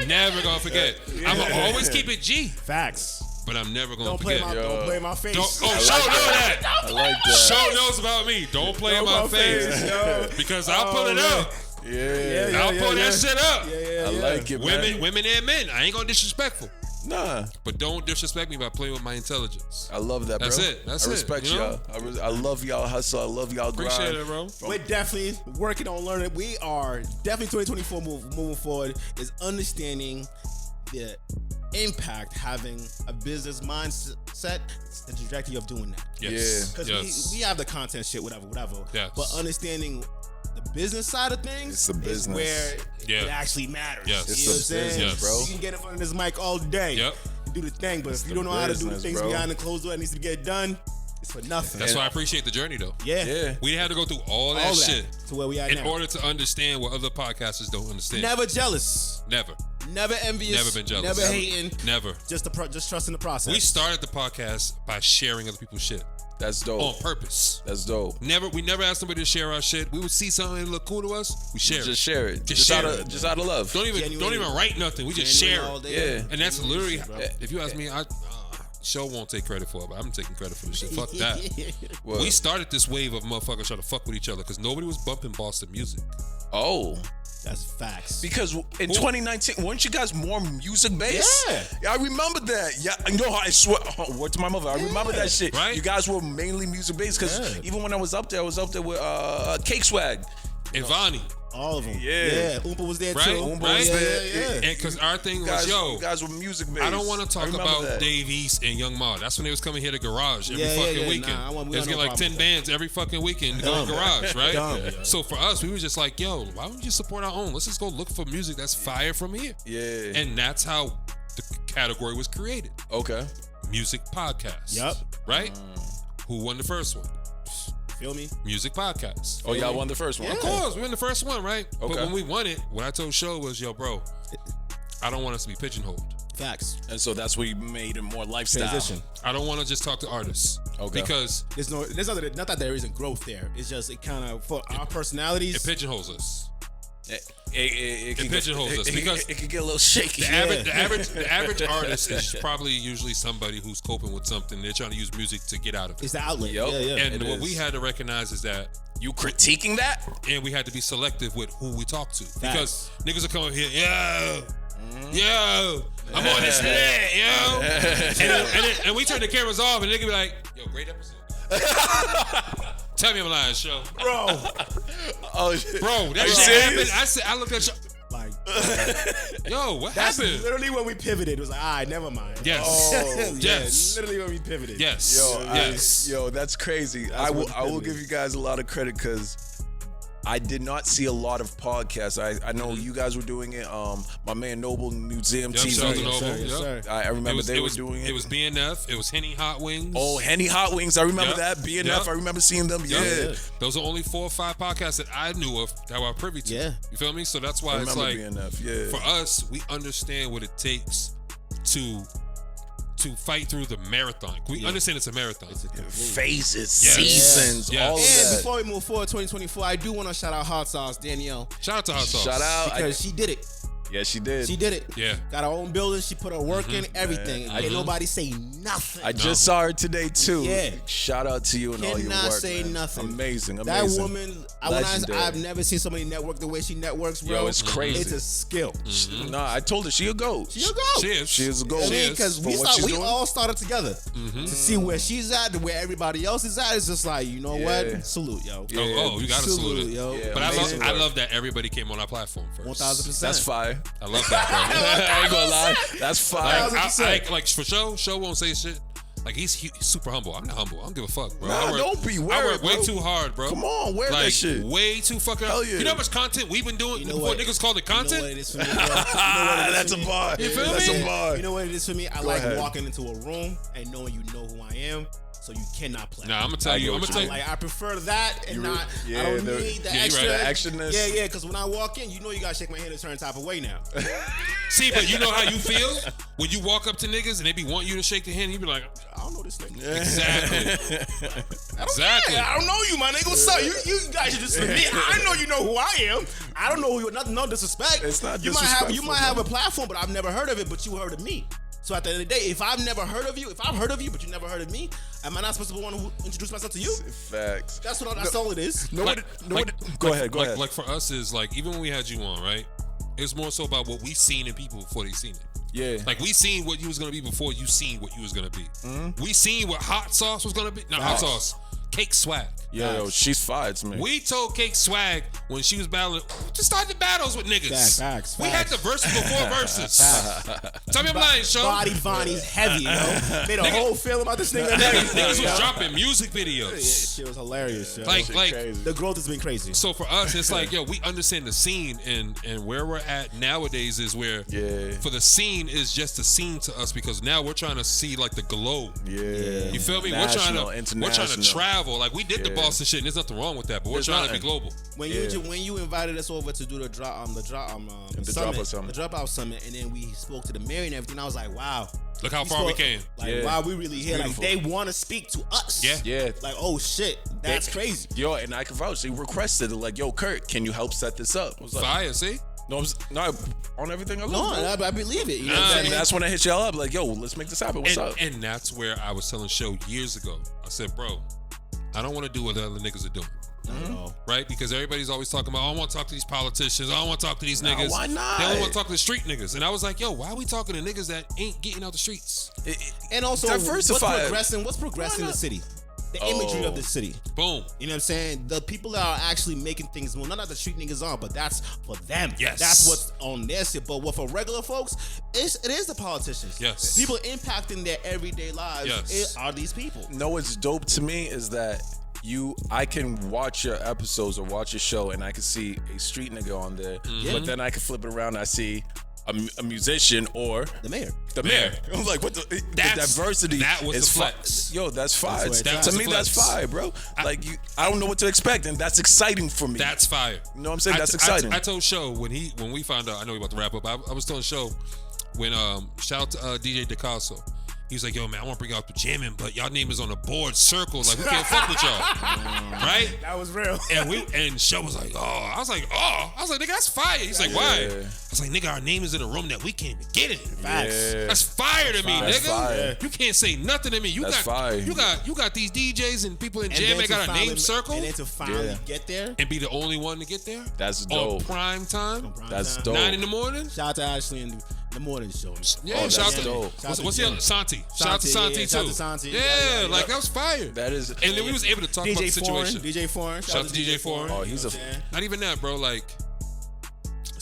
Never gonna forget. I'm gonna always keep it G. Facts. But I'm never gonna forget. Don't play my face. Show know that. I like that. Show knows about me. Don't play in my face. Because I'll pull it up. I'll pull that shit up. I like it, man. Women and men. I ain't gonna disrespectful. Nah. But don't disrespect me by playing with my intelligence. I love that, bro. That's it. I respect y'all. I love y'all hustle. I love y'all grind. Appreciate it, bro. We're definitely working on learning. We are definitely 2024 moving forward is understanding the impact having a business mindset, the trajectory of doing that. Yes. Because we have the content shit, whatever. Yes. But understanding the business side of things, it's the business is where it actually matters. Yes. You know what I'm saying? Business, bro. You can get in front of this mic all day and do the thing, but if you don't know how to do the things behind the closed door that needs to get done, it's for nothing. That's why I appreciate the journey, though. Yeah. We had to go through all that shit to where we are in now. order to understand what other podcasters don't understand. Never jealous. Never envious. Never been jealous. Never hating. Never. Just trusting the process. We started the podcast by sharing other people's shit. That's dope. On purpose. That's dope. We never asked somebody to share our shit. We would see something that looked cool to us. We share it. Just share it. Just out of love. Don't even write nothing. We just share it. Yeah. And that's literally, if you ask me, Show won't take credit for it, but I'm taking credit for the shit. Fuck that. We started this wave of motherfuckers trying to fuck with each other because nobody was bumping Boston music. Oh. That's facts. Because in 2019, weren't you guys more music based? Yeah, I remember that. Yeah, you know, I swear, word to my mother, I remember that shit. Right? You guys were mainly music based because even when I was up there with Cake Swag. And Vonnie. All of them. Yeah. Oompa was there right? too. Oompa was there. Yeah. And because our thing was, you guys were music based. I don't want to talk about Dave East and Young Ma. That's when they was coming here to Garage every fucking weekend. They was getting like 10 bands every fucking weekend to go to Garage, right? So for us, we were just like, yo, why don't we just support our own? Let's just go look for music that's fire from here. Yeah. And that's how the category was created. Okay. Music podcast. Yep. Right? Who won the first one? Feel me? Music podcast. Oh, y'all won the first one. Of course, we won the first one, right? Okay. But when we won it, what I told Show was, yo, bro, I don't want us to be pigeonholed. Facts. And so that's what we made it more lifestyle. Transition. I don't want to just talk to artists. Okay. Because there's not that there isn't growth there. It's just it kind of for our personalities. It pigeonholes us. It pigeonholes us because it can get a little shaky. The average artist is probably usually somebody who's coping with something. They're trying to use music to get out of it. It's the outlet. Yep. Yeah. And what we had to recognize is that you critiquing that, and we had to be selective with who we talk to because niggas are coming here, yo, I'm on this lit, yo, and we turn the cameras off, and they can be like, yo, great episode. Tell me I'm lying, Show. Bro. Oh shit. Bro, that shit happened. I looked at Show. Like, Yo, what That's happened? literally when we pivoted. It was like, all right, never mind. Yes. Oh, yes. Literally when we pivoted. Yes. Yo, that's crazy. I will give you guys a lot of credit because I did not see a lot of podcasts. I know you guys were doing it. My man Noble Museum TV. Shout out to Noble. Yes, sir. I remember they were was doing it. It was BNF. It was Henny Hot Wings. Oh, Henny Hot Wings. I remember Yep. that. BNF. Yep. I remember seeing them. Yep. Yeah. Those are only 4 or 5 podcasts that I knew of that were privy to. Yeah. You feel me? So that's why I it's remember like, BNF. Yeah. for us, we understand what it takes to fight through the marathon. We understand it's a marathon. Phases, Yes. seasons, Yes. all of And that. before we move forward, 2024, I do want to shout out Hot Sauce Danielle Shout out to Hot Sauce. Shout out. because she did it. Yeah, she did. She did it. Yeah. Got her own building. She put her work in, everything. Ain't nobody say nothing. I just saw her today too. Yeah. Shout out to you and all your work. Cannot say man. nothing. Amazing. That woman, Legendary. I've never seen somebody network the way she networks, bro. Yo, it's crazy. It's a skill. Nah, I told her she a goat. She a go. She is. She is a goat. I She mean, is. because For what she's we doing? all started together to see where she's at, and where everybody else is at. It's just like, you know Yeah. what? Salute, yo. Yeah. Oh, you gotta salute it. yo. Yeah, But amazing I work. love that everybody came on our platform first. 1000%. That's fire. I love that, bro. I ain't gonna lie. That's fire. Like for show won't say shit. Like he's super humble. I'm not humble. I don't give a fuck, bro. Nah, I work, don't be I weird, work way bro. too hard, bro. Come on, wear like, that shit. Way too fucking. Hell yeah. You know how much content we've been doing You know before what? niggas called it You know content? what it is for me, bro? You know what it is That's for a me? bar. You feel That's me? a bar. You know what it is for me? I Go like ahead. walking into a room and knowing you know who I am, so you cannot play. Nah, I'm gonna tell you. I'm gonna tell you. Like I prefer that and not. yeah, I don't the- need the yeah, you extra. right. The extraness. Yeah, because when I walk in, you know you gotta shake my hand a certain type of way now. See, but you know how you feel when you walk up to niggas and they be wanting you to shake their hand. You be like, I don't know this nigga. exactly, exactly. I don't know you, my nigga. What's up? You guys should just admit. I know you know who I am. I don't know who. No disrespect. It's not You disrespectful, might have a platform, but I've never heard of it. But you heard of me. So at the end of the day, if I've never heard of you, if I've heard of you, but you never heard of me, am I not supposed to be the one who introduce myself to you? Facts. That's all it is. No, Like- no, like- go ahead. Like for us is like even when we had you on, right? It's more so about what we seen in people before they seen it. Yeah. Like we seen what you was gonna be before you seen what you was gonna be. We seen what hot sauce was gonna be. Not hot sauce. Cake Swag. Yo, she's fired to me. We told Cake Swag when she was battling, just start the battles with niggas. Facts. We had the verses before verses. Tell me I'm lying, show. Body Vonnie's heavy, yo. Made a whole film about this nigga. Niggas was dropping music videos. Shit was hilarious, yo. Like Crazy. The growth has been crazy. so for us, it's like, yo, we understand the scene and where we're at nowadays is where Yeah. for the scene is just a scene to us because now we're trying to see like the globe. Yeah. You feel me? National, we're trying to international. travel. Like we did the Yeah. Boston shit, and there's nothing wrong with that. But we're There's trying to nothing. be global. When you invited us over to do the Dropout Summit. the Dropout Summit, and then we spoke to the mayor and everything, I was like, wow. Look how far we spoke- came. Like, Yeah. wow, we really here. Like, beautiful. they want to speak to us. Yeah. Yeah. Like, oh shit, that's crazy. Yo, and I can vouch. They requested it, like, yo, Kurt, can you help set this up? I was like, Fire, see? no, on everything I No, love. bro. I believe it. You know Nah, what I'm And saying? that's when I hit y'all up, like, yo, let's make this happen. What's up? And that's where I was telling Show years ago. I said, bro, I don't want to do what the other niggas are doing. Right? Because everybody's always talking about, I don't want to talk to these politicians. I don't want to talk to these niggas. why not? They only want to talk to the street niggas. And I was like, yo, why are we talking to niggas that ain't getting out the streets? And also, Diversify. what's progressing the city? The imagery of the city. Boom. You know what I'm saying? The people that are actually making things move. Not that the street niggas are, but that's for them. Yes. That's what's on their shit. But what for regular folks, it is the politicians. Yes. People impacting their everyday lives Yes. are these people. know what's dope to me is that I can watch your episodes or watch your show and I can see a street nigga on there, but then I can flip it around and I see a musician or The mayor. the mayor. I'm like, what the diversity that was is the flex. Yo, that's fire. That's where it's To at. me, That's that's the flex. fire, bro. Like I don't know what to expect, and that's exciting for me. That's fire. You know what I'm saying? That's exciting. I told Show when we found out, I know we about to wrap up, I was telling Show when shout out to DJ DeCasso. He was like, yo, man, I want to bring out the jamming, but y'all name is on the board circle. Like, we can't fuck with y'all. Right? That was real. And Show was like, oh. I was like, nigga, that's fire. He's like, why? Yeah. I was like, nigga, our name is in a room that we can't even get in. Facts. Yeah. That's fire to me, That's nigga. fire. You can't say nothing to me. You That's got fire. you got these DJs and people in And jam then that to got a finally- name circle And then to finally Yeah. get there. and be the only one to get there. That's On dope. prime time, That's Prime dope. time. 9 in the morning. Shout out to Ashley in the morning show. Yeah, Oh, shout that's out to dope. what's the other Santi? Shout out to Santi yeah, too. shout out to Santi. Yeah, Yeah, like that was fire. That is. And then we was able to talk about the situation. DJ Foreign. Shout out to DJ Foreign. Oh, he's a. Not even that, bro. Like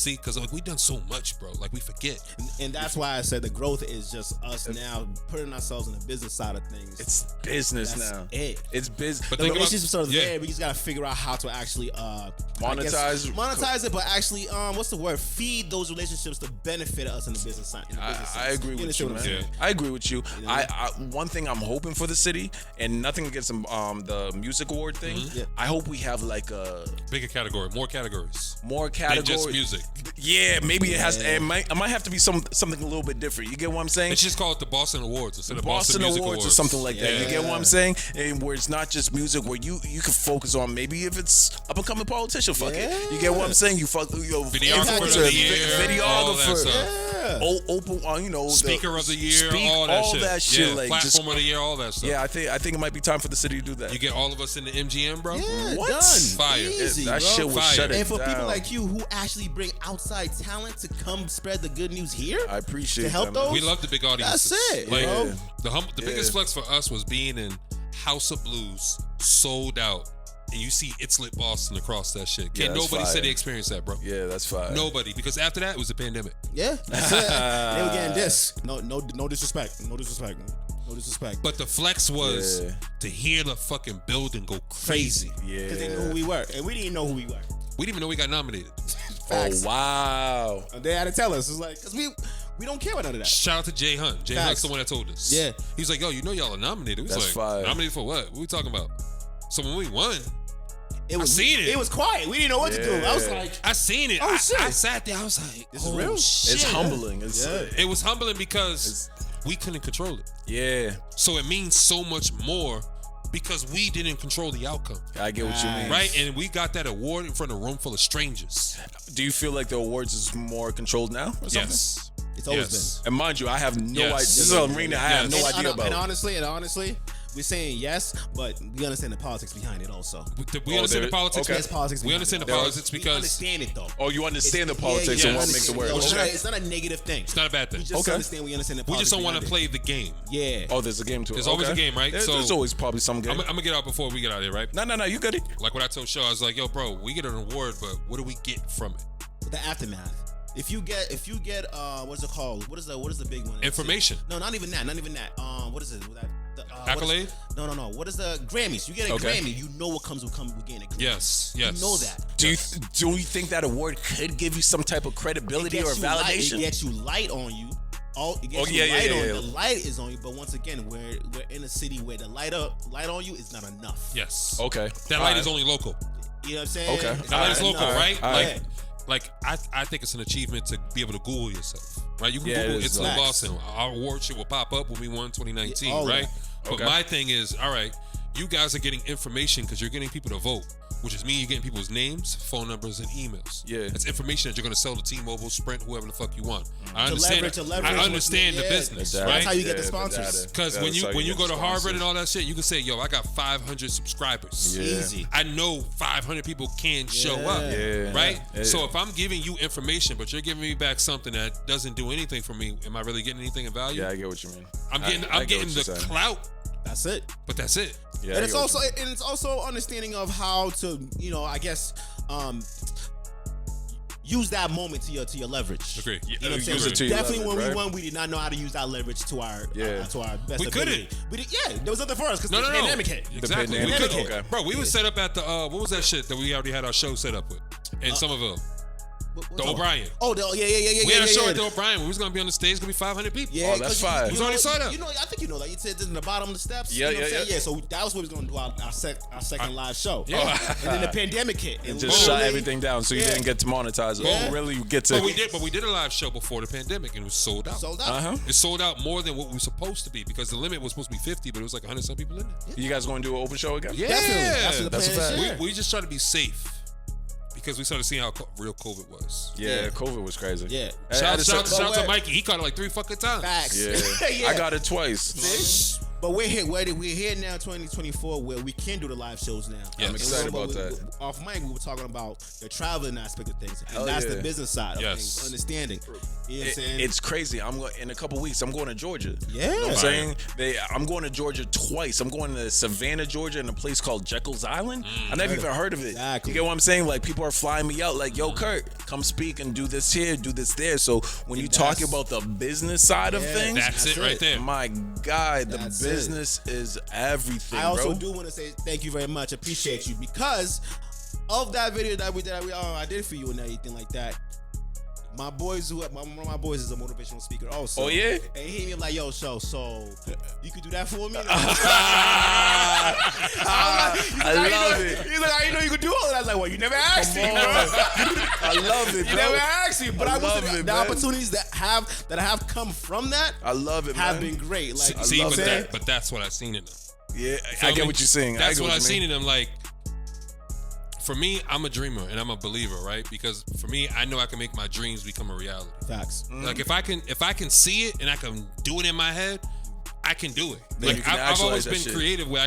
See, because like we done so much, bro. Like we forget. And that's why I said the growth is just us now putting ourselves in the business side of things. It's business now. It's business. But the think relationships about, are there. We just gotta figure out how to actually monetize it, but actually what's the word? Feed those relationships to benefit us in the business side. I agree with you, man. Yeah. I agree with you. You know? I one thing I'm hoping for the city, and nothing against the music award thing. Yeah. I hope we have like a bigger category, more categories than just music. Yeah, maybe it has. It might have to be something a little bit different. You get what I'm saying? It's just call it the Boston Awards instead of Boston Music Awards or something like that. You get what I'm saying? And where it's not just music, where you can focus on maybe if it's up and coming politician. Fuck it. You get what I'm saying? You fuck videographer of the year, open, speaker of the year, all that shit. Yeah, like platform of the year, all that stuff. Yeah, I think it might be time for the city to do that. You get all of us in the MGM, bro. Yeah, what? Done. Fire. Easy, that shit was shut it And for down. people like you who actually bring outside talent to come spread the good news here, I appreciate to help that, those. We love the big audiences. That's it. Like bro. the biggest flex for us was being in House of Blues, sold out. And you see ItsLitBoston across that shit. Can't nobody say they experienced that, bro. Yeah, that's fine. Nobody, because after that it was a pandemic. Yeah, that's it. They were getting this. No disrespect. No disrespect. But the flex was to hear the fucking building go crazy. Yeah, because they knew who we were, and we didn't know who we were. We didn't even know we got nominated. Facts. Oh wow! And they had to tell us. It's like, because we don't care about none of that. Shout out to Jay Hunt. Jay Hunt's the one that told us. Yeah. He was like, yo, you know y'all are nominated. We was That's like, fire. Nominated for what? What we talking about? So when we won, It was seen it. It was quiet. We didn't know what to do. I was like, I seen it. Oh, shit. I sat there. I was like, This is real? Shit. It's humbling. It was humbling because we couldn't control it. Yeah. So it means so much more because we didn't control the outcome. I get what you mean. Right? And we got that award in front of a room full of strangers. Do you feel like the awards is more controlled now or something? Yes. it's always been. And mind you, I have no idea. This is an arena I have no idea about. And honestly, we're saying yes, but we understand the politics behind it also. We understand the politics. There's politics. We understand the politics because we understand it though. Oh, you understand the politics and what makes it work. It's not a negative thing. It's not a bad thing. We just understand. We understand the politics. We just don't want to play the game. Yeah. Oh, there's a game to it. There's always a game, right? There's always probably some game. I'm gonna get out before we get out of here, right? No, you got it. Like what I told Shaw, I was like, yo, bro, we get an award, but what do we get from it? The aftermath. If you get what's it called? What is the big one? Information. No, not even that. What is it? Accolade? No. What is the Grammys? You get a Grammy. You know what comes with getting a Grammy. Yes. You know that. Do you think that award could give you some type of credibility or validation? It gets you light on you. The light is on you, but once again, we're in a city where the light on you is not enough. Yes. Okay. That light is only local. You know what I'm saying? Okay. That light is local, right? Like, I think it's an achievement to be able to Google yourself, right? You can Yeah, Google it is ItsLitBoston. Our award shit will pop up when we won 2019, right? But my thing is, all right, you guys are getting information because you're getting people to vote, which is me. You're getting people's names, phone numbers, and emails. Yeah, it's information that you're going to sell to T-Mobile, Sprint, whoever the fuck you want. I understand. Leverage I understand the business, right? That's how you get the sponsors. Because when you go to Harvard and all that shit, you can say, yo, I got 500 subscribers. Yeah. Easy. I know 500 people can show up, right? Yeah. So if I'm giving you information, but you're giving me back something that doesn't do anything for me, am I really getting anything of value? Yeah, I get what you mean. I'm getting the clout. That's it. But that's it. Yeah, and it's also understanding of how to, use that moment to your leverage. Agree. You know what I'm saying? Definitely when we won, we did not know how to use that leverage to our best we ability. There was nothing for us because the pandemic hit. Exactly. The pandemic hit. Okay. Bro, we was set up at the what was that shit that we already had our show set up with in Somerville? The O'Brien. Oh, yeah. We had a show at the O'Brien. We was gonna be on the stage. It's gonna be 500 people. Yeah, that's fine. It was already set up. I think you know that. You said in the bottom of the steps. Yeah, you know what I'm saying? So that was what we was gonna do our second live show. Yeah. And then the pandemic hit and just shut everything down, so you didn't get to monetize it. Yeah. Really get to. But we did a live show before the pandemic, and it was sold out. It sold out more than what we were supposed to be because the limit was supposed to be 50, but it was like 100 some people in there. You guys going to do an open show again? Yeah, definitely. That's a fact. We just try to be safe. Because we started seeing how real COVID was. Yeah, COVID was crazy. Shout out to Mikey. He caught it like 3 fucking times. Facts. Yeah. I got it twice. But we're here now, 2024, where we can do the live shows now. Yeah. I'm excited about that. Off mic, we were talking about the traveling aspect of things, and Hell that's yeah. the business side of Yes. things, understanding. You know what I'm saying? It's crazy. In a couple weeks, I'm going to Georgia. Yeah. You know what I'm Right. saying? I'm going to Georgia twice. I'm going to Savannah, Georgia, in a place called Jekyll's Island. I never even heard of it. Exactly. You get what I'm saying? Like, people are flying me out. Like, yo, Kurt, come speak and do this here, do this there. So when you talk about the business side of Yeah. things, That's it right there. my God, the That's business is everything, I also bro. do want to say thank you very much. Appreciate you because of that video that I did for you and everything like that. One of my boys is a motivational speaker also. Oh, yeah? And he hit me like, yo, so you could do that for me? I love it. He's like, I didn't know you could do all that. I was like, well, you never asked me, bro. I love it, You bro. never asked me. But I I will love say it, the man. opportunities that have come from that I love it, have man. been great. Like, See, you know but what I'm saying? but that's what I've seen in them. Yeah, Feel I get me? what you're saying. That's I what I've seen in. in them. Like, for me, I'm a dreamer and I'm a believer, right? Because for me, I know I can make my dreams become a reality. Facts. Like if I can see it and I can do it in my head, I can do it. Then you Like can I've always actualize that been shit. creative where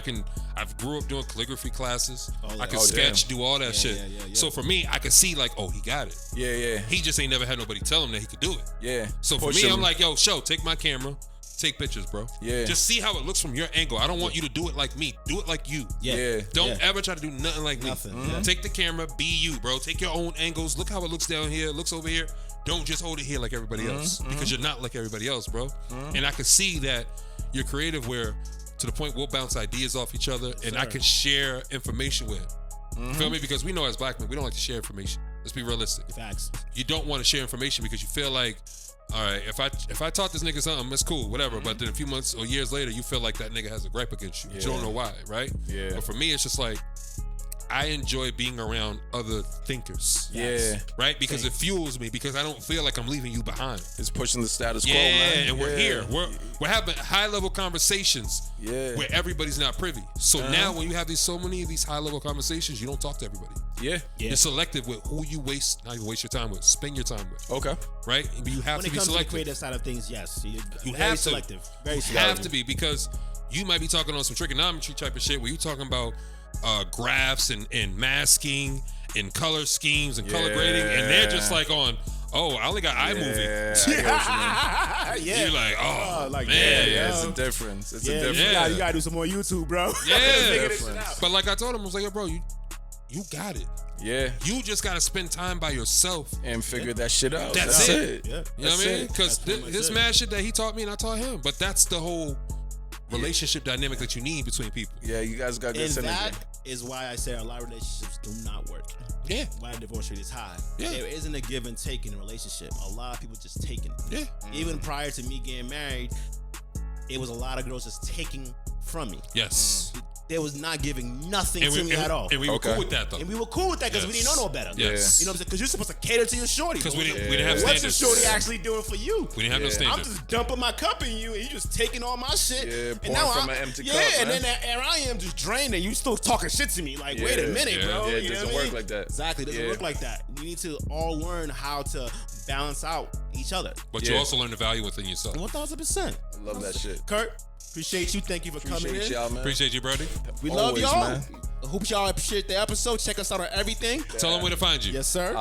I've grew up doing calligraphy classes. I can Oh, sketch, do all that shit. yeah. So for me, I could see like, oh, he got it. Yeah. He just ain't never had nobody tell him that he could do it. Yeah. So for Push me, him. I'm like, yo, take my camera, take pictures, bro. Yeah. Just see how it looks from your angle. I don't want you to do it like me. Do it like you. Yeah. Don't ever try to do nothing like Nothing. me. Take the camera, be you, bro. Take your own angles. Look how it looks down here. It looks over here. Don't just hold it here like everybody else because you're not like everybody else, bro. And I can see that you're creative where to the point we'll bounce ideas off each other and I can share information with. You feel me? Because we know as black men, we don't like to share information. Let's be realistic. Facts. You don't want to share information because you feel like, all right, if I taught this nigga something, it's cool, whatever. But then a few months or years later, you feel like that nigga has a gripe against you. But you don't know why, right? Yeah. But for me, it's just like, I enjoy being around other thinkers. Yeah. Right? Because it fuels me because I don't feel like I'm leaving you behind. It's pushing the status quo, Yeah, man. and we're here. We're having high level conversations where everybody's not privy. So now when you have so many of these high level conversations, you don't talk to everybody. Yeah. You're selective with who you not even waste your time with, spend your time with. Okay. Right? You have When to it be comes to the selective. creative side of things, yes. You're You very have to. selective. Very You selective. have to be because you might be talking on some trigonometry type of shit where you're talking about graphs and masking and color schemes and color grading, and they're just like on, oh, I only got iMovie. Yeah. Yeah. You're like, oh, like, man. Yeah, it's a difference. It's a Yeah, difference. you gotta do some more YouTube, bro. Yeah. Figure this shit out. But like I told him, I was like, yo, bro, you got it. Yeah. You just got to spend time by yourself. And figure that shit out. That's it. Yeah. You know what I mean? Because That's pretty much this it. mad shit that he taught me and I taught him. But that's the whole relationship dynamic that you need between people. Yeah, you guys got good And synergy. that is why I say a lot of relationships do not work. Yeah. Why the divorce rate is high. Yeah. There isn't a give and take in a relationship. A lot of people just taking. Yeah. Even prior to me getting married, it was a lot of girls just taking from me. Yes. They was not giving nothing to me at all. And we were Okay. cool with that, though. And we were cool with that because we didn't know no better. Yes. You know what I'm saying? Because you're supposed to cater to your shorty. Because we bro. didn't have What's your standards. shorty actually doing for you? We didn't have no Yeah. I'm standards. just dumping my cup in you, and you just taking all my shit. Yeah, and pouring now from I'm, an empty yeah, cup, and man. then here I am just drained, and you still talking shit to me. Like, wait a minute, Yeah. bro. Yeah, it You know doesn't what I work mean? like that. Exactly, it doesn't Yeah. work like that. We need to all learn how to balance out each other. But Yeah. you also learn the value within yourself. 1,000%. I love that shit. Kurt, appreciate you. Thank you for coming Appreciate in. y'all, man. Appreciate you, Brody. We love Always, y'all. man. Hope y'all appreciate the episode. Check us out on everything. Tell them where to find you. Yes, sir.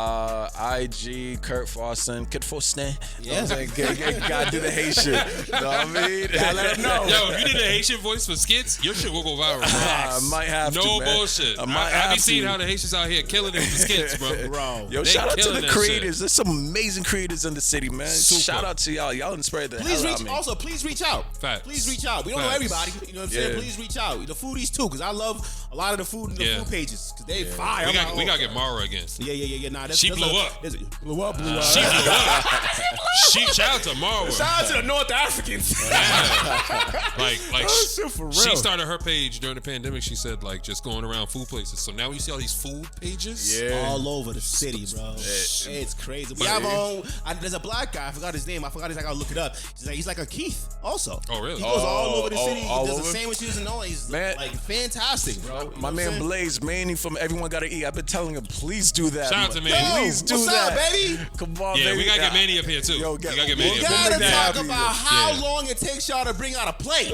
IG, Kurt Faustin, Kurt Faustin. Yeah. Gotta do the hate shit. You know what I mean? Gotta let 'em know. Yo, if you did a Haitian voice for skits, your shit will go viral, bro. I might have to, No man. bullshit. I might I have be seeing to. how the Haitians out here killing it with the skits, bro. Bro. Yo, They shout out to killing the that creators. There's some amazing creators in the city, man. Super. Shout out to y'all. Y'all inspired the Please hell out reach. of me. Also, please reach out. Facts. Please reach out. We don't know Facts. everybody. You know what I'm saying? Yeah. Please reach out. The foodies too, because I love a lot of the food and the Yeah. food pages, because they fire. We I'm got like, to get Mara again. Yeah. Nah, She blew up. Blew up. Blew up. She blew up. Shout out to Mara. Shout out to the North Africans. Like Oh, shit, for real. she started her page during the pandemic. She said like just going around food places. So now we see all these food pages. Yeah. All over the city, bro. It's crazy. We have our own. There's a black guy. I forgot his name. I gotta look it up. He's like a Keith, also. Oh, really? He goes all over the city. all He does over? the sandwiches and all. He's Man. like fantastic, bro. My man man Blaze, Manny from Everyone Gotta Eat. I've been telling him, please do that. Shout out to Manny. Please do what's that. up, baby? Come on, Yeah, baby. we gotta get Manny up here too. Yo, we gotta get Manny We up gotta here. talk about how Yeah. long it takes y'all to bring out a plate.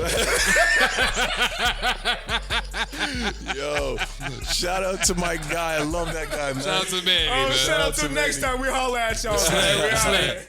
Yo, shout out to my guy. I love that guy, man. Shout out to Manny, Oh, man. shout out to next time we holler at y'all, man. We holler.